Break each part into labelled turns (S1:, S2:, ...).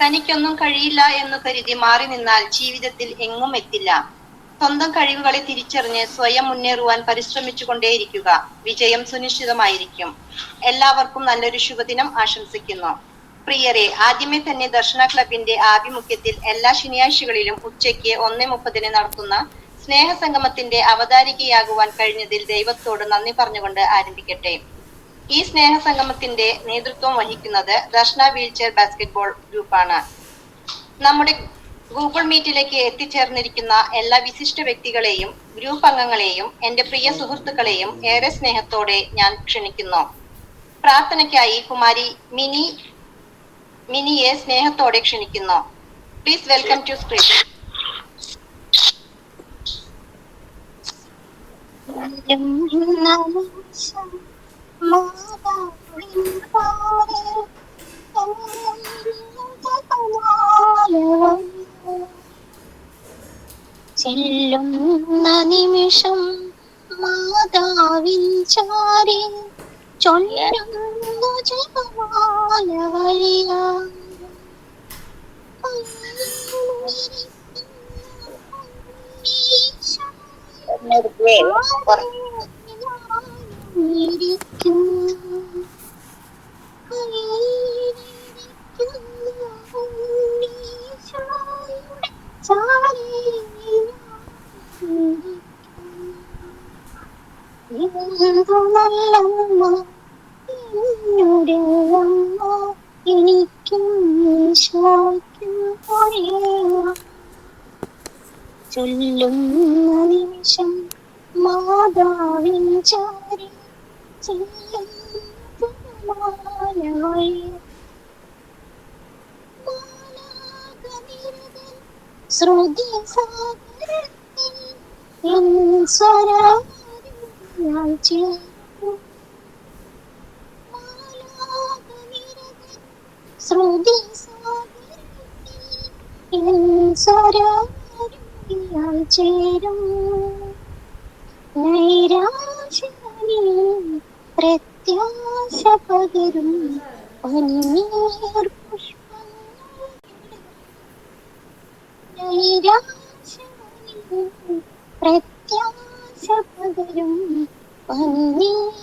S1: തനിക്കൊന്നും കഴിയില്ല എന്നു കരുതി മാറി നിന്നാൽ ജീവിതത്തിൽ എങ്ങും എത്തില്ല. സ്വന്തം കഴിവുകളെ തിരിച്ചറിഞ്ഞ് സ്വയം മുന്നേറുവാൻ പരിശ്രമിച്ചുകൊണ്ടേയിരിക്കുക. വിജയം സുനിശ്ചിതമായിരിക്കും. എല്ലാവർക്കും നല്ലൊരു ശുഭദിനം ആശംസിക്കുന്നു. പ്രിയരെ, ആദ്യമേ തന്നെ ദർശന ക്ലബിന്റെ ആഭിമുഖ്യത്തിൽ എല്ലാ ശനിയാഴ്ചകളിലും ഉച്ചയ്ക്ക് 1:30 നടത്തുന്ന സ്നേഹസംഗമത്തിന്റെ അവതാരികയാകുവാൻ കഴിഞ്ഞതിൽ ദൈവത്തോട് നന്ദി പറഞ്ഞുകൊണ്ട് ആരംഭിക്കട്ടെ. ഈ സ്നേഹസംഗമത്തിന്റെ നേതൃത്വം വഹിക്കുന്നത് ദർശന വീൽചെയർ ബാസ്കറ്റ്ബോൾ ഗ്രൂപ്പാണ്. നമ്മുടെ ഗൂഗിൾ മീറ്റിലേക്ക് എത്തിച്ചേർന്നിരിക്കുന്ന എല്ലാ വിശിഷ്ട വ്യക്തികളെയും ഗ്രൂപ്പ് അംഗങ്ങളെയും എന്റെ പ്രിയ സുഹൃത്തുക്കളെയും ഏറെ സ്നേഹത്തോടെ ഞാൻ ക്ഷണിക്കുന്നു. പ്രാർത്ഥനയ്ക്കായി കുമാരി മിനിയെ സ്നേഹത്തോടെ ക്ഷണിക്കുന്നു. Please welcome to screen.
S2: ചെല്ലുന്ന നിമിഷം മാതാവിൻ ചാരി ചൊല്ലുന്നു ജപമാല വഴിയായി. എനിക്കും ഈശോയ്ക്കും ചൊല്ലുന്ന നിമിഷം മാതാവിൻ ചാരി ശ്രുതി സാഗരത്തിൽ ശ്രുതി സാഗരത്തിൽ ചേരും. നൈരാശ്യനിൽ പ്രത്യാശ പകരും പനിനീർ പുഷ്പങ്ങൾ. നൈരാശ്യനിൽ പ്രത്യാശ പകരും പനിനീർ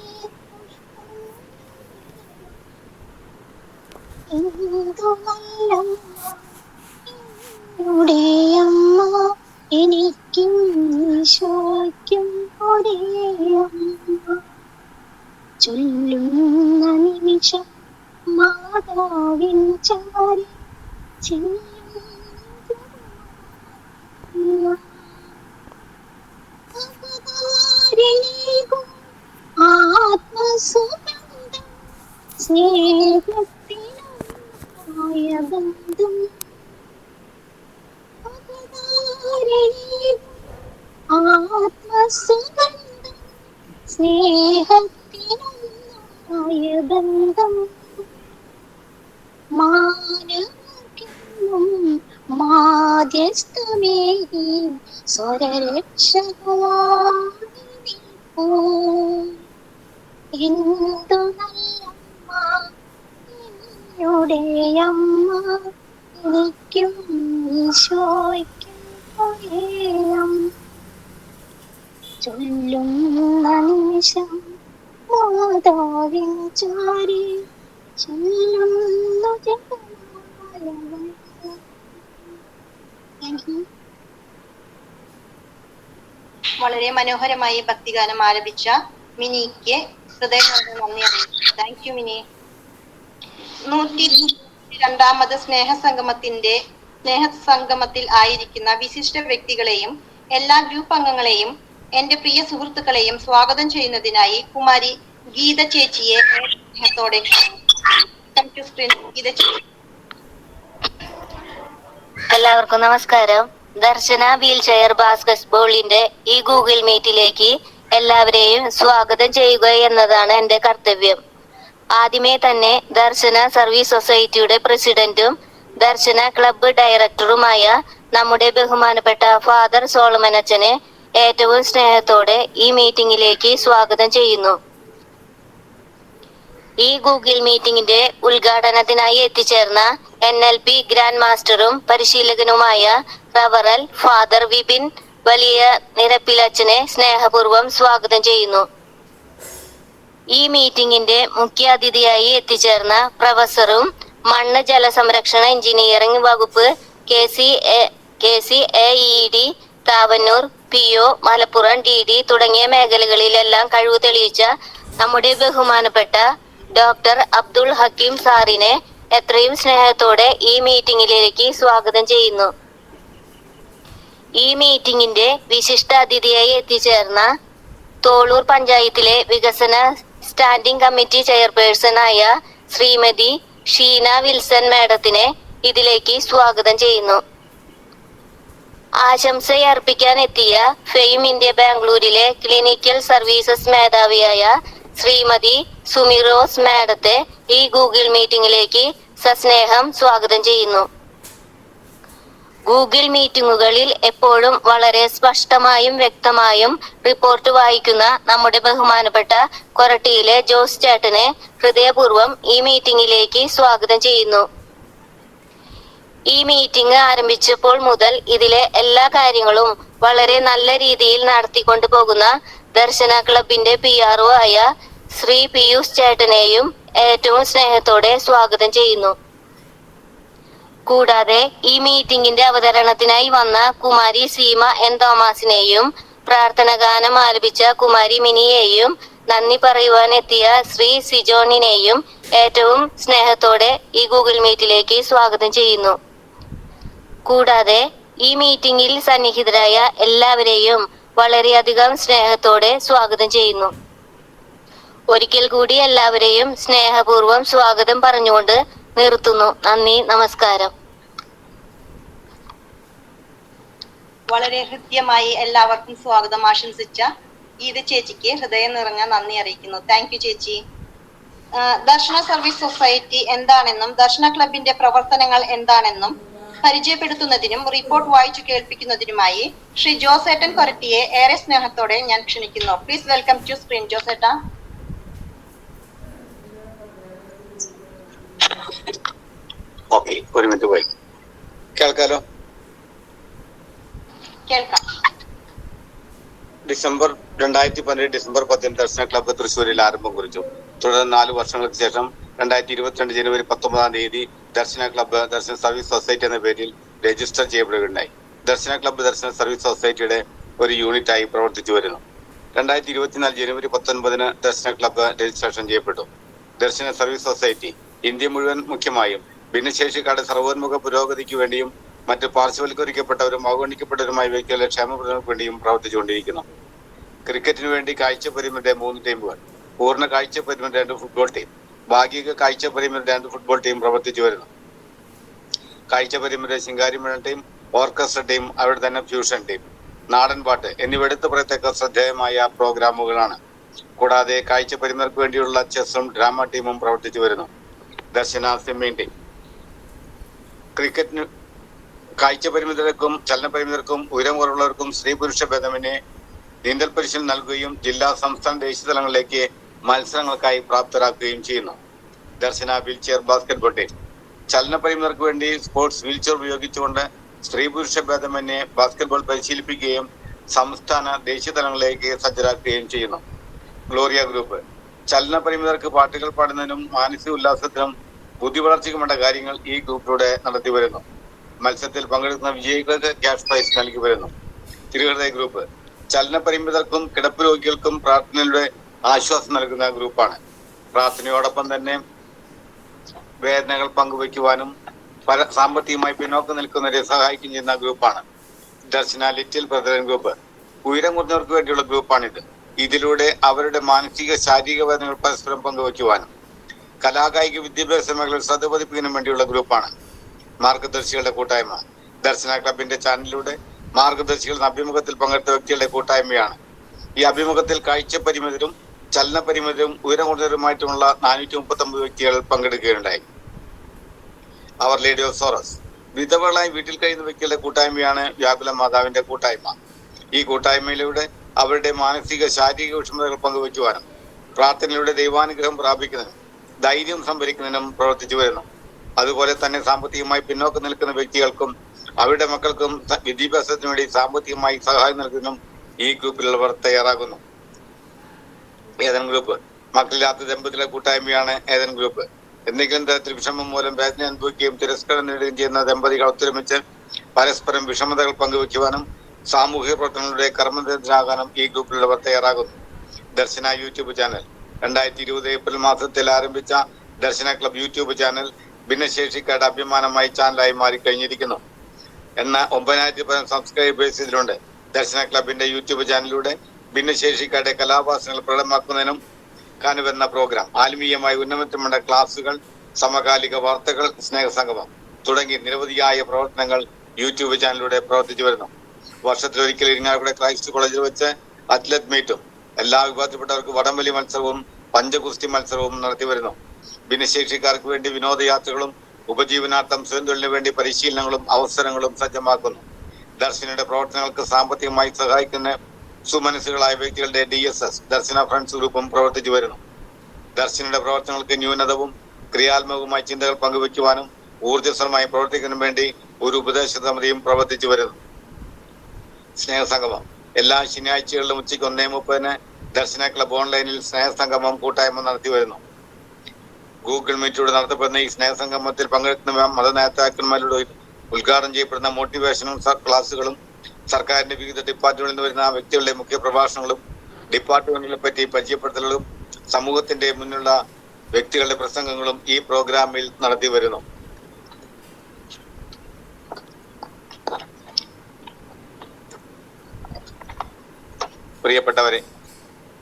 S2: പുഷ്പങ്ങൾ. എന്റെ അമ്മ എനിക്കും ഈശോയ്ക്കും ഒരേ അമ്മ. ചൊല്ലുന്ന നിമിഷം മാതാവിൻ ചാരി ആത്മസുഗന്ധം സ്നേഹത്തിനായ ബന്ധം. ആത്മസുഗന്ധം സ്നേഹത്തിനായ ബന്ധം. മാനവർക്കെന്നും മാധ്യസ്ഥമേകി സ്വരരക്ഷകനായി എന്തു നല്ലമ്മ എന്നുടെ അമ്മ. എനിക്കും ഈശോയ്ക്കും ഒരേ അമ്മ. ചൊല്ലുന്ന നിമിഷം മാതാവിൻ ചാരി ചൊല്ലുന്നു ജപമാല.
S1: വളരെ മനോഹരമായി ഭക്തിഗാനം ആലപിച്ച മിനിക്ക് ഹൃദയങ്ങളുടെ നന്ദി അറിയിച്ചു. Thank you Mini. 102ാമത് സ്നേഹസംഗമത്തിൽ ആയിരിക്കുന്ന വിശിഷ്ട വ്യക്തികളെയും എല്ലാ ഗ്രൂപ്പ് അംഗങ്ങളെയും എന്റെ പ്രിയ സുഹൃത്തുക്കളെയും സ്വാഗതം ചെയ്യുന്നതിനായി കുമാരി ഗീത ചേച്ചിയെ സ്നേഹത്തോടെ
S3: എല്ലാവർക്കും നമസ്കാരം. ദർശന വീൽചെയർ ബാസ്കറ്റ്ബോളിന്റെ ഈ ഗൂഗിൾ മീറ്റിലേക്ക് എല്ലാവരെയും സ്വാഗതം ചെയ്യുക എന്നതാണ് എന്റെ കർത്തവ്യം. ആദ്യമേ തന്നെ ദർശന സർവീസ് സൊസൈറ്റിയുടെ പ്രസിഡന്റും ദർശന ക്ലബ്ബ് ഡയറക്ടറുമായ നമ്മുടെ ബഹുമാനപ്പെട്ട ഫാദർ സോളമൻ അച്ഛനെ ഏറ്റവും സ്നേഹത്തോടെ ഈ മീറ്റിംഗിലേക്ക് സ്വാഗതം ചെയ്യുന്നു. ഈ ഗൂഗിൾ മീറ്റിംഗിന്റെ ഉദ്ഘാടനത്തിനായി എത്തിച്ചേർന്ന NLP ഗ്രാൻഡ് മാസ്റ്ററും പരിശീലകനുമായ റവറൽ ഫാദർ വിപിൻ വലിയ നിരപ്പിലച്ചനെ സ്നേഹപൂർവ്വം സ്വാഗതം ചെയ്യുന്നു. ഈ മീറ്റിംഗിന്റെ മുഖ്യാതിഥിയായി എത്തിച്ചേർന്ന പ്രൊഫസറും മണ്ണ് ജലസംരക്ഷണ എഞ്ചിനീയറിംഗ് വകുപ്പ് KCAED താവന്നൂർ, PO മലപ്പുറം, DD തുടങ്ങിയ മേഖലകളിലെല്ലാം കഴിവ് തെളിയിച്ച നമ്മുടെ ബഹുമാനപ്പെട്ട ഡോക്ടർ അബ്ദുൾ ഹക്കീം സാറിനെ എത്രയും സ്നേഹത്തോടെ ഈ മീറ്റിംഗിലേക്ക് സ്വാഗതം ചെയ്യുന്നു. ഈ മീറ്റിംഗിന്റെ വിശിഷ്ട അതിഥിയായി എത്തിച്ചേർന്ന തോളൂർ പഞ്ചായത്തിലെ വികസന സ്റ്റാൻഡിംഗ് കമ്മിറ്റി ചെയർപേഴ്സൺ ആയ ശ്രീമതി ഷീന വിൽസൺ മാഡത്തിനെ ഇതിലേക്ക് സ്വാഗതം ചെയ്യുന്നു. ആശംസയർപ്പിക്കാൻ എത്തിയ ഫെയിം ഇന്ത്യ ബാംഗ്ലൂരിലെ ക്ലിനിക്കൽ സർവീസസ് മേധാവിയായ ശ്രീമതി സുമിറോസ് മാഡത്തെ ഈ ഗൂഗിൾ മീറ്റിംഗിലേക്ക് സസ്നേഹം സ്വാഗതം ചെയ്യുന്നു. ഗൂഗിൾ മീറ്റിംഗുകളിൽ എപ്പോഴും വളരെ സ്പഷ്ടമായും വ്യക്തമായും റിപ്പോർട്ട് വായിക്കുന്ന നമ്മുടെ ബഹുമാനപ്പെട്ട കൊരട്ടിയിലെ ജോസ് ചേട്ടനെ ഹൃദയപൂർവ്വം ഈ മീറ്റിംഗിലേക്ക് സ്വാഗതം ചെയ്യുന്നു. ഈ മീറ്റിംഗ് ആരംഭിച്ചപ്പോൾ മുതൽ ഇതിലെ എല്ലാ കാര്യങ്ങളും വളരെ നല്ല രീതിയിൽ നടത്തിക്കൊണ്ടു പോകുന്ന ദർശന ക്ലബിന്റെ PRO ആയ ശ്രീ പിയൂസ് ചേട്ടനെയും ഏറ്റവും സ്നേഹത്തോടെ സ്വാഗതം ചെയ്യുന്നു. കൂടാതെ ഈ മീറ്റിംഗിന്റെ അവതരണത്തിനായി വന്ന കുമാരി സീമ N തോമസിനെയും പ്രാർത്ഥന ഗാനം ആലപിച്ച കുമാരി മിനിയെയും നന്ദി പറയുവാൻ എത്തിയ ശ്രീ സിജോണിനെയും ഏറ്റവും സ്നേഹത്തോടെ ഈ ഗൂഗിൾ മീറ്റിലേക്ക് സ്വാഗതം ചെയ്യുന്നു. കൂടാതെ ഈ മീറ്റിംഗിൽ സന്നിഹിതരായ എല്ലാവരെയും വളരെയധികം സ്നേഹത്തോടെ സ്വാഗതം ചെയ്യുന്നു. ഒരിക്കൽ കൂടി എല്ലാവരെയും സ്നേഹപൂർവ്വം സ്വാഗതം പറഞ്ഞുകൊണ്ട് നിർത്തുന്നു. നന്ദി, നമസ്കാരം.
S1: വളരെ ഹൃദ്യമായി എല്ലാവർക്കും സ്വാഗതം ആശംസിച്ച ഗീത ചേച്ചിക്ക് ഹൃദയം നിറഞ്ഞ നന്ദി അറിയിക്കുന്നു. താങ്ക് യു ചേച്ചി. ദർശന സർവീസ് സൊസൈറ്റി എന്താണെന്നും ദർശന ക്ലബിന്റെ പ്രവർത്തനങ്ങൾ എന്താണെന്നും പരിചയപ്പെടുത്തുന്നതിനും റിപ്പോർട്ട് വായിച്ചു കേൾപ്പിക്കുന്നതിനുമായി ശ്രീ ജോസേട്ടൻ കൊരട്ടിയെ ഏറെ സ്നേഹത്തോടെ ഞാൻ ക്ഷണിക്കുന്നു. പ്ലീസ് വെൽക്കം ടു സ്ക്രീൻ ജോസേട്ട.
S4: ഓക്കെ, ഒരു മിനിറ്റ് പോയി കേൾക്കാലോ.
S1: കേൾക്കാം.
S4: ഡിസംബർ 2012 ഡിസംബർ 10 ദർശന ക്ലബ്ബ് തൃശ്ശൂരിൽ ആരംഭം കുറിച്ചു. തുടർന്ന് 4 വർഷങ്ങൾക്ക് ശേഷം 2022 ജനുവരി 19 ദർശന ക്ലബ്ബ് ദർശന സർവീസ് സൊസൈറ്റി എന്ന പേരിൽ രജിസ്റ്റർ ചെയ്യപ്പെടുകയുണ്ടായി. ദർശന ക്ലബ്ബ് ദർശന സർവീസ് സൊസൈറ്റിയുടെ ഒരു യൂണിറ്റായി പ്രവർത്തിച്ചു വരുന്നു. 2024 ജനുവരി 19 ദർശന ക്ലബ്ബ് രജിസ്ട്രേഷൻ ചെയ്യപ്പെട്ടു. ദർശന സർവീസ് സൊസൈറ്റി ഇന്ത്യ മുഴുവൻ മുഖ്യമായും ഭിന്നശേഷിക്കാരുടെ സർവോന്മുഖ പുരോഗതിക്ക് വേണ്ടിയും മറ്റ് പാർശ്വവൽക്കരിക്കപ്പെട്ടവരും അവഗണിക്കപ്പെട്ടവരുമായ വ്യക്തികളുടെ ക്ഷേമപ്രദങ്ങൾക്ക് വേണ്ടിയും പ്രവർത്തിച്ചുകൊണ്ടിരിക്കുന്നു. ക്രിക്കറ്റിന് വേണ്ടി കാഴ്ച പരിമിതരുടെ 3 ടീമുകൾ, പൂർണ്ണ കാഴ്ച പരിമിത 2 ഫുട്ബോൾ ടീം, ഭാഗിക കാഴ്ച പരിമിത 2 ഫുട്ബോൾ ടീം പ്രവർത്തിച്ചു വരുന്നു. കാഴ്ച പരിമിത ശിങ്കാരിമേള ടീം, ഓർക്കസ്ട്ര ടീം, അവിടെ തന്നെ ഫ്യൂഷൻ ടീം, നാടൻ പാട്ട് എന്നിവ എടുത്തു പറയത്തക്ക ശ്രദ്ധേയമായ പ്രോഗ്രാമുകളാണ്. കൂടാതെ കാഴ്ച പരിമിതർക്ക് വേണ്ടിയുള്ള ചെസ്സും ഡ്രാമ ടീമും പ്രവർത്തിച്ചു വരുന്നു. ദർശന സ്വിമ്മിംഗ് ടീം. ക്രിക്കറ്റിന് കാഴ്ച പരിമിതർക്കും ചലന പരിമിതർക്കും ഉയരം കുറവുള്ളവർക്കും സ്ത്രീ പുരുഷ ഭേദമന്യേ നീന്തൽ പരിശീലനം നൽകുകയും ജില്ലാ, സംസ്ഥാന, ദേശീയ തലങ്ങളിലേക്ക് മത്സരങ്ങൾക്കായി പ്രാപ്തരാക്കുകയും ചെയ്യുന്നു. ദർശന വീൽചെയർ ബാസ്കറ്റ്ബോൾ ടീം. ചലന പരിമിതർക്ക് വേണ്ടി സ്പോർട്സ് വീൽചെയർ ഉപയോഗിച്ചുകൊണ്ട് സ്ത്രീ പുരുഷ ഭേദമന്യേ ബാസ്കറ്റ്ബോൾ പരിശീലിപ്പിക്കുകയും സംസ്ഥാന, ദേശീയ തലങ്ങളിലേക്ക് സജ്ജരാക്കുകയും ചെയ്യുന്നു. Gloria group. ചലന പരിമിതർക്ക് പാട്ടുകൾ പാടുന്നതിനും മാനസിക ഉല്ലാസത്തിനും ബുദ്ധി വളർച്ചയ്ക്കും വേണ്ട കാര്യങ്ങൾ ഈ ഗ്രൂപ്പിലൂടെ നടത്തി വരുന്നു. മത്സരത്തിൽ പങ്കെടുക്കുന്ന വിജയികൾക്ക് ക്യാഷ് പ്രൈസ് നൽകി വരുന്നു. തിരുഹൃദയ ഗ്രൂപ്പ്. ചലന പരിമിതർക്കും കിടപ്പ് രോഗികൾക്കും പ്രാർത്ഥനയുടെ ആശ്വാസം നൽകുന്ന ഗ്രൂപ്പാണ്. പ്രാർത്ഥനയോടൊപ്പം തന്നെ വേദനകൾ പങ്കുവയ്ക്കുവാനും സാമ്പത്തികമായി പിന്നോക്കം നിൽക്കുന്നവരെ സഹായിക്കുകയും ചെയ്യുന്ന ഗ്രൂപ്പാണ്. ദർശന ലിറ്റിൽ ബ്രദറൻ ഗ്രൂപ്പ്. ഉയരം കുറഞ്ഞവർക്ക് വേണ്ടിയുള്ള ഗ്രൂപ്പാണിത്. ഇതിലൂടെ അവരുടെ മാനസിക, ശാരീരിക വേദനകൾ പരസ്പരം പങ്കുവയ്ക്കുവാനും കലാകായിക വിദ്യാഭ്യാസ മേഖലയിൽ ശ്രദ്ധ പതിപ്പിക്കാനും വേണ്ടിയുള്ള ഗ്രൂപ്പാണ്. മാർഗദർശികളുടെ കൂട്ടായ്മ. ദർശന ക്ലബിന്റെ ചാനലിലൂടെ മാർഗദർശികളുടെ അഭിമുഖത്തിൽ പങ്കെടുത്ത വ്യക്തികളുടെ കൂട്ടായ്മയാണ്. ഈ അഭിമുഖത്തിൽ കാഴ്ച പരിമിതരും ചലന പരിമിതരും ഉയരം കുറഞ്ഞവരുമായിട്ടുള്ള 439 വ്യക്തികൾ പങ്കെടുക്കുകയുണ്ടായി. അവർ ലേഡി ഓഫ് സോറസ്. വിധവകളായി വീട്ടിൽ കഴിയുന്ന വ്യക്തികളുടെ കൂട്ടായ്മയാണ് വ്യാകുല മാതാവിന്റെ കൂട്ടായ്മ. ഈ കൂട്ടായ്മയിലൂടെ അവരുടെ മാനസിക, ശാരീരിക വിഷമതകൾ പങ്കുവയ്ക്കുവാനും പ്രാർത്ഥനയിലൂടെ ദൈവാനുഗ്രഹം പ്രാപിക്കുന്നതിനും ധൈര്യം സംഭരിക്കുന്നതിനും പ്രവർത്തിച്ചു വരുന്നു. അതുപോലെ തന്നെ സാമ്പത്തികമായി പിന്നോക്കം നിൽക്കുന്ന വ്യക്തികൾക്കും അവരുടെ മക്കൾക്കും വിദ്യാഭ്യാസത്തിന് വേണ്ടി സാമ്പത്തികമായി സഹായം നൽകുന്നതിനും ഈ ഗ്രൂപ്പിലുള്ളവർ തയ്യാറാകുന്നു. ഏതൻ ഗ്രൂപ്പ് മക്കളില്ലാത്ത ദമ്പതികളുടെ കൂട്ടായ്മയാണ് ഏതൻ ഗ്രൂപ്പ്. എന്തെങ്കിലും തരത്തിൽ വിഷമം മൂലം വേദന അനുഭവിക്കുകയും തിരസ്കാരം നേടുകയും ചെയ്യുന്ന ദമ്പതികൾ ഒത്തൊരുമിച്ച് പരസ്പരം വിഷമതകൾ പങ്കുവയ്ക്കുവാനും സാമൂഹിക പ്രവർത്തനങ്ങളുടെ കർമ്മനിരതരാകാനും ഈ ഗ്രൂപ്പിലുള്ളവർ തയ്യാറാകുന്നു. ദർശന യൂട്യൂബ് ചാനൽ 2020 ഏപ്രിൽ മാസത്തിൽ ആരംഭിച്ച ദർശന ക്ലബ് യൂട്യൂബ് ചാനൽ ഭിന്നശേഷിക്കാരുടെ അഭിമാനമായി ചാനലായി മാറിക്കഴിഞ്ഞിരിക്കുന്നു. എന്നാൽ 9000 സബ്സ്ക്രൈബേഴ്സ് ഇതിലുണ്ട്. ദർശന ക്ലബിന്റെ യൂട്യൂബ് ചാനലിലൂടെ ഭിന്നശേഷിക്കാരുടെ കലാവാസനകൾ പ്രകടമാക്കുന്നതിനും കാണുവരുന്ന പ്രോഗ്രാം, ആത്മീയമായി ഉന്നമനത്തിനുള്ള ക്ലാസുകൾ, സമകാലിക വാർത്തകൾ, സ്നേഹസംഗമം തുടങ്ങി നിരവധിയായ പ്രവർത്തനങ്ങൾ യൂട്യൂബ് ചാനലിലൂടെ പ്രവർത്തിച്ചു വരുന്നു. വർഷത്തിലൊരിക്കൽ ഇരിങ്ങാലക്കുട ക്രൈസ്റ്റ് കോളേജിൽ വെച്ച് അത്ലറ്റ് മീറ്റും എല്ലാ വിഭാഗത്തിൽപ്പെട്ടവർക്ക് വടംവലി മത്സരവും പഞ്ചഗുസ്തി മത്സരവും നടത്തി വരുന്നു. ഭിന്നശേഷിക്കാർക്ക് വേണ്ടി വിനോദയാത്രകളും ഉപജീവനാർത്ഥം സ്വയം തൊഴിലിന് വേണ്ടി പരിശീലനങ്ങളും അവസരങ്ങളും സജ്ജമാക്കുന്നു. ദർശനയുടെ പ്രവർത്തനങ്ങൾക്ക് സാമ്പത്തികമായി സഹായിക്കുന്ന സുമനസ്സുകളായ വ്യക്തികളുടെ DSS ദർശന ഫ്രണ്ട്സ് ഗ്രൂപ്പും പ്രവർത്തിച്ചു വരുന്നു. ദർശനയുടെ പ്രവർത്തനങ്ങൾക്ക് ന്യൂനതവും ക്രിയാത്മകവുമായ ചിന്തകൾ പങ്കുവയ്ക്കുവാനും ഊർജ്ജസ്വലമായി പ്രവർത്തിക്കുന്നതിനും വേണ്ടി ഒരു ഉപദേശ സമിതിയും പ്രവർത്തിച്ചു വരുന്നു. സ്നേഹസംഗമം എല്ലാ ശനിയാഴ്ചകളിലും ഉച്ചയ്ക്ക് 1:30 ദർശന ക്ലബ് ഓൺലൈനിൽ സ്നേഹസംഗമം കൂട്ടായ്മ നടത്തി വരുന്നു. ഗൂഗിൾ മീറ്റിലൂടെ നടത്തപ്പെടുന്ന ഈ സ്നേഹസംഗമത്തിൽ പങ്കെടുക്കുന്ന മതനേതാക്കന്മാരുടെ ഉദ്ഘാടനം ചെയ്യപ്പെടുന്ന മോട്ടിവേഷനും ക്ലാസുകളും സർക്കാരിന്റെ വിവിധ ഡിപ്പാർട്ട്മെന്റിൽ നിന്ന് വരുന്ന വ്യക്തികളുടെ മുഖ്യ പ്രഭാഷണങ്ങളും ഡിപ്പാർട്ട്മെന്റുകളെ പറ്റി പരിചയപ്പെടുത്തലുകളും സമൂഹത്തിന്റെ മുന്നിലുള്ള വ്യക്തികളുടെ പ്രസംഗങ്ങളും ഈ പ്രോഗ്രാമിൽ നടത്തി വരുന്നു. പ്രിയപ്പെട്ടവരെ,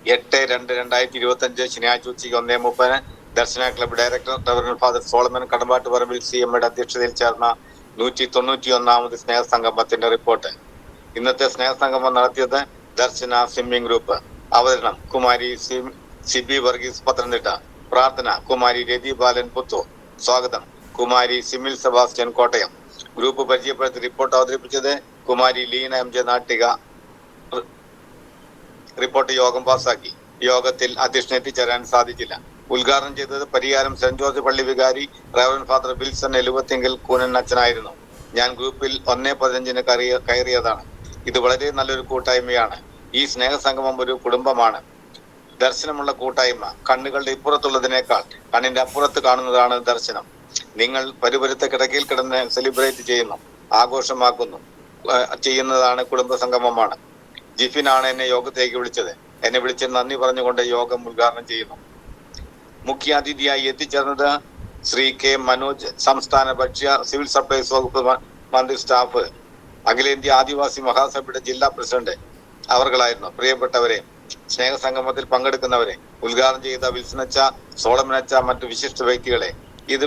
S4: 8/2/2025 ശനിയാഴ്ച ഉച്ചയ്ക്ക് 1:30 Darshana club director reverend father Solomon Kadambattuparambil CMയുടെ അധ്യക്ഷതയിൽ ചേർന്ന 191ാമത് സ്നേഹസംഗമത്തിന്റെ റിപ്പോർട്ട്. ഇന്നത്തെ സ്നേഹസംഗമം നടത്തിയത് ദർശന സ്വിമ്മിംഗ് ഗ്രൂപ്പ്. അവതരണം കുമാരി സിബി വർഗീസ് പത്തനംതിട്ട. പ്രാർത്ഥന കുമാരി രതി ബാലൻ പുത്തൂർ. സ്വാഗതം കുമാരി സിമിൽ സെബാസ്റ്റ്യൻ കോട്ടയം. ഗ്രൂപ്പ് പരിചയപ്പെടുത്തി റിപ്പോർട്ട് അവതരിപ്പിച്ചത് കുമാരി ലീന MJ നാട്ടിക. റിപ്പോർട്ട് യോഗം പാസാക്കി. യോഗത്തിൽ അധ്യക്ഷൻ എത്തിച്ചേരാൻ സാധിച്ചില്ല. ഉദ്ഘാടനം ചെയ്തത് പരിയാരം സെന്റ് ജോർജ് പള്ളി വികാരി റവറൻ ഫാദർ വിൽസൺ എലുവത്തിങ്കൽ കൂനൻ അച്ഛനായിരുന്നു. ഞാൻ ഗ്രൂപ്പിൽ 1:15 കയറിയതാണ്. ഇത് വളരെ നല്ലൊരു കൂട്ടായ്മയാണ്. ഈ സ്നേഹസംഗമം ഒരു കുടുംബമാണ്. ദർശനമുള്ള കൂട്ടായ്മ. കണ്ണുകളുടെ ഇപ്പുറത്തുള്ളതിനേക്കാൾ കണ്ണിന്റെ അപ്പുറത്ത് കാണുന്നതാണ് ദർശനം. നിങ്ങൾ പരിപരുത്ത കിടക്കയിൽ കിടന്ന് സെലിബ്രേറ്റ് ചെയ്യുന്നു, ആഘോഷമാക്കുന്നു ചെയ്യുന്നതാണ് കുടുംബസംഗമമാണ്. ജിഫിനാണ് എന്നെ യോഗത്തിലേക്ക് വിളിച്ചത്. എന്നെ വിളിച്ച് നന്ദി പറഞ്ഞുകൊണ്ട് യോഗം ഉദ്ഘാടനം ചെയ്യുന്നു. മുഖ്യ അതിഥിയായി എത്തിച്ചേർന്നത് ശ്രീ K മനോജ്, സംസ്ഥാന ഭക്ഷ്യ സിവിൽ സപ്ലൈസ് വകുപ്പ് മന്ത്രി, സ്റ്റാഫ്, അഖിലേന്ത്യാ ആദിവാസി മഹാസഭയുടെ ജില്ലാ പ്രസിഡന്റ് അവർകളായിരുന്നു. പ്രിയപ്പെട്ടവരെ, സ്നേഹസംഗമത്തിൽ പങ്കെടുക്കുന്നവരെ, ഉദ്ഘാടനം ചെയ്ത വിൽസനച്ച, സോളമനച്ച, മറ്റു വിശിഷ്ട വ്യക്തികളെ, ഇത്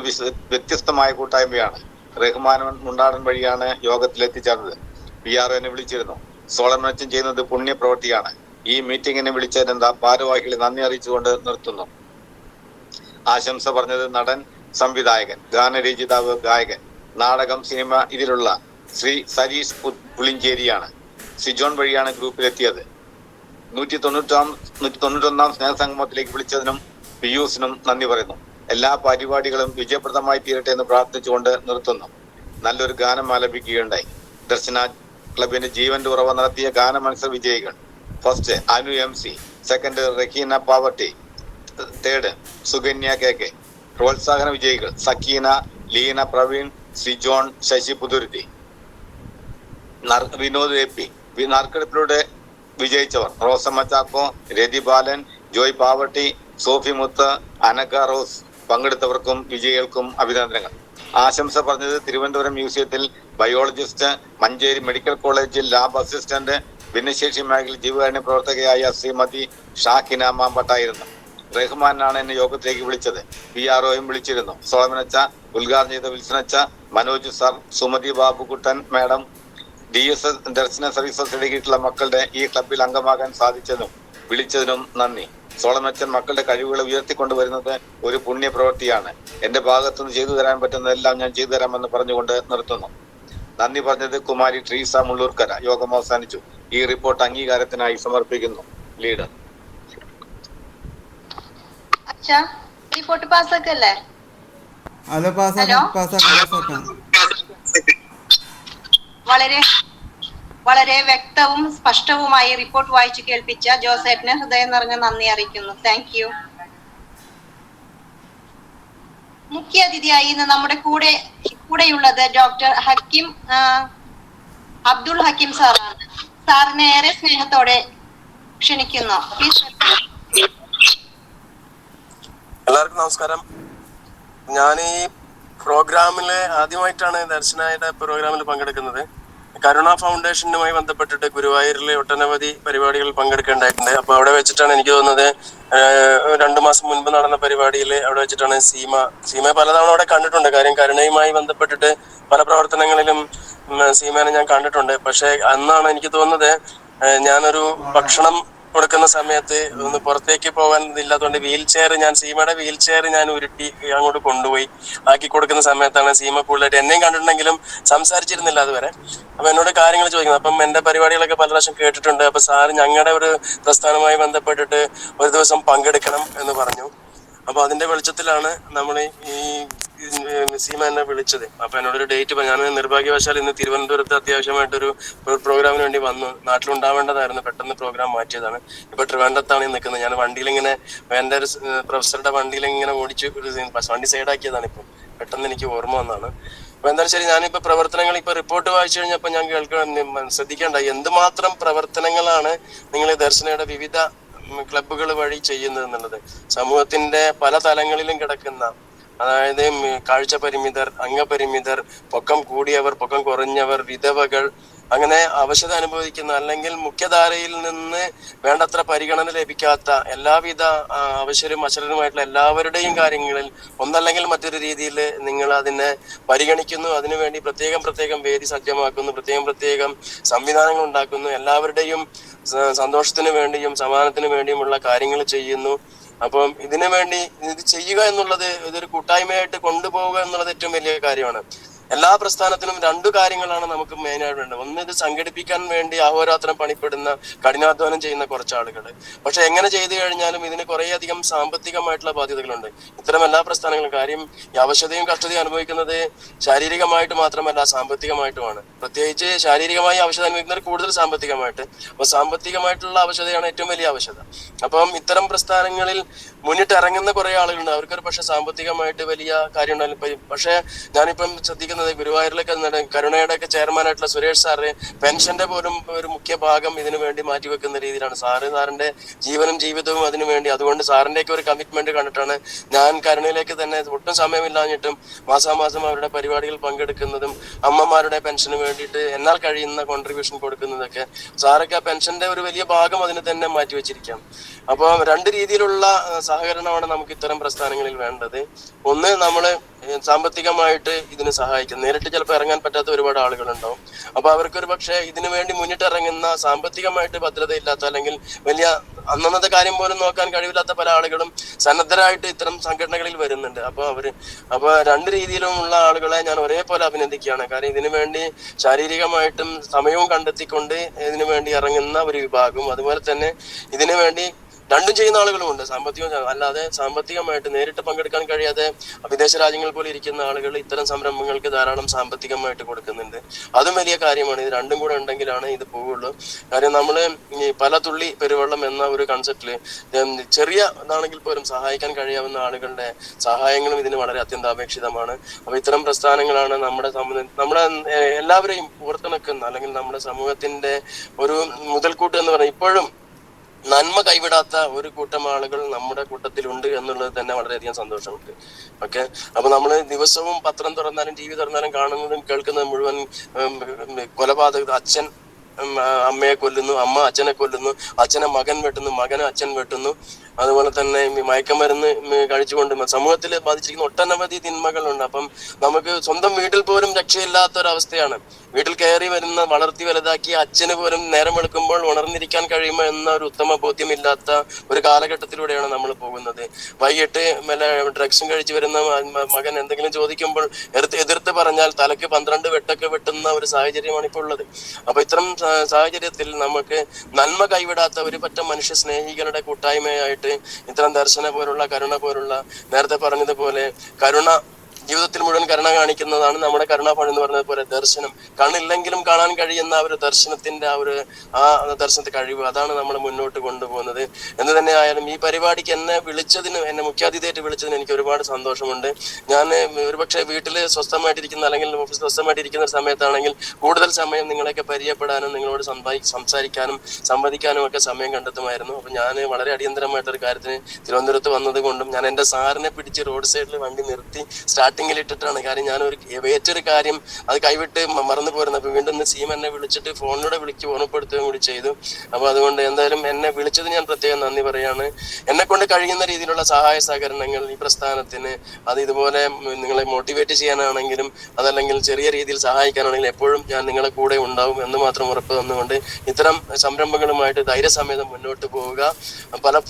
S4: വ്യത്യസ്തമായ കൂട്ടായ്മയാണ്. റഹ്മാൻ മുണ്ടാടൻ വഴിയാണ് യോഗത്തിൽ എത്തിച്ചേർന്നത്. PRO എന്നെ വിളിച്ചിരുന്നു. സോളമനച്ചൻ ചെയ്യുന്നത് പുണ്യപ്രവൃത്തിയാണ്. ഈ മീറ്റിംഗിനെ വിളിച്ചതിനെന്താ ഭാരവാഹികളെ നന്ദി അറിയിച്ചുകൊണ്ട് നിർത്തുന്നു. ആശംസ പറഞ്ഞത് നടൻ, സംവിധായകൻ, ഗാനരചയിതാവ്, ഗായകൻ, നാടകം, സിനിമ ഇതിലുള്ള ശ്രീ സരീഷ് പുളിഞ്ചേരിയാണ്. സിജോൺ വഴിയാണ് ഗ്രൂപ്പിലെത്തിയത്. 191 സ്നേഹസംഗമത്തിലേക്ക് വിളിച്ചതിനും പിയൂസിനും നന്ദി പറയുന്നു. എല്ലാ പരിപാടികളും വിജയപ്രദമായി തീരട്ടെ എന്ന് പ്രാർത്ഥിച്ചുകൊണ്ട് നിർത്തുന്നു. നല്ലൊരു ഗാനം ആലപിക്കുകയുണ്ടായി. ദർശന ക്ലബിന്റെ ജീവന്റെ ഉറവ നടത്തിയ ഗാന മത്സര വിജയികൾ: first Anu MC, second Raheena Pavatti, third Sukanya KK. പ്രോത്സാഹന വിജയികൾ: സക്കീന, ലീന, പ്രവീൺ, സിജോൺ, ശശി പുതുരുത്തി. വിനോദ് AP. നറുക്കെടുപ്പിലൂടെ വിജയിച്ചവർ: റോസമ്മ ചാക്കോ, രതി ബാലൻ, ജോയ് പാവട്ടി, സോഫി മുത്ത്, അനക റോസ്. പങ്കെടുത്തവർക്കും വിജയികൾക്കും അഭിനന്ദനങ്ങൾ. ആശംസ പറഞ്ഞത് തിരുവനന്തപുരം മ്യൂസിയത്തിൽ ബയോളജിസ്റ്റ്, മഞ്ചേരി മെഡിക്കൽ കോളേജിൽ ലാബ് അസിസ്റ്റന്റ്, ഭിന്നശേഷി മേഖലയിൽ ജീവകാരുണ്യ പ്രവർത്തകയായ ശ്രീമതി ഷാക്കിന മാമ്പട്ടായിരുന്നു. റഹ്മാനാണ് എന്നെ യോഗത്തിലേക്ക് വിളിച്ചത്. PROയും വിളിച്ചിരുന്നു. സോളമനച്ച, ഉദ്ഘാടനം ചെയ്ത വിൽസനച്ച, Manoj sir, Sumathi Babukuttan madam, DSS Darshana service society കീഴിലുള്ള മക്കളുടെ ഈ ക്ലബിൽ അംഗമാകാൻ സാധിച്ചതിനും വിളിച്ചതിനും നന്ദി. സോളമനച്ചൻ മക്കളുടെ കഴിവുകളെ ഉയർത്തിക്കൊണ്ടുവരുന്നത് ഒരു പുണ്യ പ്രവൃത്തിയാണ്. എന്റെ ഭാഗത്തുനിന്ന് ചെയ്തു തരാൻ പറ്റുന്നതെല്ലാം ഞാൻ ചെയ്തു തരാമെന്ന് പറഞ്ഞുകൊണ്ട് നിർത്തുന്നു. നന്ദി പറഞ്ഞത് കുമാരി ട്രീസ മുള്ളൂർക്കര. യോഗം അവസാനിച്ചു. ഈ റിപ്പോർട്ട് അംഗീകാരത്തിനായി സമർപ്പിക്കുന്നു. ലീഡർ.
S1: അച്ഛാ, റിപ്പോർട്ട് പാസ്സാക്കല്ലേ?
S5: അത് പാസ്സാക്കാം.
S1: വളരെ വ്യക്തവും സ്പഷ്ടവുമായി റിപ്പോർട്ട് വായിച്ചു കേൾപ്പിച്ച ജോസേട്ടന് ഹൃദയം നിറഞ്ഞ നന്ദി അറിയിക്കുന്നു. Thank U. മുഖ്യ അതിഥിയായി ഇന്ന് നമ്മുടെ കൂടെയുള്ളത് ഡോക്ടർ അബ്ദുൾ ഹക്കീം സാറാണ്. സാറിനെ ഏറെ സ്നേഹത്തോടെ ക്ഷണിക്കുന്നു.
S6: എല്ലാവർക്കും നമസ്കാരം. ഞാൻ ഈ പ്രോഗ്രാമില് ആദ്യമായിട്ടാണ് ദർശനയുടെ പ്രോഗ്രാമിൽ പങ്കെടുക്കുന്നത്. കരുണ ഫൗണ്ടേഷനുമായി ബന്ധപ്പെട്ടിട്ട് ഗുരുവായൂരിൽ ഒട്ടനവധി പരിപാടികളിൽ പങ്കെടുക്കേണ്ടായിട്ടുണ്ട്. അപ്പൊ അവിടെ വെച്ചിട്ടാണ് എനിക്ക് തോന്നുന്നത് 2 മാസം മുൻപ് നടന്ന പരിപാടിയിൽ അവിടെ വെച്ചിട്ടാണ് സീമ പലതവണ അവിടെ കണ്ടിട്ടുണ്ട്. കാര്യം കരുണയുമായി ബന്ധപ്പെട്ടിട്ട് പല പ്രവർത്തനങ്ങളിലും സീമേനെ ഞാൻ കണ്ടിട്ടുണ്ട്. പക്ഷെ അന്നാണ് എനിക്ക് തോന്നുന്നത് ഞാനൊരു ഭക്ഷണം കൊടുക്കുന്ന സമയത്ത് ഒന്ന് പുറത്തേക്ക് പോകാൻ ഇല്ലാത്തതുകൊണ്ട് സീമയുടെ വീൽ ചെയർ ഞാൻ ഉരുട്ടി അങ്ങോട്ട് കൊണ്ടുപോയി ആക്കി കൊടുക്കുന്ന സമയത്താണ് സീമ കൂടുതലായിട്ട് എന്നെയും കണ്ടിട്ടുണ്ടെങ്കിലും സംസാരിച്ചിരുന്നില്ല അതുവരെ. അപ്പൊ എന്നോട് കാര്യങ്ങൾ ചോദിക്കുന്നത്. അപ്പം എന്റെ പരിപാടികളൊക്കെ പല പ്രാവശ്യം കേട്ടിട്ടുണ്ട്. അപ്പൊ സാറ് ഞങ്ങളുടെ ഒരു പ്രസ്ഥാനവുമായി ബന്ധപ്പെട്ടിട്ട് ഒരു ദിവസം പങ്കെടുക്കണം എന്ന് പറഞ്ഞു. അപ്പൊ അതിന്റെ വെളിച്ചത്തിലാണ് നമ്മൾ ഈ സീമ എന്നെ വിളിച്ചത്. അപ്പൊ എന്നോടൊരു ഡേറ്റ് പറഞ്ഞു. ഞാൻ നിർഭാഗ്യവശാൽ ഇന്ന് തിരുവനന്തപുരത്ത് അത്യാവശ്യമായിട്ടൊരു പ്രോഗ്രാമിന് വേണ്ടി വന്നു. നാട്ടിലുണ്ടാവേണ്ടതായിരുന്നു, പെട്ടെന്ന് പ്രോഗ്രാം മാറ്റിയതാണ്. ഇപ്പൊ ട്രിവാൻഡ്രത്താണ് നിൽക്കുന്നത്. ഞാൻ വണ്ടിയിലിങ്ങനെ എന്റെ ഒരു പ്രൊഫസറുടെ വണ്ടിയിലിങ്ങനെ ഓടിച്ചു വണ്ടി സൈഡാക്കിയതാണ്. ഇപ്പം പെട്ടെന്ന് എനിക്ക് ഓർമ്മ വന്നതാണ്. അപ്പൊ എന്തായാലും ശരി, ഞാനിപ്പോ പ്രവർത്തനങ്ങൾ ഇപ്പൊ റിപ്പോർട്ട് വായിച്ചു കഴിഞ്ഞപ്പോ ഞാൻ ശ്രദ്ധിക്കേണ്ട എന്തുമാത്രം പ്രവർത്തനങ്ങളാണ് നിങ്ങൾ ദർശനയുടെ വിവിധ ക്ലബുകൾ വഴി ചെയ്യുന്നത് എന്നുള്ളത്. സമൂഹത്തിന്റെ പല തലങ്ങളിലും കിടക്കുന്ന, അതായത് കാഴ്ച പരിമിതർ, അംഗപരിമിതർ, പൊക്കം കൂടിയവർ, പൊക്കം കുറഞ്ഞവർ, വിധവകൾ, അങ്ങനെ അവശത അനുഭവിക്കുന്ന അല്ലെങ്കിൽ മുഖ്യധാരയിൽ നിന്ന് വേണ്ടത്ര പരിഗണന ലഭിക്കാത്ത എല്ലാവിധ അവശരും അശരനുമായിട്ടുള്ള എല്ലാവരുടെയും കാര്യങ്ങളിൽ ഒന്നല്ലെങ്കിൽ മറ്റൊരു രീതിയിൽ നിങ്ങൾ അതിനെ പരിഗണിക്കുന്നു. അതിനുവേണ്ടി പ്രത്യേകം വേദി സജ്ജമാക്കുന്നു, പ്രത്യേകം സംവിധാനങ്ങൾ ഉണ്ടാക്കുന്നു, എല്ലാവരുടെയും സന്തോഷത്തിന് വേണ്ടിയും സമാധാനത്തിന് വേണ്ടിയുമുള്ള കാര്യങ്ങൾ ചെയ്യുന്നു. അപ്പം ഇതിനു വേണ്ടി ഇത് ചെയ്യുക എന്നുള്ളത്, ഇതൊരു കൂട്ടായ്മയായിട്ട് കൊണ്ടുപോവുക എന്നുള്ളത് ഏറ്റവും വലിയ കാര്യമാണ്. എല്ലാ പ്രസ്ഥാനത്തിനും 2 കാര്യങ്ങളാണ് നമുക്ക് മെയിനായിട്ട് വേണ്ടത്. ഒന്ന്, ഇത് സംഘടിപ്പിക്കാൻ വേണ്ടി അഹോരാത്രം പണിപ്പെടുന്ന, കഠിനാധ്വാനം ചെയ്യുന്ന കുറച്ച് ആളുകൾ. പക്ഷെ എങ്ങനെ ചെയ്തു കഴിഞ്ഞാലും ഇതിന് കുറേയധികം സാമ്പത്തികമായിട്ടുള്ള ബാധ്യതകളുണ്ട്. ഇത്തരം എല്ലാ പ്രസ്ഥാനങ്ങളും കാര്യം ഈ അവശതയും കഷ്ടതയും അനുഭവിക്കുന്നത് ശാരീരികമായിട്ട് മാത്രമല്ല സാമ്പത്തികമായിട്ടുമാണ്. പ്രത്യേകിച്ച് ശാരീരികമായി അവശത അനുഭവിക്കുന്നവർ കൂടുതൽ സാമ്പത്തികമായിട്ട്. അപ്പൊ സാമ്പത്തികമായിട്ടുള്ള അവശതയാണ് ഏറ്റവും വലിയ അവശത. അപ്പം ഇത്തരം പ്രസ്ഥാനങ്ങളിൽ മുന്നിട്ട് ഇറങ്ങുന്ന കുറെ ആളുകളുണ്ട്. അവർക്കൊരു പക്ഷെ സാമ്പത്തികമായിട്ട് വലിയ കാര്യം ഉണ്ടായാലും. പക്ഷെ ഞാനിപ്പം ശ്രദ്ധിക്കുന്നത് ഗുരുവായൂരിലൊക്കെ കരുണയുടെ ഒക്കെ ചെയർമാനായിട്ടുള്ള സുരേഷ് സാറ് പെൻഷന്റെ പോലും ഒരു മുഖ്യ ഭാഗം ഇതിനു വേണ്ടി മാറ്റിവെക്കുന്ന രീതിയിലാണ്. സാറിന്റെ ജീവനും ജീവിതവും അതിനു വേണ്ടി. അതുകൊണ്ട് സാറിന്റെ ഒക്കെ ഒരു കമ്മിറ്റ്മെന്റ് കണ്ടിട്ടാണ് ഞാൻ കരുണയിലേക്ക് തന്നെ ഒട്ടും സമയമില്ലാഞ്ഞിട്ടും മാസാമാസം അവരുടെ പരിപാടികൾ പങ്കെടുക്കുന്നതും അമ്മമാരുടെ പെൻഷന് വേണ്ടിയിട്ട് എന്നാൽ കഴിയുന്ന കോൺട്രിബ്യൂഷൻ കൊടുക്കുന്നതൊക്കെ. സാറൊക്കെ ആ പെൻഷന്റെ ഒരു വലിയ ഭാഗം അതിന് തന്നെ മാറ്റിവെച്ചിരിക്കാം. അപ്പൊ 2 രീതിയിലുള്ള സഹകരണമാണ് നമുക്ക് ഇത്തരം പ്രസ്ഥാനങ്ങളിൽ വേണ്ടത്. ഒന്ന്, നമ്മള് സാമ്പത്തികമായിട്ട് ഇതിന് സഹായിക്കും. നേരിട്ട് ചിലപ്പോൾ ഇറങ്ങാൻ പറ്റാത്ത ഒരുപാട് ആളുകളുണ്ടാവും. അപ്പൊ അവർക്കൊരു പക്ഷേ ഇതിനു വേണ്ടി മുന്നിട്ടിറങ്ങുന്ന, സാമ്പത്തികമായിട്ട് ഭദ്രതയില്ലാത്ത അല്ലെങ്കിൽ വലിയ അന്നത്തെ കാര്യം പോലും നോക്കാൻ കഴിവില്ലാത്ത പല ആളുകളും സന്നദ്ധരായിട്ട് ഇത്തരം സംഘടനകളിൽ വരുന്നുണ്ട്. അപ്പൊ 2 രീതിയിലുമുള്ള ആളുകളെ ഞാൻ ഒരേപോലെ അഭിനന്ദിക്കുകയാണ്. കാരണം ഇതിനു വേണ്ടി ശാരീരികമായിട്ടും സമയവും കണ്ടെത്തിക്കൊണ്ട് ഇതിനു വേണ്ടി ഇറങ്ങുന്ന ഒരു വിഭാഗം, അതുപോലെ തന്നെ ഇതിനു വേണ്ടി 2 ചെയ്യുന്ന ആളുകളുമുണ്ട്. അല്ലാതെ സാമ്പത്തികമായിട്ട് നേരിട്ട് പങ്കെടുക്കാൻ കഴിയാതെ വിദേശ രാജ്യങ്ങളിൽ പോലെ ഇരിക്കുന്ന ആളുകൾ ഇത്തരം സംരംഭങ്ങൾക്ക് ധാരാളം സാമ്പത്തികമായിട്ട് കൊടുക്കുന്നുണ്ട്. അതും വലിയ കാര്യമാണ്. ഇത് 2 കൂടെ ഉണ്ടെങ്കിലാണ് ഇത് പോവുള്ളൂ. കാര്യം നമ്മള് ഈ പല തുള്ളി പെരുവെള്ളം എന്ന ഒരു കൺസെപ്റ്റില് ചെറിയ ഇതാണെങ്കിൽ പോലും സഹായിക്കാൻ കഴിയാവുന്ന ആളുകളുടെ സഹായങ്ങളും ഇതിന് വളരെ അത്യന്താപേക്ഷിതമാണ്. അപ്പൊ ഇത്തരം പ്രസ്ഥാനങ്ങളാണ് നമ്മുടെ എല്ലാവരെയും ഓർത്തിണക്കുന്ന, അല്ലെങ്കിൽ നമ്മുടെ സമൂഹത്തിന്റെ ഒരു മുതൽക്കൂട്ട് എന്ന് പറഞ്ഞാൽ ഇപ്പോഴും നന്മ കൈവിടാത്ത ഒരു കൂട്ടം ആളുകൾ നമ്മുടെ കൂട്ടത്തിലുണ്ട് എന്നുള്ളത് തന്നെ വളരെയധികം സന്തോഷമുണ്ട്. ഓക്കെ, അപ്പൊ നമ്മള് ദിവസവും പത്രം തുറന്നാലും TV തുറന്നാലും കാണുന്നതും കേൾക്കുന്നതും മുഴുവൻ കൊലപാതക, അച്ഛൻ അമ്മയെ കൊല്ലുന്നു, അമ്മ അച്ഛനെ കൊല്ലുന്നു, അച്ഛനെ മകൻ വെട്ടുന്നു, മകനെ അച്ഛൻ വെട്ടുന്നു, അതുപോലെ തന്നെ മയക്കമരുന്ന് കഴിച്ചുകൊണ്ട് സമൂഹത്തിൽ ബാധിച്ചിരിക്കുന്ന ഒട്ടനവധി തിന്മകളുണ്ട്. അപ്പം നമുക്ക് സ്വന്തം വീട്ടിൽ പോലും രക്ഷയില്ലാത്തൊരവസ്ഥയാണ്. വീട്ടിൽ കയറി വരുന്ന, വളർത്തി വലുതാക്കി അച്ഛന് പോലും നേരം വെളുക്കുമ്പോൾ ഉണർന്നിരിക്കാൻ കഴിയുമോ എന്ന ഒരു ഉത്തമ ബോധ്യമില്ലാത്ത ഒരു കാലഘട്ടത്തിലൂടെയാണ് നമ്മൾ പോകുന്നത്. വൈകിട്ട് ഡ്രഗ്സും കഴിച്ചു വരുന്ന മകൻ എന്തെങ്കിലും ചോദിക്കുമ്പോൾ എതിർത്ത് പറഞ്ഞാൽ തലക്ക് 12 വെട്ടൊക്കെ വെട്ടുന്ന ഒരു സാഹചര്യമാണ് ഇപ്പോൾ ഉള്ളത്. അപ്പൊ ഇത്തരം സാഹചര്യത്തിൽ നമുക്ക് നന്മ കൈവിടാത്ത ഒരു പറ്റം മനുഷ്യ സ്നേഹികളുടെ കൂട്ടായ്മയായിട്ട് ആയിട്ട് ഇത്തരം ദർശന പോലുള്ള കരുണ പോലുള്ള നേരത്തെ പറഞ്ഞതുപോലെ കരുണ ജീവിതത്തിൽ മുഴുവൻ കരുണ കാണിക്കുന്നതാണ് നമ്മുടെ കരുണാ ഫണ്ട് എന്ന് പറഞ്ഞത് പോലെ ദർശനം. കണ്ണില്ലെങ്കിലും കാണാൻ കഴിയുന്ന ആ ഒരു ദർശനത്തിന്റെ ആ ദർശനത്തെ കഴിവ്, അതാണ് നമ്മൾ മുന്നോട്ട് കൊണ്ടുപോകുന്നത്. എന്ന് തന്നെ ആയാലും ഈ പരിപാടിക്ക് എന്നെ മുഖ്യാതിഥിയായിട്ട് വിളിച്ചതിന് എനിക്ക് ഒരുപാട് സന്തോഷമുണ്ട്. ഞാൻ ഒരുപക്ഷെ വീട്ടിൽ സ്വസ്ഥമായിട്ടിരിക്കുന്ന അല്ലെങ്കിൽ ഓഫീസിൽ സ്വസ്ഥമായിട്ടിരിക്കുന്ന ഒരു സമയത്താണെങ്കിൽ കൂടുതൽ സമയം നിങ്ങളെയൊക്കെ പരിചയപ്പെടാനും നിങ്ങളോട് സംസാരിക്കാനും സംവദിക്കാനും ഒക്കെ സമയം കണ്ടെത്തുമായിരുന്നു. അപ്പൊ ഞാൻ വളരെ അടിയന്തരമായിട്ടൊരു കാര്യത്തിന് തിരുവനന്തപുരത്ത് വന്നത് കൊണ്ടും ഞാൻ എന്റെ സാറിനെ പിടിച്ച് റോഡ് സൈഡിൽ വണ്ടി നിർത്തി സ്റ്റാർട്ടിങ്ങിൽ ഇട്ടിട്ടാണ്. കാര്യം ഞാൻ ഏറ്റൊരു കാര്യം അത് കൈവിട്ട് മറന്നു പോരുന്നു. അപ്പൊ വീണ്ടും സീം എന്നെ വിളിച്ചിട്ട് ഫോണിലൂടെ ഓർമ്മപ്പെടുത്തുകയും കൂടി ചെയ്തു. അപ്പൊ അതുകൊണ്ട് എന്തായാലും എന്നെ വിളിച്ചത് ഞാൻ പ്രത്യേകം നന്ദി പറയാണ്. എന്നെ കൊണ്ട് കഴിയുന്ന രീതിയിലുള്ള സഹായ സഹകരണങ്ങൾ ഈ പ്രസ്ഥാനത്തിന്, അത് ഇതുപോലെ നിങ്ങളെ മോട്ടിവേറ്റ് ചെയ്യാനാണെങ്കിലും അതല്ലെങ്കിൽ ചെറിയ രീതിയിൽ സഹായിക്കാനാണെങ്കിലും എപ്പോഴും ഞാൻ നിങ്ങളെ കൂടെ ഉണ്ടാവും എന്ന് മാത്രം ഉറപ്പ് തന്നുകൊണ്ട് ഇത്തരം സംരംഭങ്ങളുമായിട്ട് ധൈര്യസമേതം മുന്നോട്ട് പോവുക.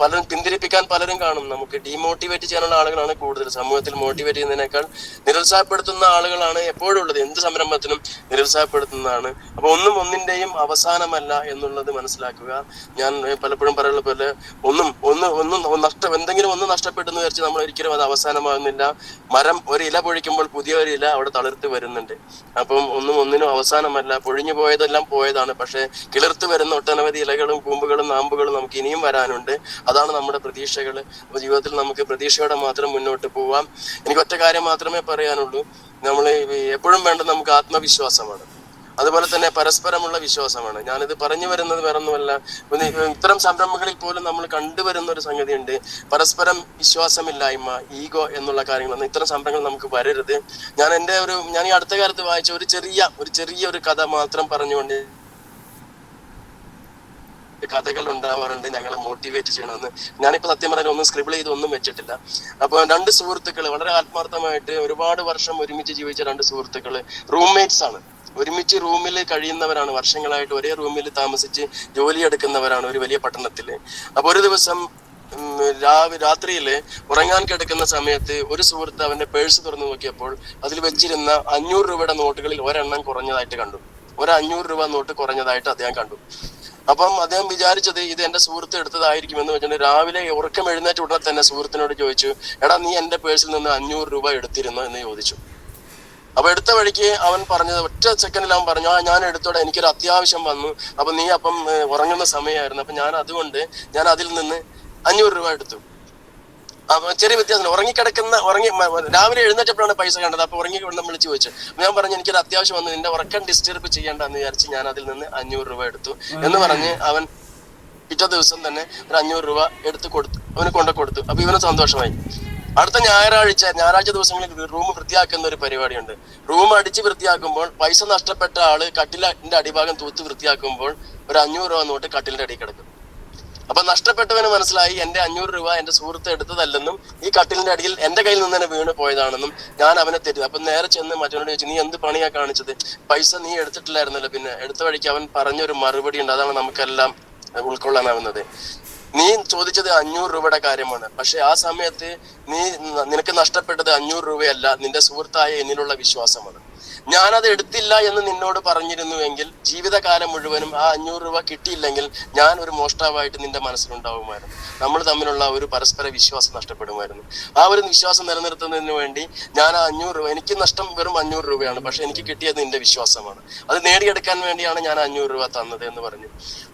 S6: പലരും പിന്തിരിപ്പിക്കാൻ പലരും കാണും. നമുക്ക് ഡീമോട്ടിവേറ്റ് ചെയ്യാനുള്ള ആളുകളാണ് കൂടുതൽ. സമൂഹത്തിൽ മോട്ടിവേറ്റ് ചെയ്യുന്നതിനേക്കാൾ നിരുത്സാഹപ്പെടുത്തുന്ന ആളുകളാണ് എപ്പോഴും ഉള്ളത്. എന്ത് സംരംഭത്തിനും നിരുത്സാഹപ്പെടുത്തുന്നതാണ്. അപ്പൊ ഒന്നിന്റെയും അവസാനമല്ല എന്നുള്ളത് മനസ്സിലാക്കുക. ഞാൻ പലപ്പോഴും പറയുന്ന പോലെ എന്തെങ്കിലും ഒന്ന് നഷ്ടപ്പെട്ടെന്ന് വിചാരിച്ച് നമ്മൾ ഒരിക്കലും അത് അവസാനമാകുന്നില്ല. മരം ഒരു ഇല പൊഴിക്കുമ്പോൾ പുതിയ ഒരു ഇല അവിടെ തളിർത്ത് വരുന്നുണ്ട്. അപ്പം ഒന്നിനും അവസാനമല്ല. പൊഴിഞ്ഞു പോയതെല്ലാം പോയതാണ്. പക്ഷെ കിളിർത്ത് വരുന്ന ഒട്ടനവധി ഇലകളും കൂമ്പുകളും നാമ്പുകളും നമുക്ക് ഇനിയും വരാനുണ്ട്. അതാണ് നമ്മുടെ പ്രതീക്ഷകൾ. അപ്പൊ ജീവിതത്തിൽ നമുക്ക് പ്രതീക്ഷയോടെ മാത്രം മുന്നോട്ട് പോവാം. എനിക്ക് ഒറ്റ കാര്യം മാത്രമേ പറയാനുള്ളൂ. നമ്മൾ എപ്പോഴും വേണ്ടത് നമുക്ക് ആത്മവിശ്വാസമാണ്. അതുപോലെ തന്നെ പരസ്പരമുള്ള വിശ്വാസമാണ്. ഞാനിത് പറഞ്ഞു വരുന്നത് വേറൊന്നുമല്ല, ഇത്തരം സംരംഭങ്ങളിൽ പോലും നമ്മൾ കണ്ടുവരുന്ന ഒരു സംഗതിയുണ്ട്, പരസ്പരം വിശ്വാസമില്ലായ്മ, ഈഗോ എന്നുള്ള കാര്യങ്ങളൊന്നും ഇത്തരം സംരംഭങ്ങൾ നമുക്ക് വരരുത്. ഞാൻ ഈ അടുത്ത കാലത്ത് വായിച്ച ഒരു ചെറിയ കഥ മാത്രം പറഞ്ഞുകൊണ്ട് കഥകൾ ഉണ്ടാവാറുണ്ട് ഞങ്ങളെ മോട്ടിവേറ്റ് ചെയ്യണമെന്ന്. ഞാനിപ്പോ സത്യം പറഞ്ഞാൽ ഒന്നും സ്ക്രിബിൾ ചെയ്ത് ഒന്നും വെച്ചിട്ടില്ല. അപ്പൊ രണ്ട് സുഹൃത്തുക്കൾ വളരെ ആത്മാർത്ഥമായിട്ട് ഒരുപാട് വർഷം ഒരുമിച്ച് ജീവിച്ച രണ്ട് സുഹൃത്തുക്കള് റൂംമേറ്റ്സ് ആണ്. ഒരുമിച്ച് റൂമിൽ കഴിയുന്നവരാണ്. വർഷങ്ങളായിട്ട് ഒരേ റൂമിൽ താമസിച്ച് ജോലിയെടുക്കുന്നവരാണ് ഒരു വലിയ പട്ടണത്തില്. അപ്പൊ ഒരു ദിവസം രാത്രിയില് ഉറങ്ങാൻ കിടക്കുന്ന സമയത്ത് ഒരു സുഹൃത്ത് അവന്റെ പേഴ്സ് തുറന്നു നോക്കിയപ്പോൾ അതിൽ വെച്ചിരുന്ന 500 രൂപയുടെ നോട്ടുകളിൽ ഒരെണ്ണം കുറഞ്ഞതായിട്ട് കണ്ടു. 500 രൂപ നോട്ട് കുറഞ്ഞതായിട്ട് അദ്ദേഹം കണ്ടു. അപ്പം അദ്ദേഹം വിചാരിച്ചത് ഇത് എന്റെ സുഹൃത്ത് എടുത്തതായിരിക്കുമെന്ന് വെച്ചിട്ട് രാവിലെ ഉറക്കം എഴുന്നേറ്റ് ഉടനെ തന്നെ സുഹൃത്തിനോട് ചോദിച്ചു, എടാ നീ എന്റെ പേഴ്സിൽ നിന്ന് 500 രൂപ എടുത്തിരുന്നോ എന്ന് ചോദിച്ചു. അപ്പൊ എടുത്ത വഴിക്ക് അവൻ പറഞ്ഞത് ഒറ്റ സെക്കൻഡിൽ അവൻ പറഞ്ഞു, ഞാൻ എടുത്തോടെ, എനിക്കൊരു അത്യാവശ്യം വന്നു, അപ്പൊ നീ അപ്പം ഉറങ്ങുന്ന സമയമായിരുന്നു, അപ്പൊ ഞാൻ അതിൽ നിന്ന് 500 രൂപ എടുത്തു. അപ്പൊ ചെറിയ വ്യത്യാസം, രാവിലെ എഴുന്നേറ്റപ്പോഴാണ് പൈസ കണ്ടത്. അപ്പൊ ഉറങ്ങി കൊണ്ട് വിളിച്ചു ചോദിച്ചു. ഞാൻ പറഞ്ഞു എനിക്കൊരു അത്യാവശ്യം വന്നു, നിന്റെ ഉറക്കം ഡിസ്റ്റർബ് ചെയ്യേണ്ടെന്ന് വിചാരിച്ച് ഞാൻ അതിൽ നിന്ന് 500 രൂപ എടുത്തു എന്ന് പറഞ്ഞ് അവൻ പിറ്റേ ദിവസം തന്നെ ഒരു 500 രൂപ എടുത്ത് കൊടുത്തു, അവന് കൊണ്ടു കൊടുത്തു. അപ്പൊ ഇവന് സന്തോഷമായി. അടുത്ത ഞായറാഴ്ച ദിവസങ്ങളിൽ റൂം വൃത്തിയാക്കുന്ന ഒരു പരിപാടിയുണ്ട്. റൂം അടിച്ച് വൃത്തിയാക്കുമ്പോൾ പൈസ നഷ്ടപ്പെട്ട ആള് കട്ടിലിന്റെ അടിഭാഗം തൂത്ത് വൃത്തിയാക്കുമ്പോൾ ഒരു 500 രൂപ നോട്ട് കട്ടിലിന്റെ അടി കിടക്കും. അപ്പൊ നഷ്ടപ്പെട്ടവന് മനസ്സിലായി എന്റെ 500 രൂപ എന്റെ സുഹൃത്ത് എടുത്തതല്ലെന്നും ഈ കട്ടിലിന്റെ അടിയിൽ എന്റെ കയ്യിൽ നിന്ന് തന്നെ വീണ് പോയതാണെന്നും ഞാൻ അവനെ തെറ്റി. അപ്പൊ നേരെ ചെന്ന് മറ്റവനോട് ചോദിച്ചു, നീ എന്ത് പണിയാ കാണിച്ചത്, പൈസ നീ എടുത്തിട്ടില്ലായിരുന്നല്ലോ. പിന്നെ എടുത്ത വഴിക്ക് അവൻ പറഞ്ഞൊരു മറുപടി ഉണ്ട്, അതാണ് നമുക്കെല്ലാം ഉൾക്കൊള്ളാനാവുന്നത്. നീ ചോദിച്ചത് 500 രൂപയുടെ കാര്യമാണ്, പക്ഷെ ആ സമയത്ത് നിനക്ക് നഷ്ടപ്പെട്ടത് 500 രൂപയല്ല, നിന്റെ സുഹൃത്തായ എന്നിലുള്ള വിശ്വാസമാണ്. ഞാനത് എടുത്തില്ല എന്ന് നിന്നോട് പറഞ്ഞിരുന്നുവെങ്കിൽ ജീവിതകാലം മുഴുവനും ആ 500 രൂപ കിട്ടിയില്ലെങ്കിൽ ഞാൻ ഒരു മോഷ്ടാവായിട്ട് നിന്റെ മനസ്സിലുണ്ടാവുമായിരുന്നു. നമ്മൾ തമ്മിലുള്ള ഒരു പരസ്പര വിശ്വാസം നഷ്ടപ്പെടുമായിരുന്നു. ആ ഒരു വിശ്വാസം നിലനിർത്തുന്നതിന് വേണ്ടി ഞാൻ ആ 500 രൂപ, എനിക്ക് നഷ്ടം വെറും 500 രൂപയാണ്, പക്ഷെ എനിക്ക് കിട്ടിയത് നിന്റെ വിശ്വാസമാണ്. അത് നേടിയെടുക്കാൻ വേണ്ടിയാണ് ഞാൻ 500 രൂപ തന്നത് എന്ന് പറഞ്ഞു.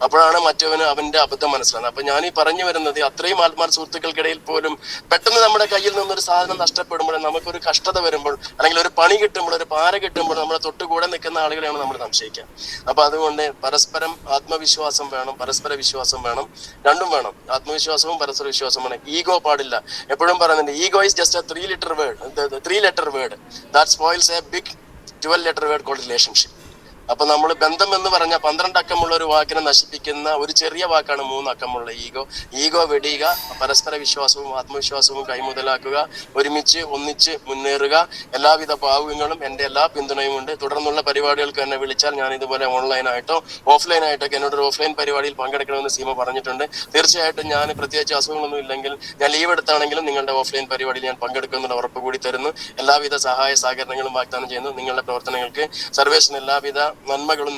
S6: അപ്പോഴാണ് മറ്റവന് അവന്റെ അബദ്ധം മനസ്സിലാകുന്നത്. അപ്പൊ ഞാൻ ഈ പറഞ്ഞു വരുന്നത്, അത്രയും ആത്മാർ സുഹൃത്തുക്കൾക്കിടയിൽ പോലും പെട്ടെന്ന് നമ്മുടെ കയ്യിൽ നിന്നൊരു സാധനം നഷ്ടപ്പെടുമ്പോൾ, നമുക്കൊരു കഷ്ടത വരുമ്പോൾ, അല്ലെങ്കിൽ ഒരു പണി കിട്ടുമ്പോൾ, ഒരു പാര കിട്ടുമ്പോൾ നമ്മളെ തൊട്ടുകൂടെ നിൽക്കുന്ന ആളുകളെയാണ് നമ്മൾ സംശയിക്കുക. അപ്പൊ അതുകൊണ്ട് പരസ്പരം ആത്മവിശ്വാസം വേണം, പരസ്പര വിശ്വാസം വേണം, രണ്ടും വേണം. ആത്മവിശ്വാസവും പരസ്പര വിശ്വാസവും വേണം. ഈഗോ പാടില്ല. എപ്പോഴും പറയുന്നുണ്ട്, ego is just a 3-letter word that spoils a big 12-letter word called relationship. അപ്പൊ നമ്മൾ ബന്ധം എന്ന് പറഞ്ഞ 12 അക്കമുള്ള ഒരു വാക്കിനെ നശിപ്പിക്കുന്ന ഒരു ചെറിയ വാക്കാണ് 3 അക്കമുള്ള ഈഗോ വെടിയുക, പരസ്പര വിശ്വാസവും ആത്മവിശ്വാസവും കൈമുതലാക്കുക, ഒന്നിച്ച് മുന്നേറുക. എല്ലാവിധ ഭാവുകങ്ങളും എന്റെ എല്ലാ പിന്തുണയും ഉണ്ട്. തുടർന്നുള്ള പരിപാടികൾക്ക് എന്നെ വിളിച്ചാൽ ഞാൻ ഇതുപോലെ ഓൺലൈനായിട്ടോ ഓഫ്ലൈനായിട്ടോ എന്നോട് ഒരു ഓഫ്ലൈൻ പരിപാടിയിൽ പങ്കെടുക്കണമെന്ന് സീമ പറഞ്ഞിട്ടുണ്ട്. തീർച്ചയായിട്ടും ഞാൻ പ്രത്യേകിച്ച് അസുഖങ്ങളൊന്നും ഇല്ലെങ്കിൽ ഞാൻ ലീവ് എടുത്താണെങ്കിലും നിങ്ങളുടെ ഓഫ്ലൈൻ പരിപാടിയിൽ ഞാൻ പങ്കെടുക്കുന്നുള്ള ഉറപ്പ് കൂടി തരുന്നു. എല്ലാവിധ സഹായ സഹകരണങ്ങളും വാഗ്ദാനം ചെയ്യുന്നു. നിങ്ങളുടെ പ്രവർത്തനങ്ങൾക്ക് സർവേഷന് എല്ലാവിധ നന്മകളും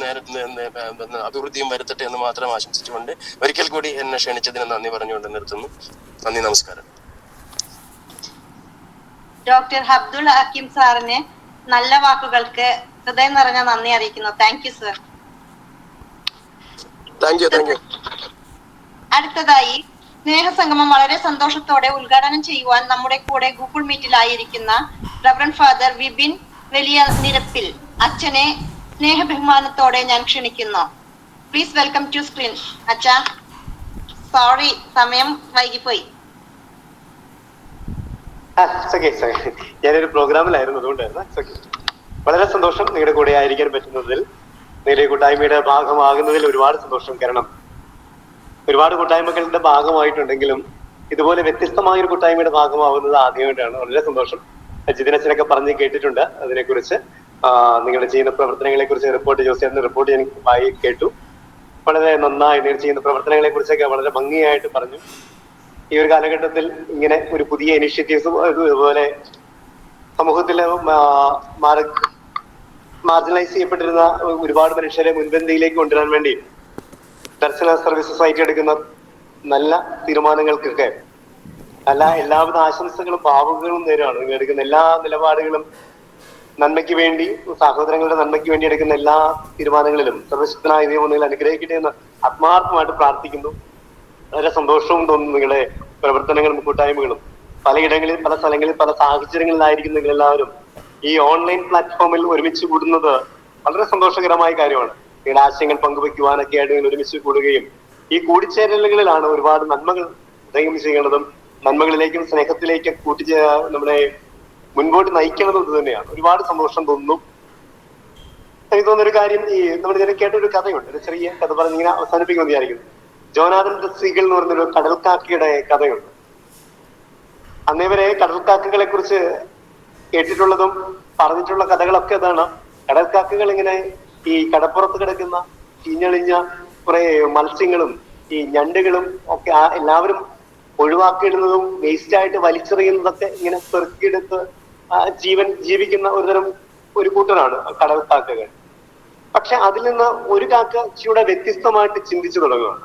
S6: അഭിവൃദ്ധിയും വരുത്തട്ടെ എന്ന് മാത്രം ആശംസിച്ചുകൊണ്ട് ഒരിക്കൽ കൂടി എന്നെ ക്ഷണിച്ചതിന് നന്ദി പറഞ്ഞുകൊണ്ട് നിർത്തുന്നു. നന്ദി, നമസ്കാരം.
S1: ഡോക്ടർ അബ്ദുൾ ഹക്കീം സാറിന് നല്ല വാക്കുകൾക്ക് ഹൃദയം നിറഞ്ഞ നന്ദി അറിയിക്കുന്നു. Thank you sir.
S6: Thank you.
S1: അടുത്തതായി സ്നേഹസംഗമം വളരെ സന്തോഷത്തോടെ ഉദ്ഘാടനം ചെയ്യുവാൻ നമ്മുടെ കൂടെ ഗൂഗിൾ മീറ്റിലായിരിക്കുന്ന റവറൻഡ് ഫാദർ വിപിൻ വലിയ നിരപ്പിൽ അച്ഛനെ സ്നേഹബഹുമാനത്തോടെ ഞാൻ ക്ഷണിക്കുന്നു. Please welcome to screen. അച്ഛാ, സോറി, സമയം വൈകിപ്പോയി.
S7: ഞാനൊരു പ്രോഗ്രാമിലായിരുന്നു, അതുകൊണ്ടായിരുന്നു. വളരെ സന്തോഷം നിങ്ങളുടെ കൂടെ ആയിരിക്കാൻ പറ്റുന്നതിൽ, നിങ്ങളുടെ കൂട്ടായ്മയുടെ ഭാഗമാകുന്നതിൽ ഒരുപാട് സന്തോഷം. കാരണം ഒരുപാട് കൂട്ടായ്മകളുടെ ഭാഗമായിട്ടുണ്ടെങ്കിലും ഇതുപോലെ വ്യത്യസ്തമായ ഒരു കൂട്ടായ്മയുടെ ഭാഗമാവുന്നത് ആദ്യമായിട്ടാണ്. വളരെ സന്തോഷം. ജിതിനച്ചനൊക്കെ പറഞ്ഞ് കേട്ടിട്ടുണ്ട് അതിനെക്കുറിച്ച്, നിങ്ങളുടെ ചെയ്യുന്ന പ്രവർത്തനങ്ങളെ കുറിച്ച് റിപ്പോർട്ട്, ജോസിയാറിന്റെ റിപ്പോർട്ട് ഞാൻ കേട്ടു. വളരെ നന്നായി നിങ്ങൾ ചെയ്യുന്ന പ്രവർത്തനങ്ങളെ കുറിച്ചൊക്കെ വളരെ ഭംഗിയായിട്ട് പറഞ്ഞു. ഈ ഒരു കാലഘട്ടത്തിൽ ഇങ്ങനെ ഒരു പുതിയ ഇനിഷ്യേറ്റീവ്സും അതുപോലെ സമൂഹത്തിലെ മാർജിനലൈസ് ചെയ്യപ്പെട്ടിരുന്ന ഒരുപാട് മനുഷ്യരെ മുൻപന്തിയിലേക്ക് കൊണ്ടുവരാൻ വേണ്ടി ദർശന സർവീസ് സൊസൈറ്റി എടുക്കുന്ന നല്ല തീരുമാനങ്ങൾക്കൊക്കെ എല്ലാവിധ ആശംസകളും ഭാവുകങ്ങളും നേരാണ്. നിങ്ങൾ എടുക്കുന്ന എല്ലാ നിലപാടുകളും നന്മയ്ക്ക് വേണ്ടി, സഹോദരങ്ങളുടെ നന്മയ്ക്ക് വേണ്ടി എടുക്കുന്ന എല്ലാ തീരുമാനങ്ങളിലും സർവശക്തനായ ദൈവം നിങ്ങൾ അനുഗ്രഹിക്കട്ടെ എന്ന് ആത്മാർത്ഥമായിട്ട് പ്രാർത്ഥിക്കുന്നു. വളരെ സന്തോഷവും തോന്നുന്നു. നിങ്ങളുടെ പ്രവർത്തനങ്ങളും കൂട്ടായ്മകളും പലയിടങ്ങളിൽ, പല സ്ഥലങ്ങളിൽ, പല സാഹചര്യങ്ങളിലായിരിക്കും നിങ്ങൾ എല്ലാവരും ഈ ഓൺലൈൻ പ്ലാറ്റ്ഫോമിൽ ഒരുമിച്ച് കൂടുന്നത് വളരെ സന്തോഷകരമായ കാര്യമാണ്. നിങ്ങളുടെ ആശയങ്ങൾ പങ്കുവെക്കുവാനൊക്കെ ആയിട്ട് നിങ്ങൾ ഒരുമിച്ച് കൂടുകയും ഈ കൂടിച്ചേരലുകളിലാണ് ഒരുപാട് നന്മകൾ ദൈവം ചെയ്യേണ്ടതും നന്മകളിലേക്കും സ്നേഹത്തിലേക്കും നമ്മളെ മുൻപോട്ട് നയിക്കേണ്ടതും ഇത് തന്നെയാണ്. ഒരുപാട് സന്തോഷം തോന്നുന്നു. എനിക്ക് തോന്നുന്നൊരു കാര്യം, ഈ നമ്മൾ ഇതിനെ കേട്ടൊരു കഥയുണ്ട്, ഒരു ചെറിയ കഥ പറഞ്ഞ് ഇങ്ങനെ അവസാനിപ്പിക്കുമെന്ന് വിചാരിക്കുന്നു. ജോനാഥൻ സീഗൽ എന്ന് പറഞ്ഞൊരു കടൽക്കാക്കയുടെ കഥയുണ്ട്. അന്നേവരെ കടൽക്കാക്കകളെ കുറിച്ച് കേട്ടിട്ടുള്ളതും പറഞ്ഞിട്ടുള്ള കഥകളൊക്കെ ഇതാണ്. കടൽക്കാക്കകൾ ഇങ്ങനെ ഈ കടപ്പുറത്ത് കിടക്കുന്ന ചീഞ്ഞളിഞ്ഞ കുറെ മത്സ്യങ്ങളും ഈ ഞണ്ടുകളും ഒക്കെ എല്ലാവരും ഒഴിവാക്കിയിടുന്നതും വേസ്റ്റായിട്ട് വലിച്ചെറിയുന്നതൊക്കെ ഇങ്ങനെ പെറുക്കിയെടുത്ത് ജീവിക്കുന്ന ഒരു കൂട്ടരാണ് കടൽക്കാക്കകൾ. പക്ഷെ അതിൽ നിന്ന് ഒരു കാക്ക ഇച്ചിയുടെ വ്യത്യസ്തമായിട്ട് ചിന്തിച്ചു തുടങ്ങുകയാണ്.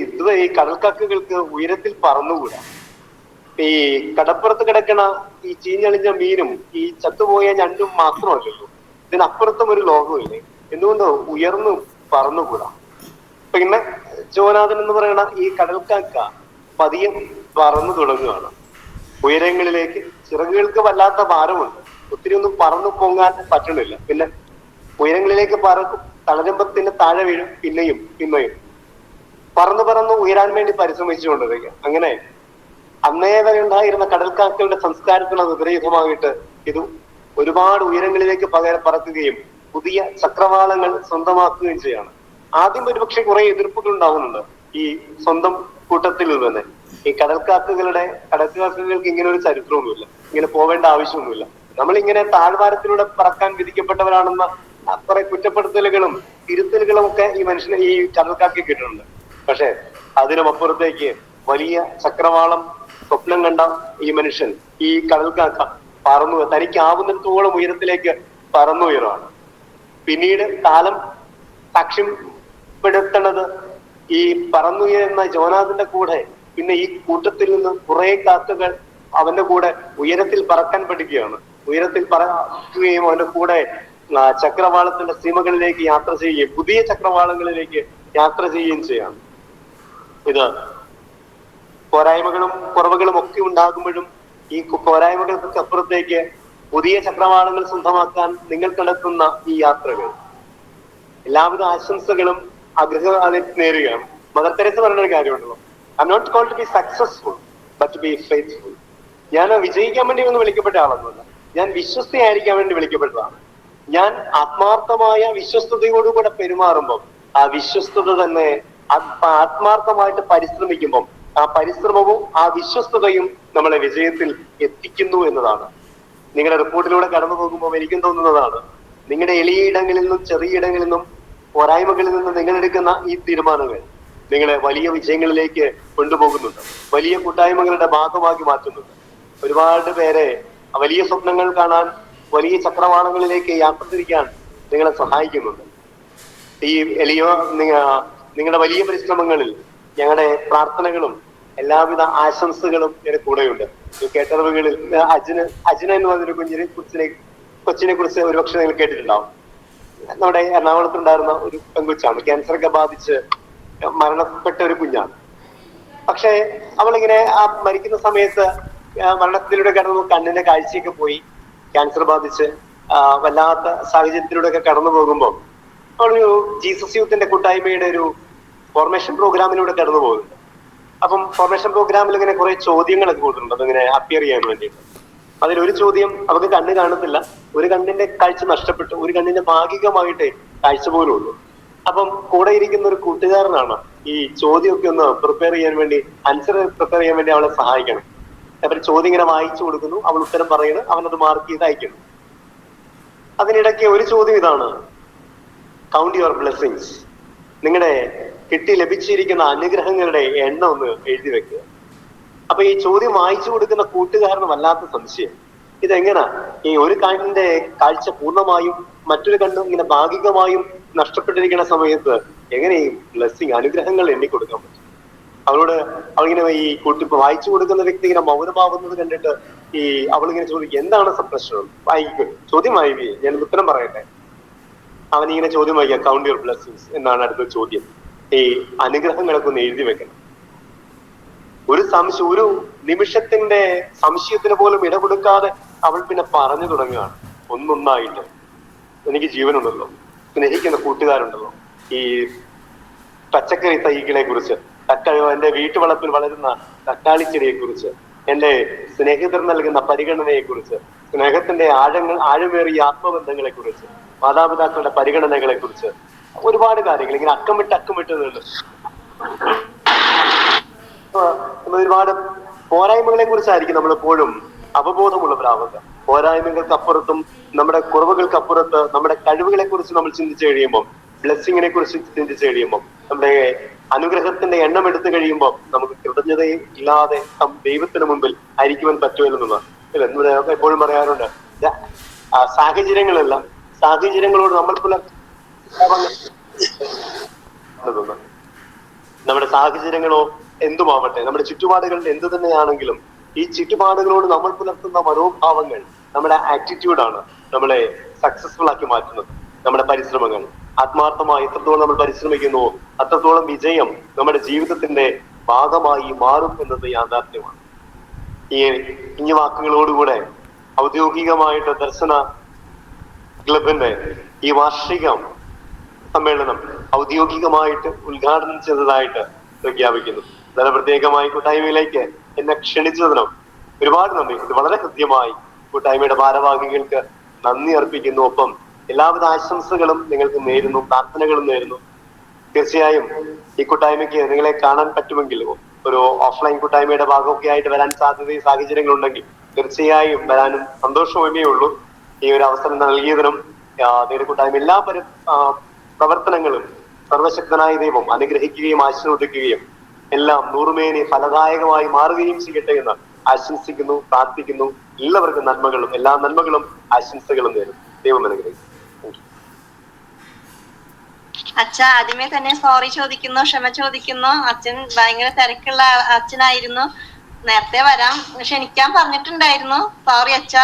S7: ഇതുവരെ ഈ കടൽക്കാക്കകൾക്ക് ഉയരത്തിൽ പറന്നുകൂടാ. ഈ കടപ്പുറത്ത് കിടക്കണ ഈ ചീഞ്ഞളിഞ്ഞ മീനും ഈ ചത്തുപോയ ഞണ്ടും മാത്രമല്ലല്ലോ, ഇതിനപ്പുറത്തും ഒരു ലോകമില്ലേ, എന്തുകൊണ്ട് ഉയർന്നു പറന്നുകൂടാ? പിന്നെ ജോനാഥൻ എന്ന് പറയുന്ന ഈ കടൽക്കാക്ക പതിയെ പറന്നു തുടങ്ങുകയാണ് ഉയരങ്ങളിലേക്ക്. ചിറകുകൾക്ക് വല്ലാത്ത ഭാരമുണ്ട്, ഒത്തിരി ഒന്നും പറന്നു പൊങ്ങാൻ പറ്റണില്ല. പിന്നെ ഉയരങ്ങളിലേക്ക് പറക്കും, തളരുമ്പത്തിന് താഴെ വീഴും, പിന്നെയും പറന്ന് ഉയരാൻ വേണ്ടി പരിശ്രമിച്ചുകൊണ്ടിരിക്കുക. അങ്ങനെ അന്നേ വരെ ഉണ്ടായിരുന്ന കടൽക്കാക്കകളുടെ സംസ്കാരത്തിന് വിപരീതമായിട്ട് ഇത് ഒരുപാട് ഉയരങ്ങളിലേക്ക് പറക്കുകയും പുതിയ ചക്രവാളങ്ങൾ സ്വന്തമാക്കുകയും ചെയ്യാണ്. ആദ്യം ഒരുപക്ഷെ കുറെ എതിർപ്പുകൾ ഉണ്ടാവുന്നുണ്ട് ഈ സ്വന്തം കൂട്ടത്തിൽ തന്നെ. ഈ കടൽക്കാക്കകൾക്ക് ഇങ്ങനെ ഒരു ചരിത്രമൊന്നുമില്ല, ഇങ്ങനെ പോവേണ്ട ആവശ്യമൊന്നുമില്ല. നമ്മളിങ്ങനെ താഴ്വാരത്തിലൂടെ പറക്കാൻ വിധിക്കപ്പെട്ടവരാണെന്ന കുറെ കുറ്റപ്പെടുത്തലുകളും തിരുത്തലുകളും ഒക്കെ ഈ മനുഷ്യനെ, ഈ കടൽക്കാക്കി കിട്ടുന്നുണ്ട്. പക്ഷെ അതിനും അപ്പുറത്തേക്ക് വലിയ ചക്രവാളം സ്വപ്നം കണ്ട ഈ മനുഷ്യൻ, ഈ കടൽക്കാക്ക തനിക്കാവുന്നിടത്തോളം ഉയരത്തിലേക്ക് പറന്നുയരാണ്. പിന്നീട് കാലം സാക്ഷ്യപ്പെടുത്തണത് ഈ പറന്നുയരുന്ന ജോനാഥന്റെ കൂടെ പിന്നെ ഈ കൂട്ടത്തിൽ നിന്ന് കുറെ കാക്കകൾ അവന്റെ കൂടെ ഉയരത്തിൽ പറക്കാൻ പഠിക്കുകയാണ്. ഉയരത്തിൽ പറക്കുകയും അവന്റെ കൂടെ ചക്രവാളത്തിന്റെ സീമകളിലേക്ക് യാത്ര ചെയ്യുകയും പുതിയ ചക്രവാളങ്ങളിലേക്ക് യാത്ര ചെയ്യുകയും ചെയ്യാണ്. ഇത് പോരായ്മകളും കുറവുകളും ഒക്കെ ഉണ്ടാകുമ്പോഴും ഈ പോരായ്മകൾക്ക് അപ്പുറത്തേക്ക് പുതിയ ചക്രവാളങ്ങൾ സ്വന്തമാക്കാൻ നിങ്ങൾ നടത്തുന്ന ഈ യാത്രകൾ എല്ലാവിധ ആശംസകളും ആഗ്രഹം നേരുകയാണ്. മദർ തെരേസ പറഞ്ഞൊരു കാര്യമുണ്ടല്ലോ, I am not called to be successful but to be faithful. ഞാൻ വിജയിക്കാൻ വേണ്ടി ഒന്നും വിളിക്കപ്പെട്ട ആളൊന്നുമല്ല, ഞാൻ വിശ്വസ്തയായിരിക്കാൻ വേണ്ടി വിളിക്കപ്പെട്ടതാണ്. ഞാൻ ആത്മാർത്ഥമായ വിശ്വസ്തയോടുകൂടെ പെരുമാറുമ്പോൾ ആ വിശ്വസ്തത തന്നെ ആത്മാർത്ഥമായിട്ട് പരിശ്രമിക്കുമ്പോൾ ആ പരിശ്രമവും ആ വിശ്വസ്തതയും നമ്മളെ വിജയത്തിൽ എത്തിക്കുന്നു എന്നതാണ്. നിങ്ങളുടെ റിപ്പോർട്ടിലൂടെ കടന്നു പോകുമ്പോൾ എനിക്കും തോന്നുന്നതാണ്, നിങ്ങളുടെ എളിയിടങ്ങളിൽ നിന്നും ചെറിയിടങ്ങളിൽ നിന്നും പോരായ്മകളിൽ നിന്നും നിങ്ങളെടുക്കുന്ന ഈ തീരുമാനങ്ങൾ നിങ്ങളെ വലിയ വിജയങ്ങളിലേക്ക് കൊണ്ടുപോകുന്നുണ്ട്, വലിയ കൂട്ടായ്മകളുടെ ഭാഗമാക്കി മാറ്റുന്നുണ്ട്. ഒരുപാട് പേരെ വലിയ സ്വപ്നങ്ങൾ കാണാൻ, വലിയ ചക്രവാളങ്ങളിലേക്ക് യാത്ര തിരിക്കാൻ നിങ്ങളെ സഹായിക്കുന്നുണ്ട്. ഈ നിങ്ങളുടെ വലിയ പരിശ്രമങ്ങളിൽ ഞങ്ങളുടെ പ്രാർത്ഥനകളും എല്ലാവിധ ആശംസകളും എന്റെ കൂടെയുണ്ട്. ഈ കേട്ടറിവുകളിൽ അജിന എന്ന് പറഞ്ഞൊരു കൊച്ചിനെ കുറിച്ച് ഒരുപക്ഷെ നിങ്ങൾ കേട്ടിട്ടുണ്ടാവും. നമ്മുടെ എറണാകുളത്തുണ്ടായിരുന്ന ഒരു പെൺകൊച്ചാണ്. ക്യാൻസറൊക്കെ ബാധിച്ച് മരണപ്പെട്ട ഒരു കുഞ്ഞാണ്. പക്ഷെ അവളിങ്ങനെ ആ മരിക്കുന്ന സമയത്ത് മരണത്തിലൂടെ കടന്നു കണ്ണിന്റെ കാഴ്ചയൊക്കെ പോയി, ക്യാൻസർ ബാധിച്ച് വല്ലാത്ത സാഹചര്യത്തിലൂടെ ഒക്കെ കടന്നു പോകുമ്പോൾ അവളൊരു ജീസസ് യൂത്തിന്റെ കൂട്ടായ്മയുടെ ഒരു ഫോർമേഷൻ പ്രോഗ്രാമിലൂടെ കടന്നു പോകുന്നുണ്ട്. അപ്പം ഫോർമേഷൻ പ്രോഗ്രാമിൽ ഇങ്ങനെ കുറെ ചോദ്യങ്ങളൊക്കെ കൊടുത്തിട്ടുണ്ട് അതിങ്ങനെ അപ്പിയർ ചെയ്യാൻ വേണ്ടിയിട്ട്. അതിലൊരു ചോദ്യം, അവർക്ക് കണ്ണ് കാണത്തില്ല, ഒരു കണ്ണിന്റെ കാഴ്ച നഷ്ടപ്പെട്ടു, ഒരു കണ്ണിന്റെ ഭാഗികമായിട്ടേ കാഴ്ച പോലും ഉള്ളൂ. അപ്പം കൂടെ ഇരിക്കുന്ന ഒരു കൂട്ടുകാരനാണ് ഈ ചോദ്യമൊക്കെ ഒന്ന് പ്രിപ്പയർ ചെയ്യാൻ വേണ്ടി, ആൻസർ പ്രിപ്പയർ ചെയ്യാൻ വേണ്ടി അവളെ സഹായിക്കണം. അവർ ചോദ്യം ഇങ്ങനെ വായിച്ചു കൊടുക്കുന്നു, അവൾ ഉത്തരം പറയുന്നു, അവനത് മാർക്ക് ചെയ്ത് അയക്കുന്നു. അതിനിടയ്ക്ക് ഒരു ചോദ്യം ഇതാണ്, കൗണ്ട് യുവർ ബ്ലെസ്സിങ്സ്, നിങ്ങളുടെ ലഭിച്ചിരിക്കുന്ന അനുഗ്രഹങ്ങളുടെ എണ്ണം ഒന്ന് എഴുതി വെക്കുക. അപ്പൊ ഈ ചോദ്യം വായിച്ചു കൊടുക്കുന്ന കൂട്ടുകാരന് വല്ലാത്ത സംശയം, ഇതെങ്ങനാ ഈ ഒരു കണ്ണിന്റെ കാഴ്ച പൂർണ്ണമായും മറ്റൊരു കണ്ണും ഇങ്ങനെ ഭാഗികമായും നഷ്ടപ്പെട്ടിരിക്കുന്ന സമയത്ത് എങ്ങനെ ഈ ബ്ലെസ്സിങ് അനുഗ്രഹങ്ങൾ എണ്ണിക്കൊടുക്കാൻ പറ്റും? അവളിങ്ങനെ ഈ വായിച്ചു കൊടുക്കുന്ന വ്യക്തി ഇങ്ങനെ മൗനമാവുന്നത് കണ്ടിട്ട് അവളിങ്ങനെ ചോദിക്കും, എന്താണ് പ്രശ്നം? ചോദ്യം വായിക്കേ, ഞാൻ ഉത്തരം പറയട്ടെ. അവനിങ്ങനെ ചോദ്യം വായിക്കുക, കൗണ്ട് യുവർ ബ്ലെസ്സിങ്സ് എന്നാണ് അടുത്ത ചോദ്യം. ഈ അനുഗ്രഹങ്ങളൊക്കെ ഒന്ന് എഴുതി വെക്കണം. ഒരു നിമിഷത്തിന്റെ സംശയത്തിന് പോലും ഇടകൊടുക്കാതെ അവൾ പിന്നെ പറഞ്ഞു തുടങ്ങുകയാണ് ഒന്നൊന്നായിട്ട്. എനിക്ക് ജീവനുണ്ടല്ലോ, സ്നേഹിക്കുന്ന കൂട്ടുകാരുണ്ടല്ലോ, ഈ പച്ചക്കറി തൈകളെ കുറിച്ച്, എന്റെ വീട്ടുവളപ്പിൽ വളരുന്ന തക്കാളി ചെടിയെ കുറിച്ച്, എന്റെ സ്നേഹിതർ നൽകുന്ന പരിഗണനയെ കുറിച്ച്, സ്നേഹത്തിന്റെ ആഴമേറിയ ആത്മബന്ധങ്ങളെ കുറിച്ച്, മാതാപിതാക്കളുടെ പരിഗണനകളെ കുറിച്ച്, ഒരുപാട് കാര്യങ്ങൾ ഇങ്ങനെ അക്കമിട്ട് ഒരുപാട് പോരായ്മകളെ കുറിച്ചായിരിക്കും നമ്മളെപ്പോഴും അവബോധമുള്ളവരാവുക. പോരായ്മകൾക്കപ്പുറത്തും നമ്മുടെ കുറവുകൾക്കപ്പുറത്ത് നമ്മുടെ കഴിവുകളെ കുറിച്ച് നമ്മൾ ചിന്തിച്ചു കഴിയുമ്പോൾ, ബ്ലെസ്സിങ്ങിനെ കുറിച്ച് ചിന്തിച്ചു കഴിയുമ്പോൾ, നമ്മുടെ അനുഗ്രഹത്തിന്റെ എണ്ണം എടുത്തു കഴിയുമ്പോൾ നമുക്ക് കൃതജ്ഞതയും ഇല്ലാതെ ദൈവത്തിന് മുമ്പിൽ ആയിരിക്കുവാൻ പറ്റുമെന്നുള്ളതാണ്. എപ്പോഴും പറയാറുണ്ട്, സാഹചര്യങ്ങളോട് നമ്മൾ നമ്മുടെ സാഹചര്യങ്ങളോ എന്തുമാവട്ടെ, നമ്മുടെ ചുറ്റുപാടുകളിൽ എന്ത് തന്നെയാണെങ്കിലും ഈ ചുറ്റുപാടുകളോട് നമ്മൾ പുലർത്തുന്ന മനോഭാവങ്ങൾ, നമ്മുടെ ആറ്റിറ്റ്യൂഡാണ് നമ്മളെ സക്സസ്ഫുൾ ആക്കി മാറ്റുന്നത്. നമ്മുടെ പരിശ്രമങ്ങൾ ആത്മാർത്ഥമായി എത്രത്തോളം നമ്മൾ പരിശ്രമിക്കുന്നുവോ അത്രത്തോളം വിജയം നമ്മുടെ ജീവിതത്തിന്റെ ഭാഗമായി മാറും എന്നത് യാഥാർത്ഥ്യമാണ്. ഈ വാക്കുകളോടുകൂടെ ഔദ്യോഗികമായിട്ട് ദർശന ക്ലബിന്റെ ഈ വാർഷിക സമ്മേളനം ഔദ്യോഗികമായിട്ട് ഉദ്ഘാടനം ചെയ്തതായിട്ട് പ്രഖ്യാപിക്കുന്നു. വളരെ പ്രത്യേകമായി കൂട്ടായ്മയിലേക്ക് എന്നെ ക്ഷണിച്ചതിനും ഒരുപാട് നന്ദി. ഇത് വളരെ കൃത്യമായി കൂട്ടായ്മയുടെ ഭാരവാഹികൾക്ക് നന്ദി അർപ്പിക്കുന്നു. ഒപ്പം എല്ലാവിധ ആശംസകളും നിങ്ങൾക്ക് നേരുന്നു, പ്രാർത്ഥനകളും നേരുന്നു. തീർച്ചയായും ഈ കൂട്ടായ്മയ്ക്ക് നിങ്ങളെ കാണാൻ പറ്റുമെങ്കിൽ ഒരു ഓഫ്ലൈൻ കൂട്ടായ്മയുടെ ഭാഗമൊക്കെ ആയിട്ട് വരാൻ സാഹചര്യങ്ങൾ ഉണ്ടെങ്കിൽ തീർച്ചയായും വരാനും സന്തോഷമേ ഉള്ളൂ. ഈ ഒരു അവസരം നൽകിയതിനും നിങ്ങളുടെ കൂട്ടായ്മ എല്ലാ പ്രവർത്തനങ്ങളും സർവശക്തനായ ദൈവം അനുഗ്രഹിക്കുകയും ആശീർവദിക്കുകയും എല്ലാം നൂറുമേനി ഫലദായകമായി മാറുകയും ചെയ്യട്ടെ എന്ന് ആശംസിക്കുന്നു, പ്രാർത്ഥിക്കുന്നു. എല്ലാവർക്കും നന്മകളും എല്ലാ നന്മകളും ആശംസകളും നേരും. ദൈവം അനുഗ്രഹിക്കും.
S1: അച്ഛ ആദ്യമേ തന്നെ സോറി ചോദിക്കുന്നു, ക്ഷമ ചോദിക്കുന്നു. അച്ഛൻ ഭയങ്കര തിരക്കുള്ള അച്ഛനായിരുന്നു. നേരത്തെ വരാൻ ക്ഷണിക്കാൻ പറഞ്ഞിട്ടുണ്ടായിരുന്നു. സോറി അച്ഛ.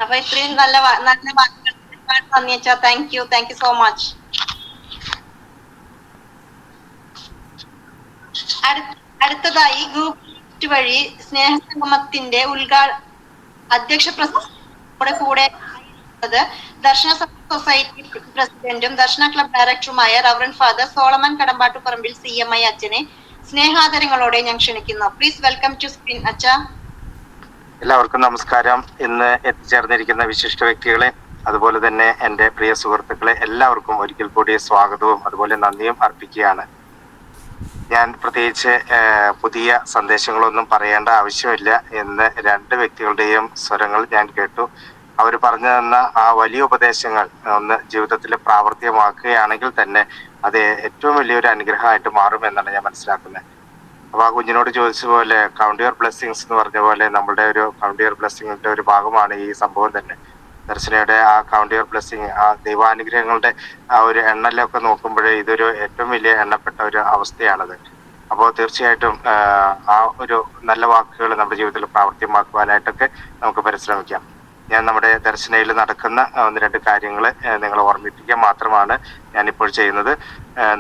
S1: അപ്പൊ ഇത്രയും നല്ല വാക്കുകൾ നന്ദി അച്ഛ. Thank you so much. അടുത്തതായി ഗൂഗിൾ വഴി സ്നേഹസംഗമത്തിന്റെ അധ്യക്ഷ പ്രസംഗത്തോടെ കൂടെ ദർശന സൊസൈറ്റി പ്രസിഡന്റും ദർശന ക്ലബ് ഡയറക്ടറുമായ reverend father Solomon Kadambattuparambil CMI അച്ഛനെ സ്നേഹാദരങ്ങളോടെ ഞാൻ ക്ഷണിക്കുന്നു. പ്ലീസ് വെൽക്കം ടു സ്ക്രീൻ അച്ഛ.
S8: എല്ലാവർക്കും നമസ്കാരം. ഇന്ന് എത്തിച്ചേർന്നിരിക്കുന്ന വിശിഷ്ട വ്യക്തികളെ, അതുപോലെ തന്നെ എൻ്റെ പ്രിയ സുഹൃത്തുക്കളെ എല്ലാവർക്കും ഒരിക്കൽ കൂടി സ്വാഗതവും അതുപോലെ നന്ദിയും അർപ്പിക്കുകയാണ്. ഞാൻ പ്രത്യേകിച്ച് പുതിയ സന്ദേശങ്ങളൊന്നും പറയേണ്ട ആവശ്യമില്ല എന്ന് രണ്ട് വ്യക്തികളുടെയും സ്വരങ്ങൾ ഞാൻ കേട്ടു. അവർ പറഞ്ഞു തന്ന ആ വലിയ ഉപദേശങ്ങൾ ഒന്ന് ജീവിതത്തിൽ പ്രാവർത്തികമാക്കുകയാണെങ്കിൽ തന്നെ അത് ഏറ്റവും വലിയൊരു അനുഗ്രഹമായിട്ട് മാറുമെന്നാണ് ഞാൻ മനസ്സിലാക്കുന്നത്. അപ്പൊ ആ കുഞ്ഞിനോട് ചോദിച്ച പോലെ കൗണ്ട് യുവർ ബ്ലെസ്സിങ്സ് എന്ന് പറഞ്ഞ പോലെ നമ്മുടെ ഒരു കൗണ്ട് യുവർ ബ്ലെസ്സിങ്ങിന്റെ ഒരു ഭാഗമാണ് ഈ സംഭവം തന്നെ. ദർശനയുടെ ആ കൗണ്ട് യുവർ ബ്ലെസ്സിങ്, ആ ദൈവാനുഗ്രഹങ്ങളുടെ ആ ഒരു എണ്ണലൊക്കെ നോക്കുമ്പോഴേ ഇതൊരു ഏറ്റവും വലിയ എണ്ണപ്പെട്ട ഒരു അവസ്ഥയാണത്. അപ്പോൾ തീർച്ചയായിട്ടും ആ ഒരു നല്ല വാക്കുകൾ നമ്മുടെ ജീവിതത്തിൽ പ്രാവർത്തികമാക്കുവാനായിട്ടൊക്കെ നമുക്ക് പരിശ്രമിക്കാം. ഞാൻ നമ്മുടെ ദർശനയിൽ നടക്കുന്ന 1-2 കാര്യങ്ങൾ നിങ്ങളെ ഓർമ്മിപ്പിക്കുക മാത്രമാണ് ഞാനിപ്പോൾ ചെയ്യുന്നത്.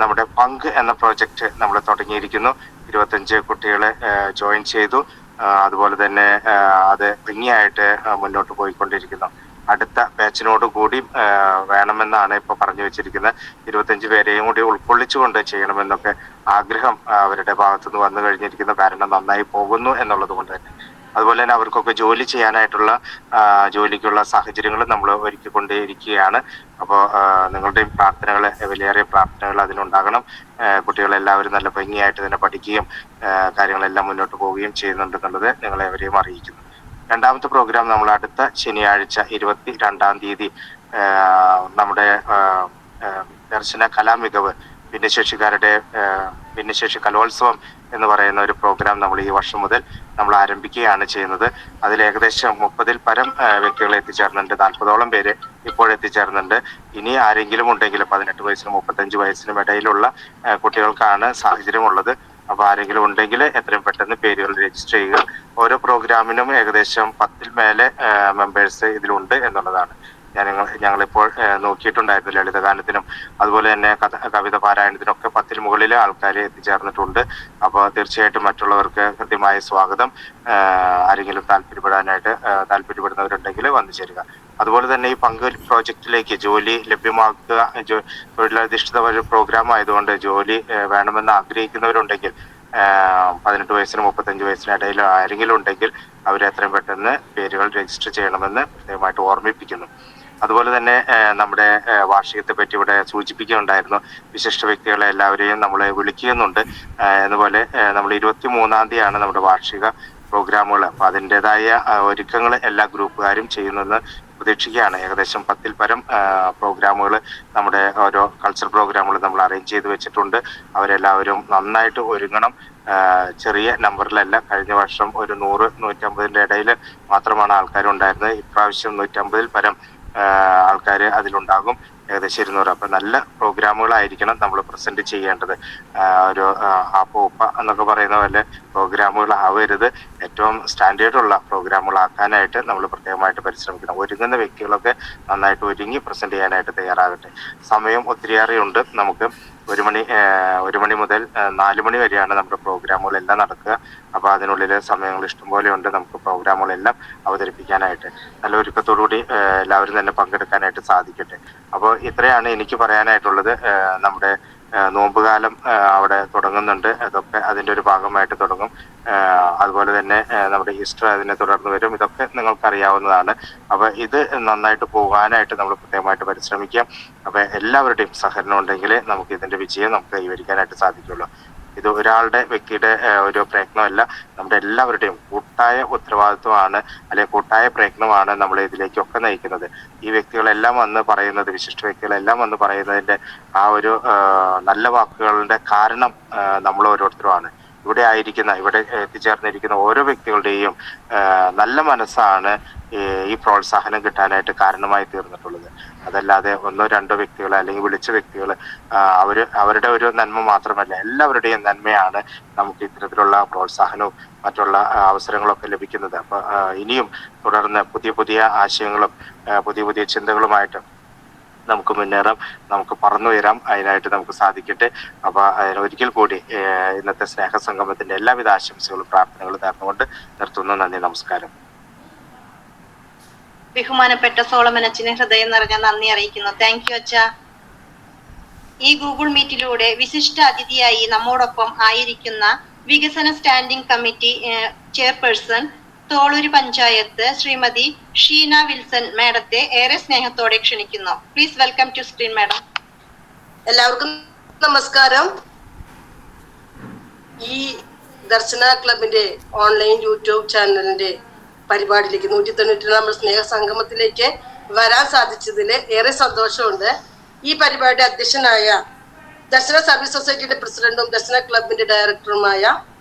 S8: നമ്മുടെ പങ്ക് എന്ന പ്രോജക്റ്റ് നമ്മൾ തുടങ്ങിയിരിക്കുന്നു. 25 കുട്ടികളെ ജോയിൻ ചെയ്തു. അതുപോലെ തന്നെ അത് ഭംഗിയായിട്ട് മുന്നോട്ട് പോയിക്കൊണ്ടിരിക്കുന്നു. അടുത്ത ബാച്ചിനോട് കൂടി വേണമെന്നാണ് ഇപ്പൊ പറഞ്ഞു വെച്ചിരിക്കുന്നത്. 25 പേരെയും കൂടി ഉൾക്കൊള്ളിച്ചുകൊണ്ട് ചെയ്യണമെന്നൊക്കെ ആഗ്രഹം അവരുടെ ഭാഗത്തുനിന്ന് വന്നു കഴിഞ്ഞിരിക്കുന്നു. കാരണം നന്നായി പോകുന്നു എന്നുള്ളത് കൊണ്ട് തന്നെ. അതുപോലെ തന്നെ അവർക്കൊക്കെ ജോലി ചെയ്യാനായിട്ടുള്ള ജോലിക്കുള്ള സാഹചര്യങ്ങൾ നമ്മൾ ഒരുക്കിക്കൊണ്ടേയിരിക്കുകയാണ്. അപ്പോൾ നിങ്ങളുടെയും പ്രാർത്ഥനകൾ, വലിയേറിയ പ്രാർത്ഥനകൾ അതിനുണ്ടാകണം. കുട്ടികളെല്ലാവരും നല്ല ഭംഗിയായിട്ട് തന്നെ പഠിക്കുകയും കാര്യങ്ങളെല്ലാം മുന്നോട്ട് പോവുകയും ചെയ്യുന്നുണ്ടെന്നുള്ളത് നിങ്ങളെ അവരെയും അറിയിക്കുന്നു. രണ്ടാമത്തെ പ്രോഗ്രാം നമ്മൾ അടുത്ത ശനിയാഴ്ച 22-ാം തീയതി നമ്മുടെ ദർശന കലാമികവ് ഭിന്നശേഷിക്കാരുടെ ഭിന്നശേഷി കലോത്സവം എന്ന് പറയുന്ന ഒരു പ്രോഗ്രാം നമ്മൾ ഈ വർഷം മുതൽ നമ്മൾ ആരംഭിക്കുകയാണ് ചെയ്യുന്നത്. അതിൽ ഏകദേശം 30-ൽ പരം വ്യക്തികൾ എത്തിച്ചേർന്നുണ്ട്. 40ഓളം പേര് ഇപ്പോൾ എത്തിച്ചേർന്നുണ്ട്. ഇനി ആരെങ്കിലും ഉണ്ടെങ്കിൽ 18 വയസ്സിനും 35 വയസ്സിനും ഇടയിലുള്ള കുട്ടികൾക്കാണ് സാഹചര്യമുള്ളത്. അപ്പൊ ആരെങ്കിലും ഉണ്ടെങ്കിൽ എത്രയും പെട്ടെന്ന് പേരുകൾ രജിസ്റ്റർ ചെയ്യുക. ഓരോ പ്രോഗ്രാമിനും ഏകദേശം 10-ൽ മേലെ മെമ്പേഴ്സ് ഇതിലുണ്ട് എന്നുള്ളതാണ്. ഞങ്ങളിപ്പോൾ നോക്കിയിട്ടുണ്ടായിരുന്നു. ലളിതഗാനത്തിനും അതുപോലെ തന്നെ കവിത പാരായണത്തിനൊക്കെ 10-ൽ മുകളിൽ ആൾക്കാർ എത്തിച്ചേർന്നിട്ടുണ്ട്. അപ്പോൾ തീർച്ചയായിട്ടും മറ്റുള്ളവർക്ക് കൃത്യമായ സ്വാഗതം. ആരെങ്കിലും താല്പര്യപ്പെടുന്നവരുണ്ടെങ്കിൽ വന്നു ചേരുക. അതുപോലെ തന്നെ ഈ പങ്ക് പ്രോജക്റ്റിലേക്ക് ജോലി ലഭ്യമാക്കുക, തൊഴിലധിഷ്ഠിത ഒരു പ്രോഗ്രാം ആയതുകൊണ്ട് ജോലി വേണമെന്ന് ആഗ്രഹിക്കുന്നവരുണ്ടെങ്കിൽ 18 വയസ്സിനും 35 വയസ്സിനും ഇടയിൽ ആരെങ്കിലും ഉണ്ടെങ്കിൽ അവർ എത്രയും പെട്ടെന്ന് പേരുകൾ രജിസ്റ്റർ ചെയ്യണമെന്ന് പ്രത്യേകമായിട്ട് ഓർമ്മിപ്പിക്കുന്നു. അതുപോലെ തന്നെ നമ്മുടെ വാർഷികത്തെ പറ്റി ഇവിടെ സൂചിപ്പിക്കുകയുണ്ടായിരുന്നു. വിശിഷ്ട വ്യക്തികളെ എല്ലാവരെയും നമ്മൾ വിളിക്കുന്നുണ്ട്. അതുപോലെ നമ്മൾ 23-ാം തീയതിയാണ് നമ്മുടെ വാർഷിക പ്രോഗ്രാമുകൾ. അപ്പൊ അതിൻ്റെതായ ഒരുക്കങ്ങൾ എല്ലാ ഗ്രൂപ്പുകാരും ചെയ്യുന്നെന്ന് പ്രതീക്ഷിക്കുകയാണ്. ഏകദേശം 10-ൽ പരം പ്രോഗ്രാമുകൾ, നമ്മുടെ ഓരോ കൾച്ചർ പ്രോഗ്രാമുകൾ നമ്മൾ അറേഞ്ച് ചെയ്ത് വെച്ചിട്ടുണ്ട്. അവരെല്ലാവരും നന്നായിട്ട് ഒരുങ്ങണം. ചെറിയ നമ്പറിലല്ല. കഴിഞ്ഞ വർഷം ഒരു 100-150-ന്റെ ഇടയിൽ മാത്രമാണ് ആൾക്കാരുണ്ടായിരുന്നത്. ഇപ്രാവശ്യം 150-ൽ പരം ആൾക്കാർ അതിലുണ്ടാകും. ഏകദേശം 200. അപ്പൊ നല്ല പ്രോഗ്രാമുകളായിരിക്കണം നമ്മൾ പ്രസന്റ് ചെയ്യേണ്ടത്. ഒരു ആപ്പ എന്നൊക്കെ പറയുന്ന പോലെ പ്രോഗ്രാമുകൾ ആവരുത്. ഏറ്റവും സ്റ്റാൻഡേർഡുള്ള പ്രോഗ്രാമുകളാക്കാനായിട്ട് നമ്മൾ പ്രത്യേകമായിട്ട് പരിശ്രമിക്കണം. ഒരുങ്ങുന്ന വ്യക്തികളൊക്കെ നന്നായിട്ട് ഒരുങ്ങി പ്രസന്റ് ചെയ്യാനായിട്ട് തയ്യാറാകട്ടെ. സമയം ഒത്തിരിയേറെയുണ്ട്. നമുക്ക് 1 മണി മുതൽ 4 മണി വരെയാണ് നമ്മുടെ പ്രോഗ്രാമുകളെല്ലാം നടക്കുക. അപ്പൊ അതിനുള്ളിൽ സമയങ്ങൾ ഇഷ്ടംപോലെ ഉണ്ട് നമുക്ക് പ്രോഗ്രാമുകളെല്ലാം അവതരിപ്പിക്കാനായിട്ട്. നല്ല ഒരുക്കത്തോടുകൂടി എല്ലാവരും തന്നെ പങ്കെടുക്കാനായിട്ട് സാധിക്കട്ടെ. അപ്പോൾ ഇത്രയാണ് എനിക്ക് പറയാനായിട്ടുള്ളത്. നമ്മുടെ നോമ്പുകാലം അവിടെ തുടങ്ങുന്നുണ്ട്. അതൊക്കെ അതിന്റെ ഒരു ഭാഗമായിട്ട് തുടങ്ങും. അതുപോലെ തന്നെ നമ്മുടെ ഈസ്റ്റർ അതിനെ തുടർന്ന് വരും. ഇതൊക്കെ നിങ്ങൾക്ക് അറിയാവുന്നതാണ്. അപ്പൊ ഇത് നന്നായിട്ട് പോകാനായിട്ട് നമ്മൾ പ്രത്യേകമായിട്ട് പരിശ്രമിക്കാം. അപ്പൊ എല്ലാവരുടെയും സഹകരണം ഉണ്ടെങ്കിൽ നമുക്ക് ഇതിന്റെ വിജയം നമുക്ക് കൈവരിക്കാനായിട്ട് സാധിക്കുള്ളൂ. ഇത് ഒരാളുടെ വ്യക്തിയുടെ ഒരു പ്രയത്നമല്ല, നമ്മുടെ എല്ലാവരുടെയും കൂട്ടായ ഉത്തരവാദിത്വമാണ്, അല്ലെങ്കിൽ കൂട്ടായ പ്രയത്നമാണ് നമ്മളെ ഇതിലേക്കൊക്കെ നയിക്കുന്നത്. ഈ വ്യക്തികളെല്ലാം വന്ന് പറയുന്നത്, വിശിഷ്ട വ്യക്തികളെല്ലാം വന്ന് പറയുന്നതിന്റെ ആ ഒരു നല്ല വാക്കുകളുടെ കാരണം നമ്മൾ ഓരോരുത്തരുമാണ്. ഇവിടെ എത്തിച്ചേർന്നിരിക്കുന്ന ഓരോ വ്യക്തികളുടെയും നല്ല മനസ്സാണ് ഈ പ്രോത്സാഹനം കിട്ടാനായിട്ട് കാരണമായി തീർന്നിട്ടുള്ളത്. അതല്ലാതെ 1-2 വ്യക്തികൾ അല്ലെങ്കിൽ വിളിച്ച വ്യക്തികൾ അവരുടെ ഒരു നന്മ മാത്രമല്ല, എല്ലാവരുടെയും നന്മയാണ് നമുക്ക് ഇത്തരത്തിലുള്ള പ്രോത്സാഹനവും മറ്റുള്ള അവസരങ്ങളൊക്കെ ലഭിക്കുന്നത്. അപ്പൊ ഇനിയും തുടർന്ന് പുതിയ ആശയങ്ങളും പുതിയ ചിന്തകളുമായിട്ട് നമുക്ക് മുന്നേറാം, നമുക്ക് പറന്നുയരാം. അതിനായിട്ട് നമുക്ക് സാധിക്കട്ടെ. അപ്പൊ ഒരിക്കൽ കൂടി ഇന്നത്തെ സ്നേഹസംഗമത്തിന്റെ എല്ലാവിധ ആശംസകളും പ്രാർത്ഥനകളും നേർന്നുകൊണ്ട് നിർത്തുന്നു. നന്ദി, നമസ്കാരം.
S1: ബഹുമാനപ്പെട്ട സോളമൻ അച്ഛനെ ഹൃദയം നിറഞ്ഞ നന്ദി അറിയിക്കുന്നു. താങ്ക് യു അച്ഛ. ഈ ഗൂഗിൾ മീറ്റിലൂടെ വിശിഷ്ട അതിഥിയായി നമ്മോടൊപ്പം ആയിരിക്കുന്ന വികസന standing committee chairperson Tholur panchayat Shrimati Sheena Wilson മാഡത്തെ ഏറെ സ്നേഹത്തോടെ ക്ഷണിക്കുന്നു. Please welcome to screen madam.
S9: എല്ലാവർക്കും നമസ്കാരം. ഈ ദർശന ക്ലബിന്റെ ഓൺലൈൻ യൂട്യൂബ് ചാനലിന്റെ പരിപാടിയിലേക്ക് 190 നമ്മൾ സ്നേഹ സംഗമത്തിലേക്ക് വരാൻ സാധിച്ചതിൽ ഏറെ സന്തോഷമുണ്ട്. ഈ പരിപാടി അധ്യക്ഷനായ ദർശന സർവീസ് സൊസൈറ്റിയുടെ പ്രസിഡന്റും ദർശന ക്ലബിന്റെ ഡയറക്ടറുമായ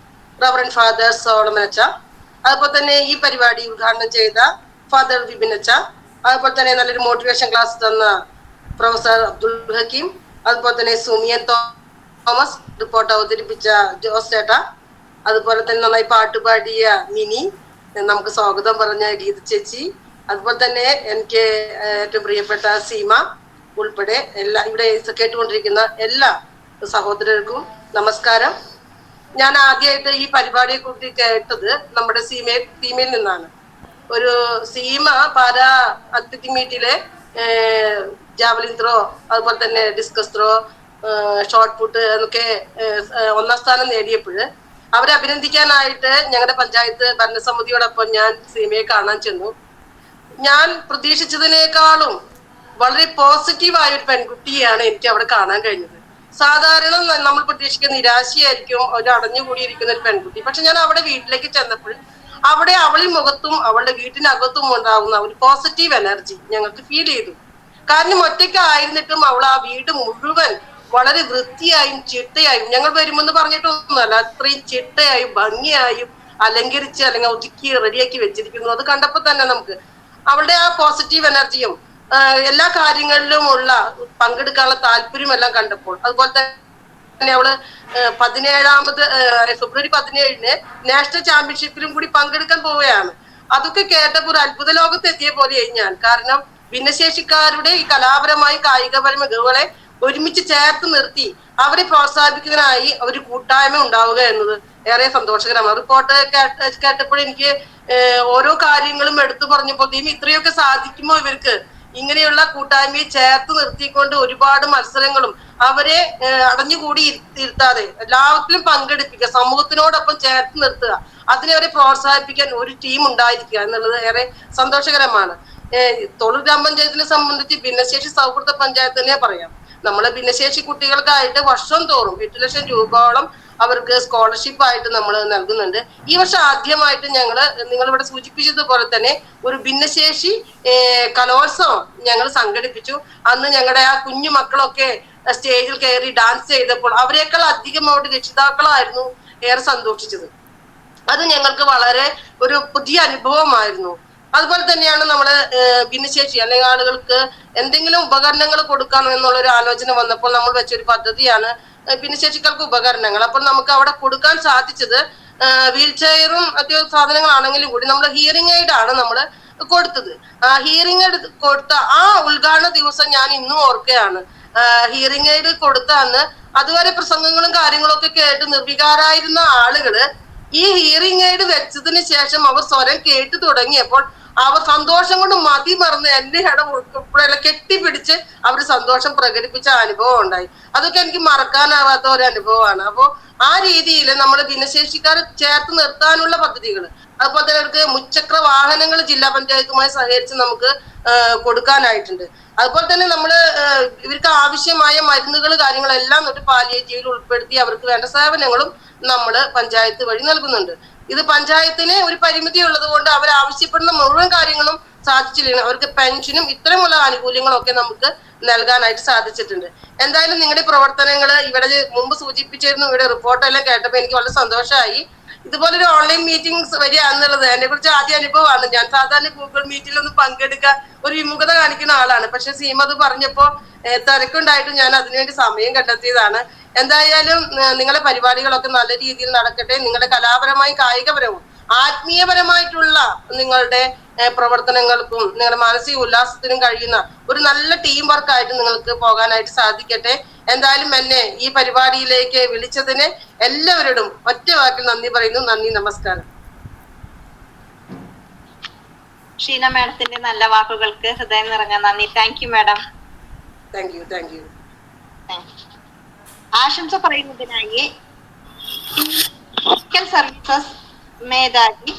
S9: റവറൻഡ് ഫാദർ സോളമൻ അച്ഛ, അതുപോലെ തന്നെ ഈ പരിപാടി ഉദ്ഘാടനം ചെയ്ത ഫാദർ വിപിൻ അച്ഛ, അതുപോലെ തന്നെ നല്ലൊരു മോട്ടിവേഷൻ ക്ലാസ് തന്ന പ്രൊഫസർ അബ്ദുൽ ഹക്കീം, അതുപോലെ തന്നെ സുമിയൻ തോമസ്, റിപ്പോർട്ട് അവതരിപ്പിച്ച ജോസ് ചേട്ട, അതുപോലെ തന്നെ നന്നായി പാട്ട് പാടിയ മിനി, നമുക്ക് സ്വാഗതം പറഞ്ഞ ഗീത ചേച്ചി, അതുപോലെ തന്നെ എനിക്ക് ഏറ്റവും പ്രിയപ്പെട്ട സീമ ഉൾപ്പെടെ എല്ലാ ഇവിടെ കേട്ടുകൊണ്ടിരിക്കുന്ന എല്ലാ സഹോദരർക്കും നമസ്കാരം. ഞാൻ ആദ്യമായിട്ട് ഈ പരിപാടിയെ കുറിച്ച് കേട്ടത് നമ്മുടെ സീമയിൽ നിന്നാണ്. ഒരു സീമ പാരാ അത്ലറ്റിക് മീറ്റിലെ ജാവലിൻ ത്രോ, അതുപോലെ തന്നെ ഡിസ്കസ് ത്രോ, ഷോർട്ട് പുട്ട് എന്നൊക്കെ 1ാം സ്ഥാനം നേടിയപ്പോൾ അവരെ അഭിനന്ദിക്കാനായിട്ട് ഞങ്ങളുടെ പഞ്ചായത്ത് ഭരണസമിതിയോടൊപ്പം ഞാൻ സീമയെ കാണാൻ ചെന്നു. ഞാൻ പ്രതീക്ഷിച്ചതിനേക്കാളും വളരെ പോസിറ്റീവായ ഒരു പെൺകുട്ടിയാണ് എനിക്ക് അവിടെ കാണാൻ കഴിഞ്ഞത്. സാധാരണ നമ്മൾ പ്രതീക്ഷിക്കുന്ന നിരാശയായിരിക്കും ഒരു അടഞ്ഞുകൂടിയിരിക്കുന്ന ഒരു പെൺകുട്ടി. പക്ഷെ ഞാൻ അവിടെ വീട്ടിലേക്ക് ചെന്നപ്പോൾ അവിടെ അവളുടെ മുഖത്തും അവളുടെ വീട്ടിനകത്തും ഉണ്ടാകുന്ന ഒരു പോസിറ്റീവ് എനർജി ഞങ്ങൾക്ക് ഫീൽ ചെയ്തു. കാരണം ഒറ്റയ്ക്ക് ആയിരുന്നിട്ടും അവൾ ആ വീട് മുഴുവൻ വളരെ വൃത്തിയായും ചിട്ടയായും, ഞങ്ങൾ വരുമെന്ന് പറഞ്ഞിട്ടൊന്നുമല്ല, അത്രയും ചിട്ടയായും ഭംഗിയായും അലങ്കരിച്ച് അല്ലെങ്കിൽ ഒതുക്കി റെഡിയാക്കി വെച്ചിരിക്കുന്നു. അത് കണ്ടപ്പോൾ തന്നെ നമുക്ക് അവളുടെ ആ പോസിറ്റീവ് എനർജിയും എല്ലാ കാര്യങ്ങളിലും ഉള്ള പങ്കെടുക്കാനുള്ള താല്പര്യം എല്ലാം കണ്ടപ്പോൾ, അതുപോലെ തന്നെ അവള് 17ാമത് ഫെബ്രുവരി 17-ന് നാഷണൽ ചാമ്പ്യൻഷിപ്പിലും കൂടി പങ്കെടുക്കാൻ പോവുകയാണ്. അതൊക്കെ കേട്ടപ്പോൾ ഒരു അത്ഭുത ലോകത്ത് എത്തിയ പോലെയായി ഞാൻ. കാരണം ഭിന്നശേഷിക്കാരുടെ ഈ കലാപരമായി കായികപരമായ മികവുകളെ ഒരുമിച്ച് ചേർത്ത് നിർത്തി അവരെ പ്രോത്സാഹിപ്പിക്കുന്നതിനായി ഒരു കൂട്ടായ്മ ഉണ്ടാവുക എന്നത് ഏറെ സന്തോഷകരമാണ്. റിപ്പോർട്ട് കേട്ടപ്പോൾ എനിക്ക് ഓരോ കാര്യങ്ങളും എടുത്തു പറഞ്ഞപ്പോൾ ഇത്രയൊക്കെ സാധിക്കുമോ ഇവർക്ക്, ഇങ്ങനെയുള്ള കൂട്ടായ്മയെ ചേർത്ത് നിർത്തിക്കൊണ്ട് ഒരുപാട് മത്സരങ്ങളും അവരെ അടഞ്ഞുകൂടി ഇരുത്താതെ എല്ലാത്തിലും പങ്കെടുപ്പിക്കുക, സമൂഹത്തിനോടൊപ്പം ചേർത്ത് നിർത്തുക, അതിനെ അവരെ പ്രോത്സാഹിപ്പിക്കാൻ ഒരു ടീം ഉണ്ടായിരിക്കുക എന്നുള്ളത് ഏറെ സന്തോഷകരമാണ്. തൊഴിൽ ഗ്രാമപഞ്ചായത്തിനെ സംബന്ധിച്ച് ഭിന്നശേഷി സൗഹൃദ പഞ്ചായത്ത് തന്നെ പറയാം. നമ്മള് ഭിന്നശേഷി കുട്ടികൾക്കായിട്ട് വർഷം തോറും 8 ലക്ഷം രൂപയോളം അവർക്ക് സ്കോളർഷിപ്പ് ആയിട്ട് നമ്മൾ നൽകുന്നുണ്ട്. ഈ വർഷം ആദ്യമായിട്ട് നിങ്ങളിവിടെ സൂചിപ്പിച്ചതുപോലെ തന്നെ ഒരു ഭിന്നശേഷി കലോത്സവം ഞങ്ങൾ സംഘടിപ്പിച്ചു. അന്ന് ഞങ്ങളുടെ ആ കുഞ്ഞു മക്കളൊക്കെ സ്റ്റേജിൽ കയറി ഡാൻസ് ചെയ്തപ്പോൾ അവരെക്കാൾ അധികം അവരുടെ രക്ഷിതാക്കളായിരുന്നു ഏറെ സന്തോഷിച്ചത്. അത് ഞങ്ങൾക്ക് വളരെ ഒരു പുതിയ അനുഭവമായിരുന്നു. അതുപോലെ തന്നെയാണ് നമ്മള് ഭിന്നശേഷി അല്ലെങ്കിൽ ആളുകൾക്ക് എന്തെങ്കിലും ഉപകരണങ്ങൾ കൊടുക്കണം എന്നുള്ള ഒരു ആലോചന വന്നപ്പോൾ നമ്മൾ വെച്ചൊരു പദ്ധതിയാണ് ഭിന്നശേഷിക്കാർക്ക് ഉപകരണങ്ങൾ. അപ്പോൾ നമുക്ക് അവിടെ കൊടുക്കാൻ സാധിച്ചത് വീൽ ചെയറും മറ്റു സാധനങ്ങളാണെങ്കിലും കൂടി നമ്മൾ ഹിയറിംഗ് എയ്ഡ് ആണ് നമ്മൾ കൊടുത്തത്. ഹിയറിംഗ് എയ്ഡ് കൊടുത്ത ആ ഉദ്ഘാടന ദിവസം ഞാൻ ഇന്നും ഓർക്കുകയാണ്. ഹിയറിംഗ് എയ്ഡ് കൊടുത്ത അന്ന് അതുവരെ പ്രസംഗങ്ങളും കാര്യങ്ങളും ഒക്കെ കേട്ട് നിർവികാരായിരുന്ന ആളുകള് ഈ ഹിയറിംഗ് എയ്ഡ് വെച്ചതിന് ശേഷം അവർ സ്വരം കേട്ടു തുടങ്ങിയപ്പോൾ അവർ സന്തോഷം കൊണ്ട് മതി മറന്ന് എന്റെ ഇടപെടെല്ലാം കെട്ടിപ്പിടിച്ച് അവർ സന്തോഷം പ്രകടിപ്പിച്ച അനുഭവം ഉണ്ടായി. അതൊക്കെ എനിക്ക് മറക്കാനാവാത്ത ഒരു അനുഭവമാണ്. അപ്പോ ആ രീതിയിൽ നമ്മൾ ഭിന്നശേഷിക്കാരെ ചേർത്ത് നിർത്താനുള്ള പദ്ധതികൾ, അതുപോലെ തന്നെ അവർക്ക് മുച്ചക്ര വാഹനങ്ങൾ ജില്ലാ പഞ്ചായത്തുമായി സഹകരിച്ച് നമുക്ക് കൊടുക്കാനായിട്ടുണ്ട്. അതുപോലെ തന്നെ ഇവർക്ക് ആവശ്യമായ മരുന്നുകൾ കാര്യങ്ങളെല്ലാം ഒരു പാലിയേറ്റീവിൽ ഉൾപ്പെടുത്തി അവർക്ക് വേണ്ട സേവനങ്ങളും നമ്മൾ പഞ്ചായത്ത് വഴി നൽകുന്നുണ്ട്. ഇത് പഞ്ചായത്തിന് ഒരു പരിമിതി ഉള്ളത് കൊണ്ട് അവർ ആവശ്യപ്പെടുന്ന മുഴുവൻ കാര്യങ്ങളും സാധിച്ചില്ല. അവർക്ക് പെൻഷനും ഇത്തരമുള്ള ആനുകൂല്യങ്ങളും ഒക്കെ നമുക്ക് നൽകാനായിട്ട് സാധിച്ചിട്ടുണ്ട്. എന്തായാലും നിങ്ങളുടെ പ്രവർത്തനങ്ങൾ ഇവിടെ മുമ്പ് സൂചിപ്പിച്ചിരുന്നു. ഇവിടെ റിപ്പോർട്ടെല്ലാം കേട്ടപ്പോൾ എനിക്ക് വളരെ സന്തോഷമായി. ഇതുപോലൊരു ഓൺലൈൻ മീറ്റിംഗ്സ് വരിക എന്നുള്ളത് എന്നെ കുറിച്ച് ആദ്യ അനുഭവമാണ്. ഞാൻ സാധാരണ ഗൂഗിൾ മീറ്റിലൊന്നും പങ്കെടുക്കാൻ ഒരു വിമുഖത കാണിക്കുന്ന ആളാണ്. പക്ഷെ സീമത് പറഞ്ഞപ്പോ തിരക്കുണ്ടായിട്ടും ഞാൻ അതിനുവേണ്ടി സമയം കണ്ടെത്തിയതാണ്. എന്തായാലും നിങ്ങളുടെ പരിപാടികളൊക്കെ നല്ല രീതിയിൽ നടക്കട്ടെ. നിങ്ങളുടെ കലാപരമായും കായികപരവും ആത്മീയപരമായിട്ടുള്ള നിങ്ങളുടെ പ്രവർത്തനങ്ങൾക്കും നിങ്ങളുടെ മാനസിക ഉല്ലാസത്തിനും കഴിയുന്ന ഒരു നല്ല ടീം വർക്കായിട്ട് നിങ്ങൾക്ക് പോകാനായിട്ട് സാധിക്കട്ടെ. എന്തായാലും എന്നെ ഈ പരിപാടിയിലേക്ക് വിളിച്ചതിന് എല്ലാവരോടും ഒറ്റ വാക്കിൽ നന്ദി പറയുന്നു. നന്ദി, നമസ്കാരം.
S1: ഷീന മാഡത്തിന്റെ നല്ല വാക്കുകൾക്ക് ഹൃദയം നിറഞ്ഞ നന്ദി. Thank you madam.
S9: Thank you.
S1: ആശംസ പറയുന്നതിനായി സർവീസസ് മേധാവി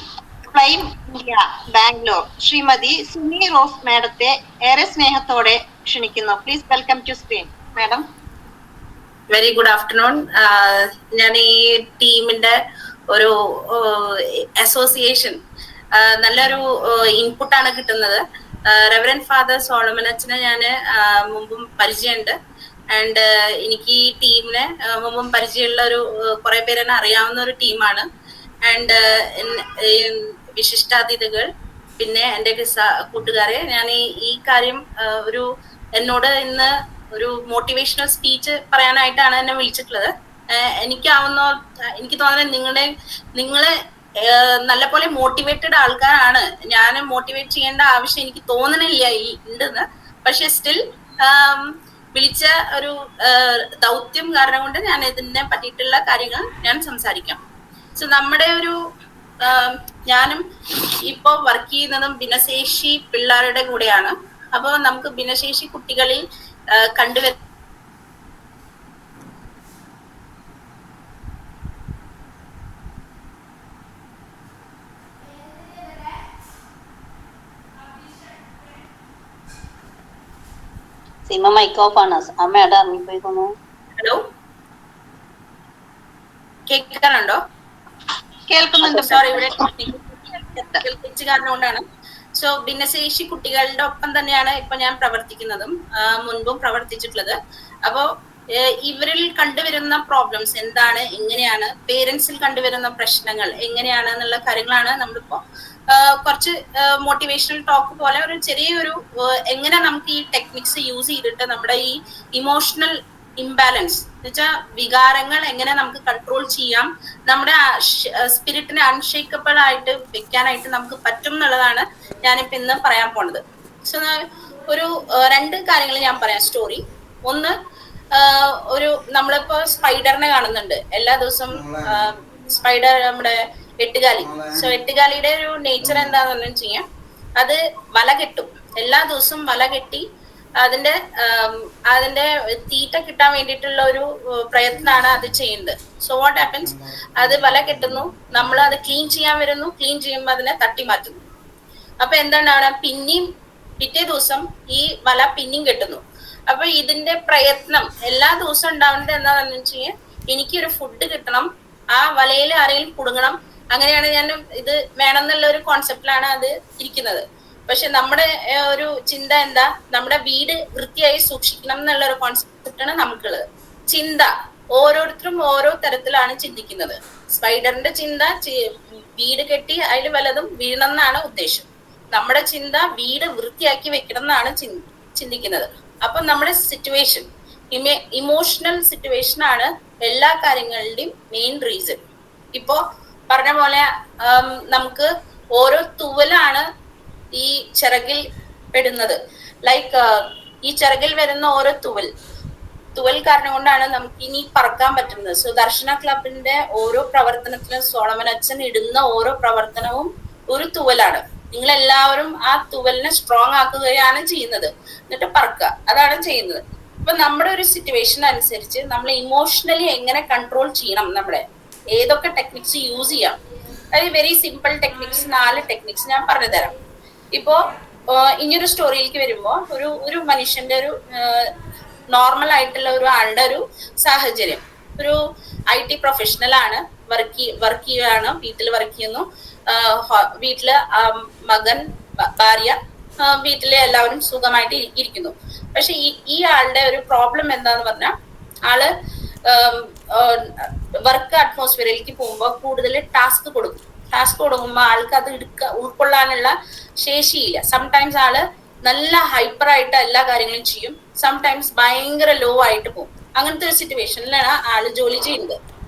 S1: ഫ്ലൈം ഇന്ത്യ ബാംഗ്ലൂർ ശ്രീമതി സുനി റോസ് മാഡത്തെ ഏറെ സ്നേഹത്തോടെ ക്ഷണിക്കുന്നു. Please welcome to screen madam.
S10: Very good afternoon. ഞാൻ ഈ ടീമിന്റെ ഒരു അസോസിയേഷൻ നല്ലൊരു ഇൻപുട്ടാണ് കിട്ടുന്നത്. റെവറൻഡ് ഫാദർ സോളമൻ അച്ഛനെ ഞാൻ മുമ്പും പരിചയമുണ്ട്. ആൻഡ് എനിക്ക് ഈ ടീമിനെ മുമ്പും പരിചയമുള്ള ഒരു കുറെ പേരെന്നെ അറിയാവുന്ന ഒരു ടീമാണ്. ആൻഡ് വിശിഷ്ടാതിഥികൾ, പിന്നെ എൻ്റെ കൂട്ടുകാരെ, ഞാൻ ഈ കാര്യം എന്നോട് ഇന്ന് ഒരു മോട്ടിവേഷണൽ സ്പീച്ച് പറയാനായിട്ടാണ് എന്നെ വിളിച്ചിട്ടുള്ളത്. എനിക്ക് തോന്നുന്നത് നിങ്ങളെ നല്ലപോലെ മോട്ടിവേറ്റഡ് ആൾക്കാരാണ്. ഞാൻ മോട്ടിവേറ്റ് ചെയ്യേണ്ട ആവശ്യം എനിക്ക് തോന്നണില്ല ഉണ്ടെന്ന്. പക്ഷെ സ്റ്റിൽ വിളിച്ച ഒരു ദൗത്യം കാരണം കൊണ്ട് ഞാൻ ഇതിനെ പറ്റിയിട്ടുള്ള കാര്യങ്ങൾ ഞാൻ സംസാരിക്കാം. സോ നമ്മുടെ ഞാനും ഇപ്പൊ വർക്ക് ചെയ്യുന്നതും ഭിന്നശേഷി പിള്ളേരുടെ കൂടെയാണ്. അപ്പോൾ നമുക്ക് ഭിന്നശേഷി കുട്ടികളിൽ കണ്ടുവരുന്ന
S2: സീമ മൈക്ക് ഓഫ് ആണ്. അമ്മയുടെ ഇറങ്ങിപ്പോയിക്കൊന്നു.
S10: ഹലോ, കേൾക്കാനുണ്ടോ?
S1: കേൾക്കുന്നുണ്ട്.
S10: സോറി, ഇവിടെ കാരണം കൊണ്ടാണ്. സോ ഭിന്നശേഷി കുട്ടികളുടെ ഒപ്പം തന്നെയാണ് ഇപ്പൊ ഞാൻ പ്രവർത്തിക്കുന്നതും മുൻപും പ്രവർത്തിച്ചിട്ടുള്ളത്. അപ്പോ ഇവരിൽ കണ്ടുവരുന്ന പ്രോബ്ലംസ് എന്താണ്, എങ്ങനെയാണ് പേരൻസിൽ കണ്ടുവരുന്ന പ്രശ്നങ്ങൾ എങ്ങനെയാണ് എന്നുള്ള കാര്യങ്ങളാണ് നമ്മളിപ്പോ കുറച്ച് മോട്ടിവേഷണൽ ടോക്ക് പോലെ ഒരു ചെറിയൊരു എങ്ങനെ നമുക്ക് ഈ ടെക്നിക്സ് യൂസ് ചെയ്തിട്ട് നമ്മുടെ ഈ ഇമോഷണൽ ഇംബാലൻസ് എന്ന് വെച്ചാൽ വികാരങ്ങൾ എങ്ങനെ നമുക്ക് കൺട്രോൾ ചെയ്യാം, നമ്മുടെ സ്പിരിറ്റിനെ അൺഷേക്കബിൾ ആയിട്ട് വെക്കാനായിട്ട് നമുക്ക് പറ്റും എന്നുള്ളതാണ് ഞാനിപ്പോ ഇന്ന് പറയാൻ പോണത്. സോ ഒരു 2 കാര്യങ്ങൾ ഞാൻ പറയാം സ്റ്റോറി. ഒന്ന്, നമ്മളിപ്പോ സ്പൈഡറിനെ കാണുന്നുണ്ട് എല്ലാ ദിവസവും. സ്പൈഡർ നമ്മുടെ എട്ടുകാലി. സോ എട്ടുകാലിയുടെ ഒരു നേച്ചർ എന്താണെന്ന് ചെയ്യാം, അത് വല കെട്ടും. എല്ലാ ദിവസവും വല കെട്ടി അതിന്റെ തീറ്റ കിട്ടാൻ വേണ്ടിയിട്ടുള്ള ഒരു പ്രയത്നമാണ് അത് ചെയ്യുന്നത്. സോ വാട്ട് ഹാപ്പൻസ്, അത് വല കെട്ടുന്നു, നമ്മൾ അത് ക്ലീൻ ചെയ്യാൻ വരുന്നു, ക്ലീൻ ചെയ്യുമ്പോൾ അതിനെ തട്ടി മാറ്റുന്നു. അപ്പൊ എന്താണ്, പിറ്റേ ദിവസം ഈ വല പിന്നെയും കെട്ടുന്നു. അപ്പൊ ഇതിന്റെ പ്രയത്നം എല്ലാ ദിവസവും ഉണ്ടാവുന്നത് എന്താണെന്ന് വെച്ചാൽ എനിക്കൊരു ഫുഡ് കിട്ടണം, ആ വലയിൽ ആരെങ്കിലും കുടുങ്ങണം, അങ്ങനെയാണ് ഞാൻ ഇത് വേണം എന്നുള്ള ഒരു കോൺസെപ്റ്റിലാണ് അത് ഇരിക്കുന്നത്. പക്ഷെ നമ്മുടെ ഒരു ചിന്ത എന്താ, നമ്മുടെ വീട് വൃത്തിയായി സൂക്ഷിക്കണം എന്നുള്ള ഒരു കോൺസെപ്റ്റാണ് നമുക്കുള്ളത്. ചിന്ത ഓരോരുത്തരും ഓരോ തരത്തിലാണ് ചിന്തിക്കുന്നത്. സ്പൈഡറിന്റെ ചിന്ത വീട് കെട്ടി അതിൽ വല്ലതും വീഴണം എന്നാണ് ഉദ്ദേശം. നമ്മുടെ ചിന്ത വീട് വൃത്തിയാക്കി വെക്കണം എന്നാണ് ചിന്തിക്കുന്നത്. അപ്പൊ നമ്മുടെ സിറ്റുവേഷൻ, ഇമോഷണൽ സിറ്റുവേഷൻ ആണ് എല്ലാ കാര്യങ്ങളുടെയും മെയിൻ റീസൺ. ഇപ്പോ പറഞ്ഞ പോലെ നമുക്ക് ഓരോ തൂവലാണ് ഈ ചിറകിൽ പെടുന്നത്. ലൈക്ക് ഈ ചിറകിൽ വരുന്ന ഓരോ തുവൽ കാരണം കൊണ്ടാണ് നമുക്ക് ഇനി പറക്കാൻ പറ്റുന്നത്. സോ ദർശന ക്ലബിന്റെ ഓരോ പ്രവർത്തനത്തിലും സോളമൻ അച്ഛൻ ഇടുന്ന ഓരോ പ്രവർത്തനവും ഒരു തുവലാണ്. നിങ്ങൾ എല്ലാവരും ആ തുവലിനെ സ്ട്രോങ് ആക്കുകയാണ് ചെയ്യുന്നത്, എന്നിട്ട് പറക്കുക, അതാണ് ചെയ്യുന്നത്. അപ്പൊ നമ്മുടെ ഒരു സിറ്റുവേഷൻ അനുസരിച്ച് നമ്മൾ ഇമോഷണലി എങ്ങനെ കൺട്രോൾ ചെയ്യണം, നമ്മുടെ ഏതൊക്കെ ടെക്നിക്സ് യൂസ് ചെയ്യാം. അതായത് വെരി സിമ്പിൾ ടെക്നിക്സ്, 4 ടെക്നിക്സ് ഞാൻ പറഞ്ഞു തരാം. ഇപ്പോ ഇനിയൊരു സ്റ്റോറിയിലേക്ക് വരുമ്പോ ഒരു മനുഷ്യന്റെ ഒരു നോർമൽ ആയിട്ടുള്ള ഒരു ആളുടെ ഒരു സാഹചര്യം, ഒരു IT പ്രൊഫഷണൽ ആണ്, വർക്ക് ചെയ്യുകയാണ്, വീട്ടിൽ വർക്ക് ചെയ്യുന്നു, വീട്ടില് മകൻ, ഭാര്യ, വീട്ടിലെ എല്ലാവരും സുഖമായിട്ട് ഇരിക്കുന്നു. പക്ഷെ ഈ ആളുടെ ഒരു പ്രോബ്ലം എന്താന്ന് പറഞ്ഞാൽ, ആള് വർക്ക് അറ്റ്മോസ്ഫിയറിലേക്ക് പോകുമ്പോൾ കൂടുതൽ ടാസ്ക് കൊടുക്കുമ്പോൾ ആൾക്ക് അത് ഉൾക്കൊള്ളാനുള്ള ശേഷിയില്ല. സംടൈംസ് ആള് നല്ല ഹൈപ്പർ ആയിട്ട് എല്ലാ കാര്യങ്ങളും ചെയ്യും, സംടൈംസ് ഭയങ്കര ലോ ആയിട്ട് പോകും. അങ്ങനത്തെ ഒരു സിറ്റുവേഷനിലാണ് ആള് ജോലി ചെയ്യുന്നത്.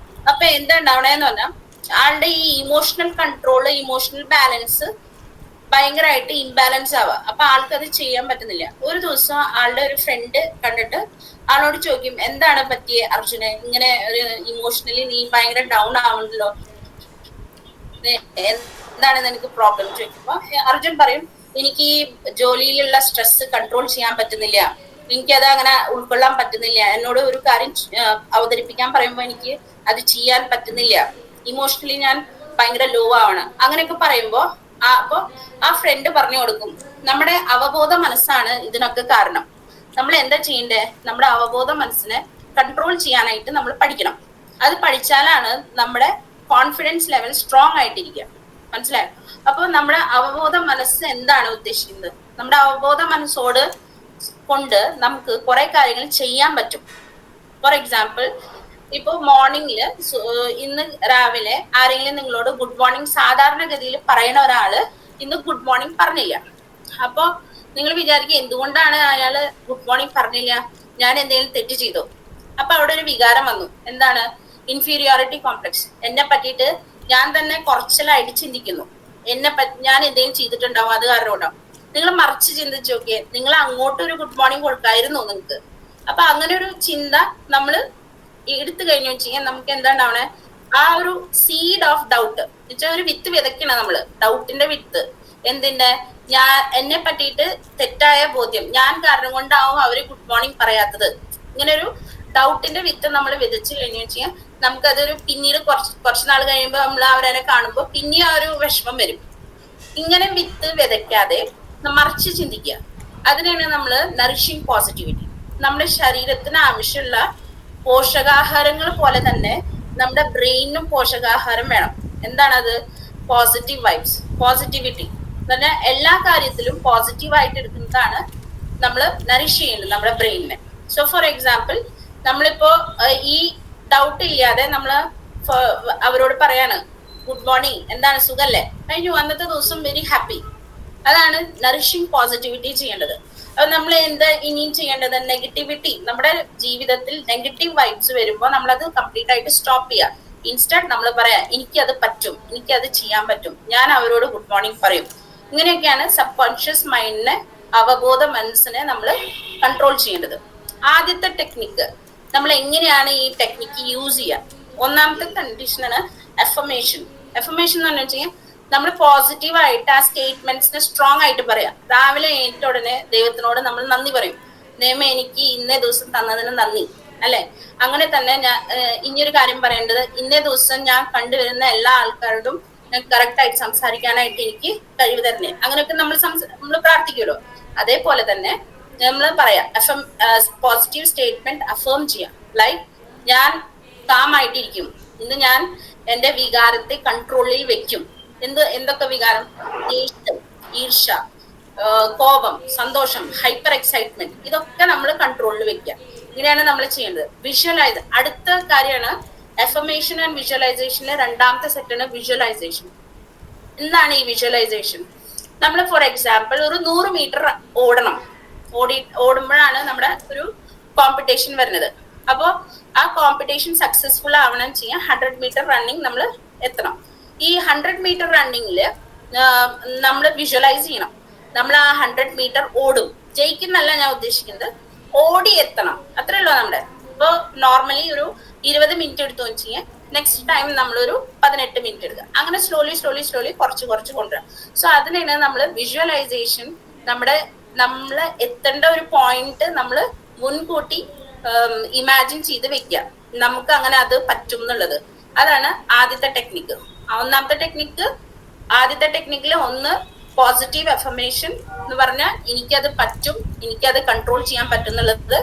S10: അപ്പൊ എന്താ ഉണ്ടാവണേന്ന് പറഞ്ഞാൽ, ആളുടെ ഈ ഇമോഷണൽ കൺട്രോള്, ഇമോഷണൽ ബാലൻസ് ഭയങ്കരമായിട്ട് ഇംബാലൻസ് ആവുക. അപ്പൊ ആൾക്കത് ചെയ്യാൻ പറ്റുന്നില്ല. ഒരു ദിവസം ആളുടെ ഒരു ഫ്രണ്ട് കണ്ടിട്ട് ആളോട് ചോദിക്കും, എന്താണ് പറ്റിയ അർജുന്, ഇങ്ങനെ ഒരു ഇമോഷണലി നീ ഭയങ്കര ഡൗൺ ആവണല്ലോ, എന്താണ് നിനക്ക് പ്രോബ്ലം ചോദിക്കുമ്പോ അർജുൻ പറയും, എനിക്ക് ഈ ജോലിയിലുള്ള സ്ട്രെസ് കൺട്രോൾ ചെയ്യാൻ പറ്റുന്നില്ല, എനിക്കത് അങ്ങനെ ഉൾക്കൊള്ളാൻ പറ്റുന്നില്ല, എന്നോട് ഒരു കാര്യം അവതരിപ്പിക്കാൻ പറയുമ്പോൾ എനിക്ക് അത് ചെയ്യാൻ പറ്റുന്നില്ല, ഇമോഷണലി ഞാൻ ഭയങ്കര ലോ ആവണം, അങ്ങനെയൊക്കെ പറയുമ്പോ അപ്പൊ ആ ഫ്രണ്ട് പറഞ്ഞു കൊടുക്കും, നമ്മുടെ അവബോധ മനസ്സാണ് ഇതിനൊക്കെ കാരണം. നമ്മൾ എന്താ ചെയ്യണ്ടേ, നമ്മുടെ അവബോധ മനസ്സിനെ കൺട്രോൾ ചെയ്യാനായിട്ട് നമ്മൾ പഠിക്കണം. അത് പഠിച്ചാലാണ് നമ്മുടെ കോൺഫിഡൻസ് ലെവൽ സ്ട്രോങ് ആയിട്ടിരിക്കുക. മനസ്സിലായോ? അപ്പൊ നമ്മുടെ അവബോധ മനസ്സ് എന്താണ് ഉദ്ദേശിക്കുന്നത്, നമ്മുടെ അവബോധ മനസ്സോട് കൊണ്ട് നമുക്ക് കുറെ കാര്യങ്ങൾ ചെയ്യാൻ പറ്റും. ഫോർ എക്സാമ്പിൾ, ഇപ്പൊ മോർണിംഗില് ഇന്ന് രാവിലെ ആരെങ്കിലും നിങ്ങളോട് ഗുഡ് മോർണിംഗ് സാധാരണഗതിയിൽ പറയുന്ന ഒരാള് ഇന്ന് ഗുഡ് മോർണിംഗ് പറഞ്ഞില്ല. അപ്പൊ നിങ്ങൾ വിചാരിക്കുക എന്തുകൊണ്ടാണ് അയാള് ഗുഡ് മോർണിംഗ് പറഞ്ഞില്ല, ഞാൻ എന്തെങ്കിലും തെറ്റ് ചെയ്തോ? അപ്പൊ അവിടെ ഒരു വികാരം വന്നു. എന്താണ്? Inferiority complex. എന്നെ പറ്റിയിട്ട് ഞാൻ തന്നെ കുറച്ചിലായിട്ട് ചിന്തിക്കുന്നു. ഞാൻ എന്തെങ്കിലും ചെയ്തിട്ടുണ്ടാവും, അത് കാരണം ഉണ്ടാവും. നിങ്ങൾ മറിച്ച് ചിന്തിച്ചു നോക്കിയേ, നിങ്ങൾ അങ്ങോട്ടൊരു ഗുഡ് മോർണിംഗ് കൊടുക്കായിരുന്നു നിങ്ങൾക്ക്. അപ്പൊ അങ്ങനെ ഒരു ചിന്ത നമ്മൾ എടുത്തു കഴിഞ്ഞു വെച്ചാൽ നമുക്ക് എന്താണ്ടാവണേ, ആ ഒരു സീഡ് ഓഫ് ഡൗട്ട് എന്നുവെച്ചാൽ ഒരു വിത്ത് വിതയ്ക്കണം നമ്മള്, ഡൗട്ടിന്റെ വിത്ത്. എന്തിന്റെ? എന്നെ പറ്റിയിട്ട് തെറ്റായ ബോധ്യം, ഞാൻ കാരണം കൊണ്ടാവും അവര് ഗുഡ് മോർണിംഗ് പറയാത്തത്. ഇങ്ങനെ ഒരു ഡൗട്ടിന്റെ വിത്ത് നമ്മൾ വിതച്ചു കഴിഞ്ഞു വെച്ചാൽ നമുക്കതൊരു പിന്നീട് കുറച്ച് നാൾ കഴിയുമ്പോൾ നമ്മൾ അവരെ കാണുമ്പോൾ പിന്നെ ആ ഒരു വിഷമം വരും. ഇങ്ങനെ വിത്ത് വിതയ്ക്കാതെ മറിച്ച് ചിന്തിക്കുക, അതിനാണ് നമ്മൾ നറിഷിങ് പോസിറ്റിവിറ്റി. നമ്മുടെ ശരീരത്തിന് ആവശ്യമുള്ള പോഷകാഹാരങ്ങൾ പോലെ തന്നെ നമ്മുടെ ബ്രെയിനും പോഷകാഹാരം വേണം. എന്താണത്? Positive vibes, positivity. പറഞ്ഞാൽ എല്ലാ കാര്യത്തിലും പോസിറ്റീവായിട്ട് എടുക്കുന്നതാണ് നമ്മൾ നറിഷ് ചെയ്യുന്നത് നമ്മുടെ ബ്രെയിനിനെ. സോ ഫോർ എക്സാമ്പിൾ, നമ്മളിപ്പോ ഈ ഡൗട്ട് ഇല്ലാതെ നമ്മള് അവരോട് പറയാണ് ഗുഡ് മോർണിംഗ്, എന്താണ്, സുഖല്ലേ, കഴിഞ്ഞു, അന്നത്തെ ദിവസം വെരി ഹാപ്പി. അതാണ് നറിഷിങ് പോസിറ്റിവിറ്റി ചെയ്യേണ്ടത്. അപ്പൊ നമ്മൾ എന്താ ഇനിയും ചെയ്യേണ്ടത്? നെഗറ്റിവിറ്റി, നമ്മുടെ ജീവിതത്തിൽ നെഗറ്റീവ് വൈബ്സ് വരുമ്പോൾ നമ്മളത് കംപ്ലീറ്റ് ആയിട്ട് സ്റ്റോപ്പ് ചെയ്യുക. ഇൻസ്റ്റന്റ് നമ്മൾ പറയാം, എനിക്കത് പറ്റും, എനിക്കത് ചെയ്യാൻ പറ്റും, ഞാൻ അവരോട് ഗുഡ് മോർണിംഗ് പറയും. ഇങ്ങനെയൊക്കെയാണ് സബ് കോൺഷ്യസ് മൈൻഡിനെ, അവബോധ മനസ്സിനെ നമ്മൾ കൺട്രോൾ ചെയ്യേണ്ടത്. ആദ്യത്തെ ടെക്നിക്ക്, നമ്മൾ എങ്ങനെയാണ് ഈ ടെക്നിക്ക് യൂസ് ചെയ്യുക? ഒന്നാമത്തെ കണ്ടീഷനാണ് എഫർമേഷൻ. എഫർമേഷൻ എന്ന് പറഞ്ഞു വെച്ചാൽ നമ്മൾ പോസിറ്റീവായിട്ട് ആ സ്റ്റേറ്റ്മെന്റ്സിനെ സ്ട്രോങ് ആയിട്ട് പറയാം. രാവിലെ എണീറ്റ ഉടനെ ദൈവത്തിനോട് നമ്മൾ നന്ദി പറയും. ദൈവമേ, എനിക്ക് ഇന്നേ ദിവസം തന്നതിന് നന്ദി, അല്ലെ? അങ്ങനെ തന്നെ ഞാൻ ഇനിയൊരു കാര്യം പറയേണ്ടത്, ഇന്നേ ദിവസം ഞാൻ കണ്ടുവരുന്ന എല്ലാ ആൾക്കാരോടും കറക്റ്റ് ആയിട്ട് സംസാരിക്കാനായിട്ട് എനിക്ക് കഴിവ് തരണേ. അങ്ങനെയൊക്കെ നമ്മൾ പ്രാർത്ഥിക്കുമല്ലോ. അതേപോലെ തന്നെ നമ്മൾ പറയാം, പോസിറ്റീവ് സ്റ്റേറ്റ്മെന്റ് അഫേം ചെയ്യാം. ലൈക്ക്, ഞാൻ കാമായിട്ടിരിക്കും, ഇന്ന് ഞാൻ എന്റെ വികാരത്തെ കൺട്രോളിൽ വെക്കും. എന്തൊക്കെ വികാരം? ദേഷ്യം, ഈർഷ, കോപം, സന്തോഷം, ഹൈപ്പർ എക്സൈറ്റ്മെന്റ്, ഇതൊക്കെ നമ്മൾ കൺട്രോളിൽ വെക്കുക. ഇങ്ങനെയാണ് നമ്മൾ ചെയ്യേണ്ടത്. വിഷ്വലൈസ്, അടുത്ത കാര്യമാണ് എഫർമേഷൻ ആൻഡ് വിഷ്വലൈസേഷനിലെ രണ്ടാമത്തെ സെറ്റാണ് വിഷ്വലൈസേഷൻ. എന്താണ് ഈ വിഷ്വലൈസേഷൻ? നമ്മൾ ഫോർ എക്സാമ്പിൾ ഒരു 100 മീറ്റർ ഓടുമ്പോഴാണ് നമ്മുടെ ഒരു കോമ്പറ്റീഷൻ വരുന്നത്. അപ്പോൾ ആ കോമ്പറ്റീഷൻ സക്സസ്ഫുൾ ആവണം ചെയ്യാൻ 100 മീറ്റർ റണ്ണിങ് നമ്മൾ എത്തണം. ഈ 100 മീറ്റർ റണ്ണിങ്ങില് നമ്മൾ വിഷ്വലൈസ് ചെയ്യണം, നമ്മൾ ആ 100 മീറ്റർ ഓടും. ജയിക്കുന്നല്ല ഞാൻ ഉദ്ദേശിക്കുന്നത്, ഓടി എത്തണം, അത്രേ ഉള്ളൂ. നമ്മുടെ ഇപ്പൊ നോർമലി ഒരു 20 മിനിറ്റ് എടുത്തു വെച്ചാൽ നെക്സ്റ്റ് ടൈം നമ്മളൊരു 18 മിനിറ്റ് എടുക്കുക. അങ്ങനെ സ്ലോലി കുറച്ച് കൊണ്ടുവരാം. സോ അതിനാണ് നമ്മൾ വിഷ്വലൈസേഷൻ. നമ്മൾ എത്തേണ്ട ഒരു പോയിന്റ് നമ്മൾ മുൻകൂട്ടി ഇമാജിൻ ചെയ്ത് വെക്കുക, നമുക്ക് അങ്ങനെ അത് പറ്റും എന്നുള്ളത്. അതാണ് ആദ്യത്തെ ടെക്നിക്ക്. ആദ്യത്തെ ടെക്നിക്കിൽ ഒന്ന് പോസിറ്റീവ് അഫർമേഷൻ എന്ന് പറഞ്ഞാൽ എനിക്കത് പറ്റും, എനിക്കത് കൺട്രോൾ ചെയ്യാൻ പറ്റും എന്നുള്ളത്.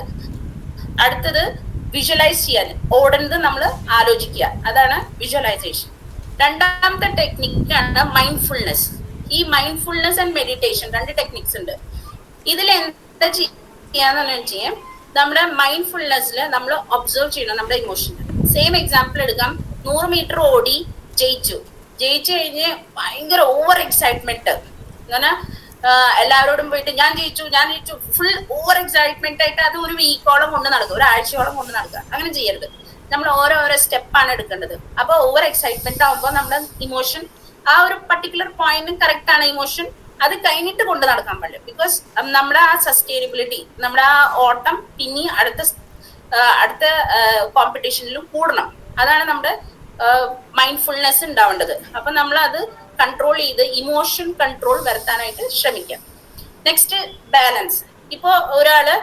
S10: അടുത്തത് വിഷ്വലൈസ് ചെയ്യാൻ, ഓടുന്നത് നമ്മൾ ആലോചിക്കുക, അതാണ് വിഷ്വലൈസേഷൻ. രണ്ടാമത്തെ ടെക്നിക്കാണ് മൈൻഡ്ഫുൾനെസ്. ഈ മൈൻഡ്ഫുൾനെസ് ആൻഡ് മെഡിറ്റേഷൻ 2 ടെക്നിക്സ് ഉണ്ട്. ഇതിൽ എന്താ ചെയ്യാന്ന് വെച്ചാൽ നമ്മുടെ മൈൻഡ്ഫുൾനെസ്സിൽ നമ്മൾ ഒബ്സർവ് ചെയ്യണം നമ്മുടെ ഇമോഷൻ. സെയിം എക്സാമ്പിൾ എടുക്കാം. 100 മീറ്റർ ഓടി ജയിച്ചു കഴിഞ്ഞ് ഭയങ്കര ഓവർ എക്സൈറ്റ്മെന്റ്, അങ്ങനെ എല്ലാവരോടും പോയിട്ട് ഞാൻ ജയിച്ചു ഫുൾ ഓവർ എക്സൈറ്റ്മെന്റ് ആയിട്ട് അത് ഒരു വീക്കോളം കൊണ്ട് നടക്കുക, ഒരാഴ്ചയോളം കൊണ്ട് നടക്കുക. അങ്ങനെ ചെയ്യരുത്. നമ്മൾ ഓരോരോ സ്റ്റെപ്പാണ് എടുക്കേണ്ടത്. അപ്പൊ ഓവർ എക്സൈറ്റ്മെന്റ് ആകുമ്പോൾ നമ്മുടെ ഇമോഷൻ ആ ഒരു പർട്ടിക്കുലർ പോയിന്റ് കറക്റ്റ് ആണ് ഇമോഷൻ, അത് കഴിഞ്ഞിട്ട് കൊണ്ട് നടക്കാൻ പാടില്ല. ബിക്കോസ് നമ്മുടെ ആ സസ്റ്റൈനബിലിറ്റി, നമ്മുടെ ആ ഓട്ടം പിന്നെ അടുത്ത കോമ്പറ്റീഷനിലും കൂടണം. അതാണ് നമ്മുടെ മൈൻഡ്ഫുൾനെസ് ഉണ്ടാവേണ്ടത്. അപ്പൊ നമ്മൾ അത് കൺട്രോൾ ചെയ്ത് ഇമോഷൻ കൺട്രോൾ വരുത്താനായിട്ട് ശ്രമിക്കാം. Next balance. ഇപ്പോ ഒരാള്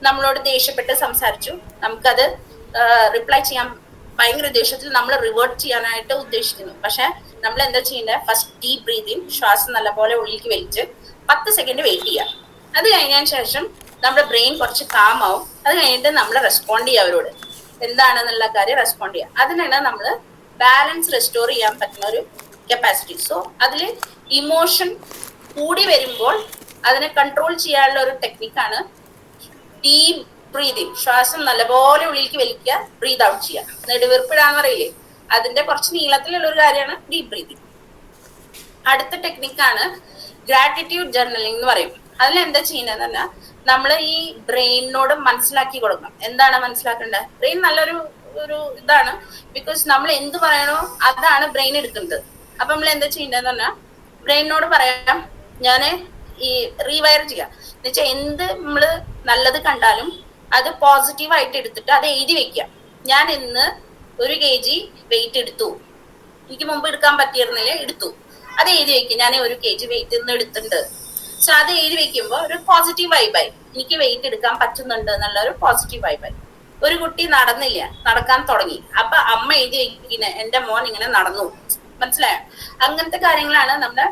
S10: നമ്മളോട് ദേഷ്യപ്പെട്ട് സംസാരിച്ചു, നമുക്കത് റിപ്ലൈ ചെയ്യാൻ ഭയങ്കര ദേഷ്യത്തിൽ നമ്മൾ റിവേർട്ട് ചെയ്യാനായിട്ട് ഉദ്ദേശിക്കുന്നു. പക്ഷെ നമ്മൾ എന്താ ചെയ്യേണ്ടത്? ഫസ്റ്റ് ഡീപ് ബ്രീതിങ്, ശ്വാസം നല്ലപോലെ ഉള്ളിലേക്ക് വലിച്ച് 10 സെക്കൻഡ് വെയിറ്റ് ചെയ്യുക. അത് കഴിഞ്ഞതിന് ശേഷം നമ്മുടെ ബ്രെയിൻ കുറച്ച് കാം ആവും. അത് കഴിഞ്ഞിട്ട് നമ്മൾ റെസ്പോണ്ട് ചെയ്യുക, അവരോട് എന്താണെന്നുള്ള കാര്യം റെസ്പോണ്ട് ചെയ്യുക. അതിനാണ് നമ്മൾ ബാലൻസ് റെസ്റ്റോർ ചെയ്യാൻ പറ്റുന്ന ഒരു കപ്പാസിറ്റി. സോ അതിൽ ഇമോഷൻ കൂടി വരുമ്പോൾ അതിനെ കൺട്രോൾ ചെയ്യാനുള്ള ഒരു ടെക്നിക്കാണ് ഡീപ് ബ്രീതിങ്. ശ്വാസം നല്ലപോലെ ഉള്ളിലേക്ക് വലിക്കുക, ബ്രീത് ഔട്ട് ചെയ്യുക. നെടുവീർപ്പിടാന്ന് പറയില്ലേ, അതിന്റെ കുറച്ച് നീളത്തിലുള്ള ഒരു കാര്യമാണ് ഡീപ് ബ്രീതിങ്. അടുത്ത ടെക്നിക്കാണ് ഗ്രാറ്റിറ്റ്യൂഡ് ജേർണലിംഗ് എന്ന് പറയും. അതിൽ എന്താ ചെയ്യുന്നതെന്ന് പറഞ്ഞാൽ നമ്മൾ ഈ ബ്രെയിനിനോട് മനസ്സിലാക്കി കൊടുക്കണം. എന്താണ് മനസ്സിലാക്കേണ്ടത്? ബ്രെയിൻ നല്ലൊരു ഇതാണ്. ബിക്കോസ് നമ്മൾ എന്ത് പറയണോ അതാണ് ബ്രെയിൻ എടുക്കുന്നത്. അപ്പൊ നമ്മൾ എന്താ ചെയ്യേണ്ടതെന്ന് പറഞ്ഞാൽ ബ്രെയിനിനോട് പറയാം, ഞാൻ ഈ റീവയർ ചെയ്യാം എന്ന് വെച്ചാൽ എന്ത് നമ്മള് നല്ലത് കണ്ടാലും അത് പോസിറ്റീവായിട്ട് എടുത്തിട്ട് അത് എഴുതി വെക്കാം. ഞാൻ ഇന്ന് 1 kg വെയിറ്റ് എടുത്തു, എനിക്ക് മുമ്പ് എടുക്കാൻ പറ്റിയിരുന്നില്ല, എടുത്തു, അത് എഴുതി വെക്കും. ഞാൻ 1 kg വെയിറ്റ് ഇന്ന് എടുത്തിട്ടുണ്ട്. സോ അത് എഴുതി വെക്കുമ്പോൾ ഒരു പോസിറ്റീവ് വൈബായി, എനിക്ക് വെയിറ്റ് എടുക്കാൻ പറ്റുന്നുണ്ട് എന്നുള്ള ഒരു പോസിറ്റീവ് വൈബായി. ഒരു കുട്ടി നടന്നില്ല, നടക്കാൻ തുടങ്ങി, അപ്പൊ അമ്മ എഴുതി വെക്കുന്ന എന്റെ മോൻ ഇങ്ങനെ നടന്നു, മനസ്സിലായോ? അങ്ങനത്തെ കാര്യങ്ങളാണ് നമ്മുടെ,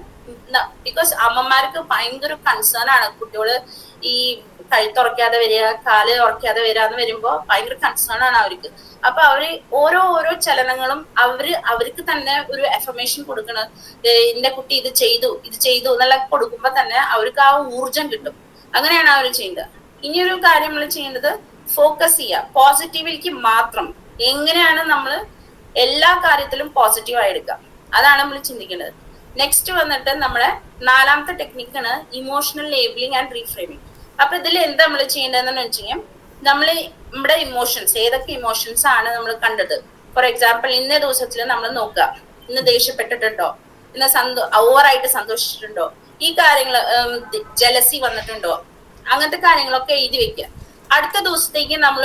S10: ബിക്കോസ് അമ്മമാർക്ക് ഭയങ്കര കൺസേൺ ആണ് കുട്ടികള് ഈ കഴുത്തുറക്കാതെ വരിക, കാല് ഉറക്കാതെ വരിക എന്ന് വരുമ്പോ ഭയങ്കര കൺസേൺ ആണ് അവർക്ക്. അപ്പൊ അവര് ഓരോ ചലനങ്ങളും അവർക്ക് തന്നെ ഒരു അഫർമേഷൻ കൊടുക്കണം. എന്റെ കുട്ടി ഇത് ചെയ്തു എന്നുള്ള കൊടുക്കുമ്പോ തന്നെ അവർക്ക് ആ ഊർജം കിട്ടും. അങ്ങനെയാണ് അവർ ചെയ്യേണ്ടത്. ഇനിയൊരു കാര്യം നമ്മൾ ചെയ്യേണ്ടത് ഫോക്കസ് ചെയ്യുക പോസിറ്റീവിലേക്ക് മാത്രം. എങ്ങനെയാണ് നമ്മൾ എല്ലാ കാര്യത്തിലും പോസിറ്റീവായി എടുക്കുക, അതാണ് നമ്മൾ ചിന്തിക്കേണ്ടത്. നെക്സ്റ്റ് വന്നിട്ട് നമ്മുടെ 4ാമത്തെ ടെക്നിക്കാണ് ഇമോഷണൽ ലേബിളിംഗ് ആൻഡ് റീഫ്രെയിമിംഗ്. അപ്പൊ ഇതിൽ എന്താ നമ്മൾ ചെയ്യേണ്ടതെന്ന് വെച്ച് കഴിഞ്ഞാൽ നമ്മുടെ ഇമോഷൻസ്, ഏതൊക്കെ ഇമോഷൻസ് ആണ് നമ്മൾ കണ്ടത്. ഫോർ എക്സാമ്പിൾ, ഇന്ന ദിവസത്തിൽ നമ്മൾ നോക്കുക, ഇന്ന് ദേഷ്യപ്പെട്ടിട്ടുണ്ടോ, ഇന്ന് ഓവറായിട്ട് സന്തോഷിച്ചിട്ടുണ്ടോ, ഈ കാര്യങ്ങൾ ജലസി വന്നിട്ടുണ്ടോ, അങ്ങനത്തെ കാര്യങ്ങളൊക്കെ എഴുതി വെക്കുക. അടുത്ത ദിവസത്തേക്ക് നമ്മൾ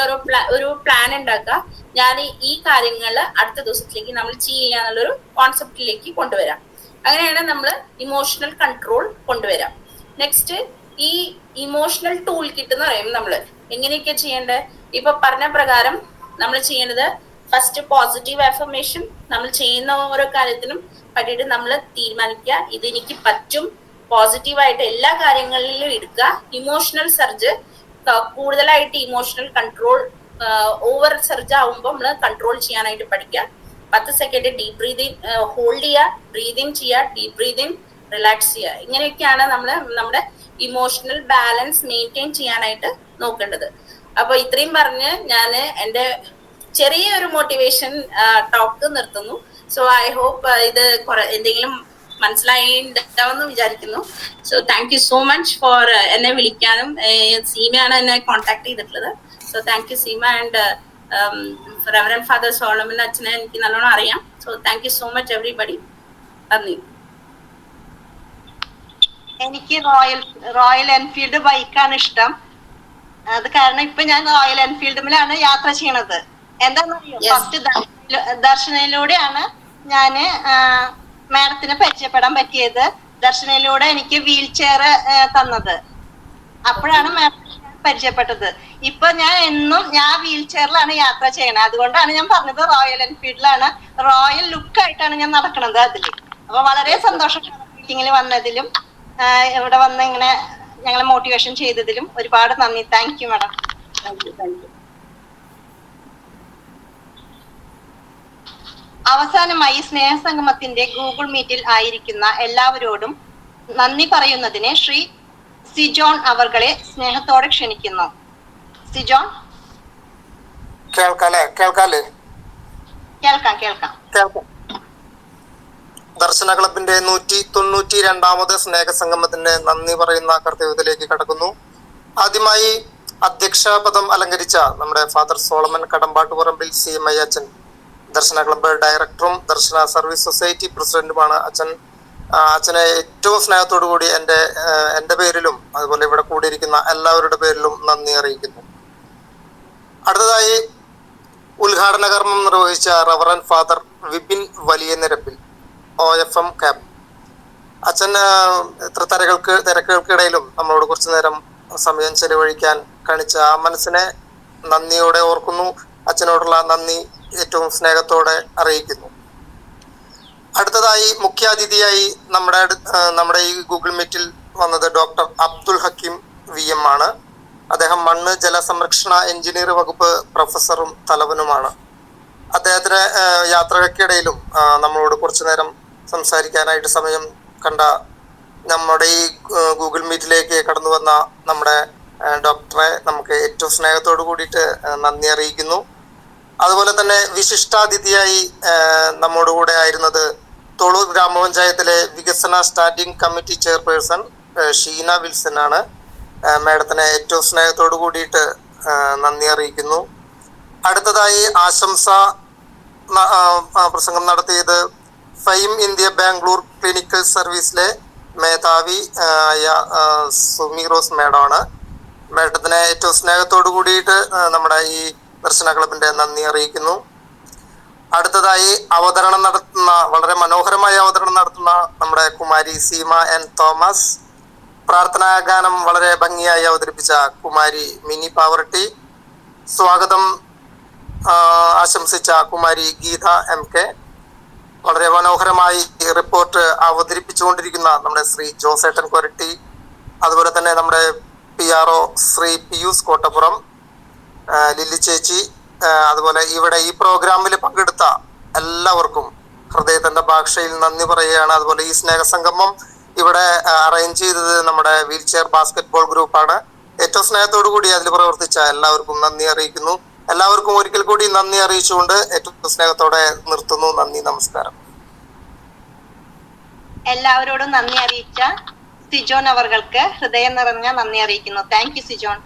S10: ഒരു പ്ലാൻ ഉണ്ടാക്കുക. ഞാൻ ഈ കാര്യങ്ങൾ അടുത്ത ദിവസത്തിലേക്ക് നമ്മൾ ചെയ്യുക എന്നുള്ളൊരു കോൺസെപ്റ്റിലേക്ക് കൊണ്ടുവരാം. അങ്ങനെയാണ് നമ്മൾ ഇമോഷണൽ കൺട്രോൾ കൊണ്ടുവരാം. നെക്സ്റ്റ് ഈ ഇമോഷണൽ ടൂൾ കിറ്റ് എന്ന് പറയും. നമ്മൾ എങ്ങനെയൊക്കെ ചെയ്യേണ്ടത്? ഇപ്പൊ പറഞ്ഞ പ്രകാരം നമ്മൾ ചെയ്യേണ്ടത് ഫസ്റ്റ് പോസിറ്റീവ് അഫർമേഷൻ. നമ്മൾ ചെയ്യുന്ന ഓരോ കാര്യത്തിനും പറ്റിയിട്ട് നമ്മൾ തീരുമാനിക്കുക, ഇതെനിക്ക് പറ്റും, പോസിറ്റീവായിട്ട് എല്ലാ കാര്യങ്ങളിലും എടുക്കുക. ഇമോഷണൽ സർജ് കൂടുതലായിട്ട് ഇമോഷണൽ കൺട്രോൾ, ഓവർ സർജ് ആവുമ്പോൾ നമ്മൾ കൺട്രോൾ ചെയ്യാനായിട്ട് പഠിക്കുക. 10 സെക്കൻഡ് ഡീപ് ബ്രീതിങ് ഹോൾഡ് ചെയ്യുക, ബ്രീതിങ് ചെയ്യുക, ഡീപ് ബ്രീതിങ്, റിലാക്സ് ചെയ്യുക. ഇങ്ങനെയൊക്കെയാണ് നമ്മൾ നമ്മുടെ ഇമോഷണൽ ബാലൻസ് മെയിൻറ്റെയിൻ ചെയ്യാനായിട്ട് നോക്കേണ്ടത്. അപ്പൊ ഇത്രയും പറഞ്ഞ് ഞാൻ എൻ്റെ ചെറിയൊരു മോട്ടിവേഷൻ ടോക്ക് നിർത്തുന്നു. സോ ഐ ഹോപ്പ് ഇത് എന്തെങ്കിലും മനസ്സിലായിണ്ടാവുമെന്ന് വിചാരിക്കുന്നു. So thank you so much for എന്നെ വിളിക്കാനും. സീമയാണ് എന്നെ കോൺടാക്ട് ചെയ്തിട്ടുള്ളത്. So thank you Seema. And Reverend father Solomon അച്ഛനെ എനിക്ക് നല്ലോണം അറിയാം. So thank you so much everybody. നന്ദി.
S1: എനിക്ക് റോയൽ എൻഫീൽഡ് ബൈക്കാണ് ഇഷ്ടം. അത് കാരണം ഇപ്പൊ ഞാൻ റോയൽ എൻഫീൽഡിലാണ് യാത്ര ചെയ്യണത്. എന്താണെന്നറിയോ, ഫസ്റ്റ് ദർശനയിലൂടെയാണ് ഞാന് മാഡത്തിനെ പരിചയപ്പെടാൻ പറ്റിയത്. ദർശനയിലൂടെ എനിക്ക് വീൽ ചെയർ തന്നത്, അപ്പോഴാണ് മാഡം പരിചയപ്പെട്ടത്. ഇപ്പൊ ഞാൻ വീൽ ചെയറിലാണ് യാത്ര ചെയ്യണത്. അതുകൊണ്ടാണ് ഞാൻ പറഞ്ഞത് റോയൽ എൻഫീൽഡിലാണ്. റോയൽ ലുക്ക് ആയിട്ടാണ് ഞാൻ നടക്കുന്നത് അതില്. അപ്പൊ വളരെ സന്തോഷം മീറ്റിങ്ങിൽ വന്നതിലും ഇവിടെ വന്ന് ഇങ്ങനെ ഞങ്ങളെ മോട്ടിവേഷൻ ചെയ്തതിലും ഒരുപാട് നന്ദി. Thank you madam. അവസാനമായി സ്നേഹസംഗമത്തിന്റെ ഗൂഗിൾ മീറ്റിൽ ആയിരിക്കുന്ന എല്ലാവരോടും നന്ദി പറയുന്നതിന് ശ്രീ സിജോൺ അവർകളെ സ്നേഹത്തോടെ ക്ഷണിക്കുന്നു. സിജോൺ. കേൾക്കാം.
S11: ദർശന ക്ലബിന്റെ 192ാമത് സ്നേഹസംഗമത്തിന്റെ നന്ദി പറയുന്ന കർത്തവ്യത്തിലേക്ക് കടക്കുന്നു. ആദ്യമായി അധ്യക്ഷ പദം അലങ്കരിച്ച നമ്മുടെ ഫാദർ സോളമൻ കടമ്പാട്ടുപറമ്പിൽ CMI അച്ഛൻ, ദർശന ക്ലബ്ബ് ഡയറക്ടറും ദർശന സർവീസ് സൊസൈറ്റി പ്രസിഡന്റുമാണ് അച്ഛൻ. അച്ഛനെ ഏറ്റവും സ്നേഹത്തോടു കൂടി എൻ്റെ പേരിലും അതുപോലെ ഇവിടെ കൂടിയിരിക്കുന്ന എല്ലാവരുടെ പേരിലും നന്ദി അറിയിക്കുന്നു. അടുത്തതായി ഉദ്ഘാടന കർമ്മം നിർവഹിച്ച റവറൻഡ് ഫാദർ വിപിൻ വലിയ നിരപ്പിൽ OFM ക്യാബ്. അച്ഛൻ ഇത്ര തിരക്കുകൾക്കിടയിലും നമ്മളോട് കുറച്ചു നേരം സമയം ചെലവഴിക്കാൻ കാണിച്ച ആ മനസ്സിനെ നന്ദിയോടെ ഓർക്കുന്നു. അച്ഛനോടുള്ള നന്ദി ഏറ്റവും സ്നേഹത്തോടെ അറിയിക്കുന്നു. അടുത്തതായി മുഖ്യാതിഥിയായി നമ്മുടെ ഈ ഗൂഗിൾ മീറ്റിൽ വന്നത് ഡോക്ടർ അബ്ദുൽ ഹക്കീം VM ആണ്. അദ്ദേഹം മണ്ണ് ജലസംരക്ഷണ എഞ്ചിനീയർ വകുപ്പ് പ്രൊഫസറും തലവനുമാണ്. അദ്ദേഹത്തിന് യാത്രകൾക്കിടയിലും നമ്മളോട് കുറച്ചു നേരം സംസാരിക്കാനായിട്ട് സമയം കണ്ട നമ്മുടെ ഈ ഗൂഗിൾ മീറ്റിലേക്ക് കടന്നു വന്ന നമ്മുടെ ഡോക്ടറെ നമുക്ക് ഏറ്റവും സ്നേഹത്തോടു കൂടിയിട്ട് നന്ദി അറിയിക്കുന്നു. അതുപോലെ തന്നെ വിശിഷ്ടാതിഥിയായി നമ്മോട് കൂടെ ആയിരുന്നത് തൊളൂർ ഗ്രാമപഞ്ചായത്തിലെ വികസന standing committee chairperson Sheena Wilson ആണ്. മാഡത്തിനെ ഏറ്റവും സ്നേഹത്തോടു കൂടിയിട്ട് നന്ദി അറിയിക്കുന്നു. അടുത്തതായി ആശംസ പ്രസംഗം നടത്തിയത് ഫൈം ഇന്ത്യ ബാംഗ്ലൂർ ക്ലിനിക്കൽ സർവീസിലെ മേധാവി ആയ സുമി റോസ് മാഡമാണ്. മാഡത്തിനെ ഏറ്റവും സ്നേഹത്തോടു കൂടിയിട്ട് നമ്മുടെ ഈ ദർശന ക്ലബിന്റെ നന്ദി അറിയിക്കുന്നു. അടുത്തതായി അവതരണം നടത്തുന്ന, വളരെ മനോഹരമായ അവതരണം നടത്തുന്ന നമ്മുടെ കുമാരി സീമ എൻ തോമസ്, പ്രാർത്ഥനാ ഗാനം വളരെ ഭംഗിയായി അവതരിപ്പിച്ച കുമാരി മിനി പാവർട്ടി, സ്വാഗതം ആശംസിച്ച കുമാരി ഗീത എം കെ, വളരെ മനോഹരമായി റിപ്പോർട്ട് അവതരിപ്പിച്ചുകൊണ്ടിരിക്കുന്ന നമ്മുടെ ശ്രീ ജോസേട്ടൻ കൊരട്ടി, അതുപോലെ തന്നെ നമ്മുടെ PRO ശ്രീ പിയൂസ് കോട്ടപ്പുറം, ലില്ലി ചേച്ചി, അതുപോലെ ഇവിടെ ഈ പ്രോഗ്രാമിൽ പങ്കെടുത്ത എല്ലാവർക്കും ഹൃദയത്തിന്റെ ഭാഷയിൽ നന്ദി പറയുകയാണ്. അതുപോലെ ഈ സ്നേഹസംഗമം ഇവിടെ അറേഞ്ച് ചെയ്തത് നമ്മുടെ വീൽ ചെയർ ബാസ്കറ്റ്ബോൾ ഗ്രൂപ്പാണ്. ഏറ്റവും സ്നേഹത്തോടു കൂടി അതിൽ പ്രവർത്തിച്ച എല്ലാവർക്കും നന്ദി അറിയിക്കുന്നു. എല്ലാവർക്കും ഒരിക്കൽ കൂടി നന്ദി അറിയിച്ചുകൊണ്ട് ഏറ്റവും സ്നേഹത്തോടെ നിർത്തുന്നു. നന്ദി, നമസ്കാരം.
S1: എല്ലാവരോടും നന്ദി അറിയിച്ച സിജോൻ അവർക്ക് ഹൃദയം നിറഞ്ഞ നന്ദി അറിയിക്കുന്നു. Thank you സിജോൺ.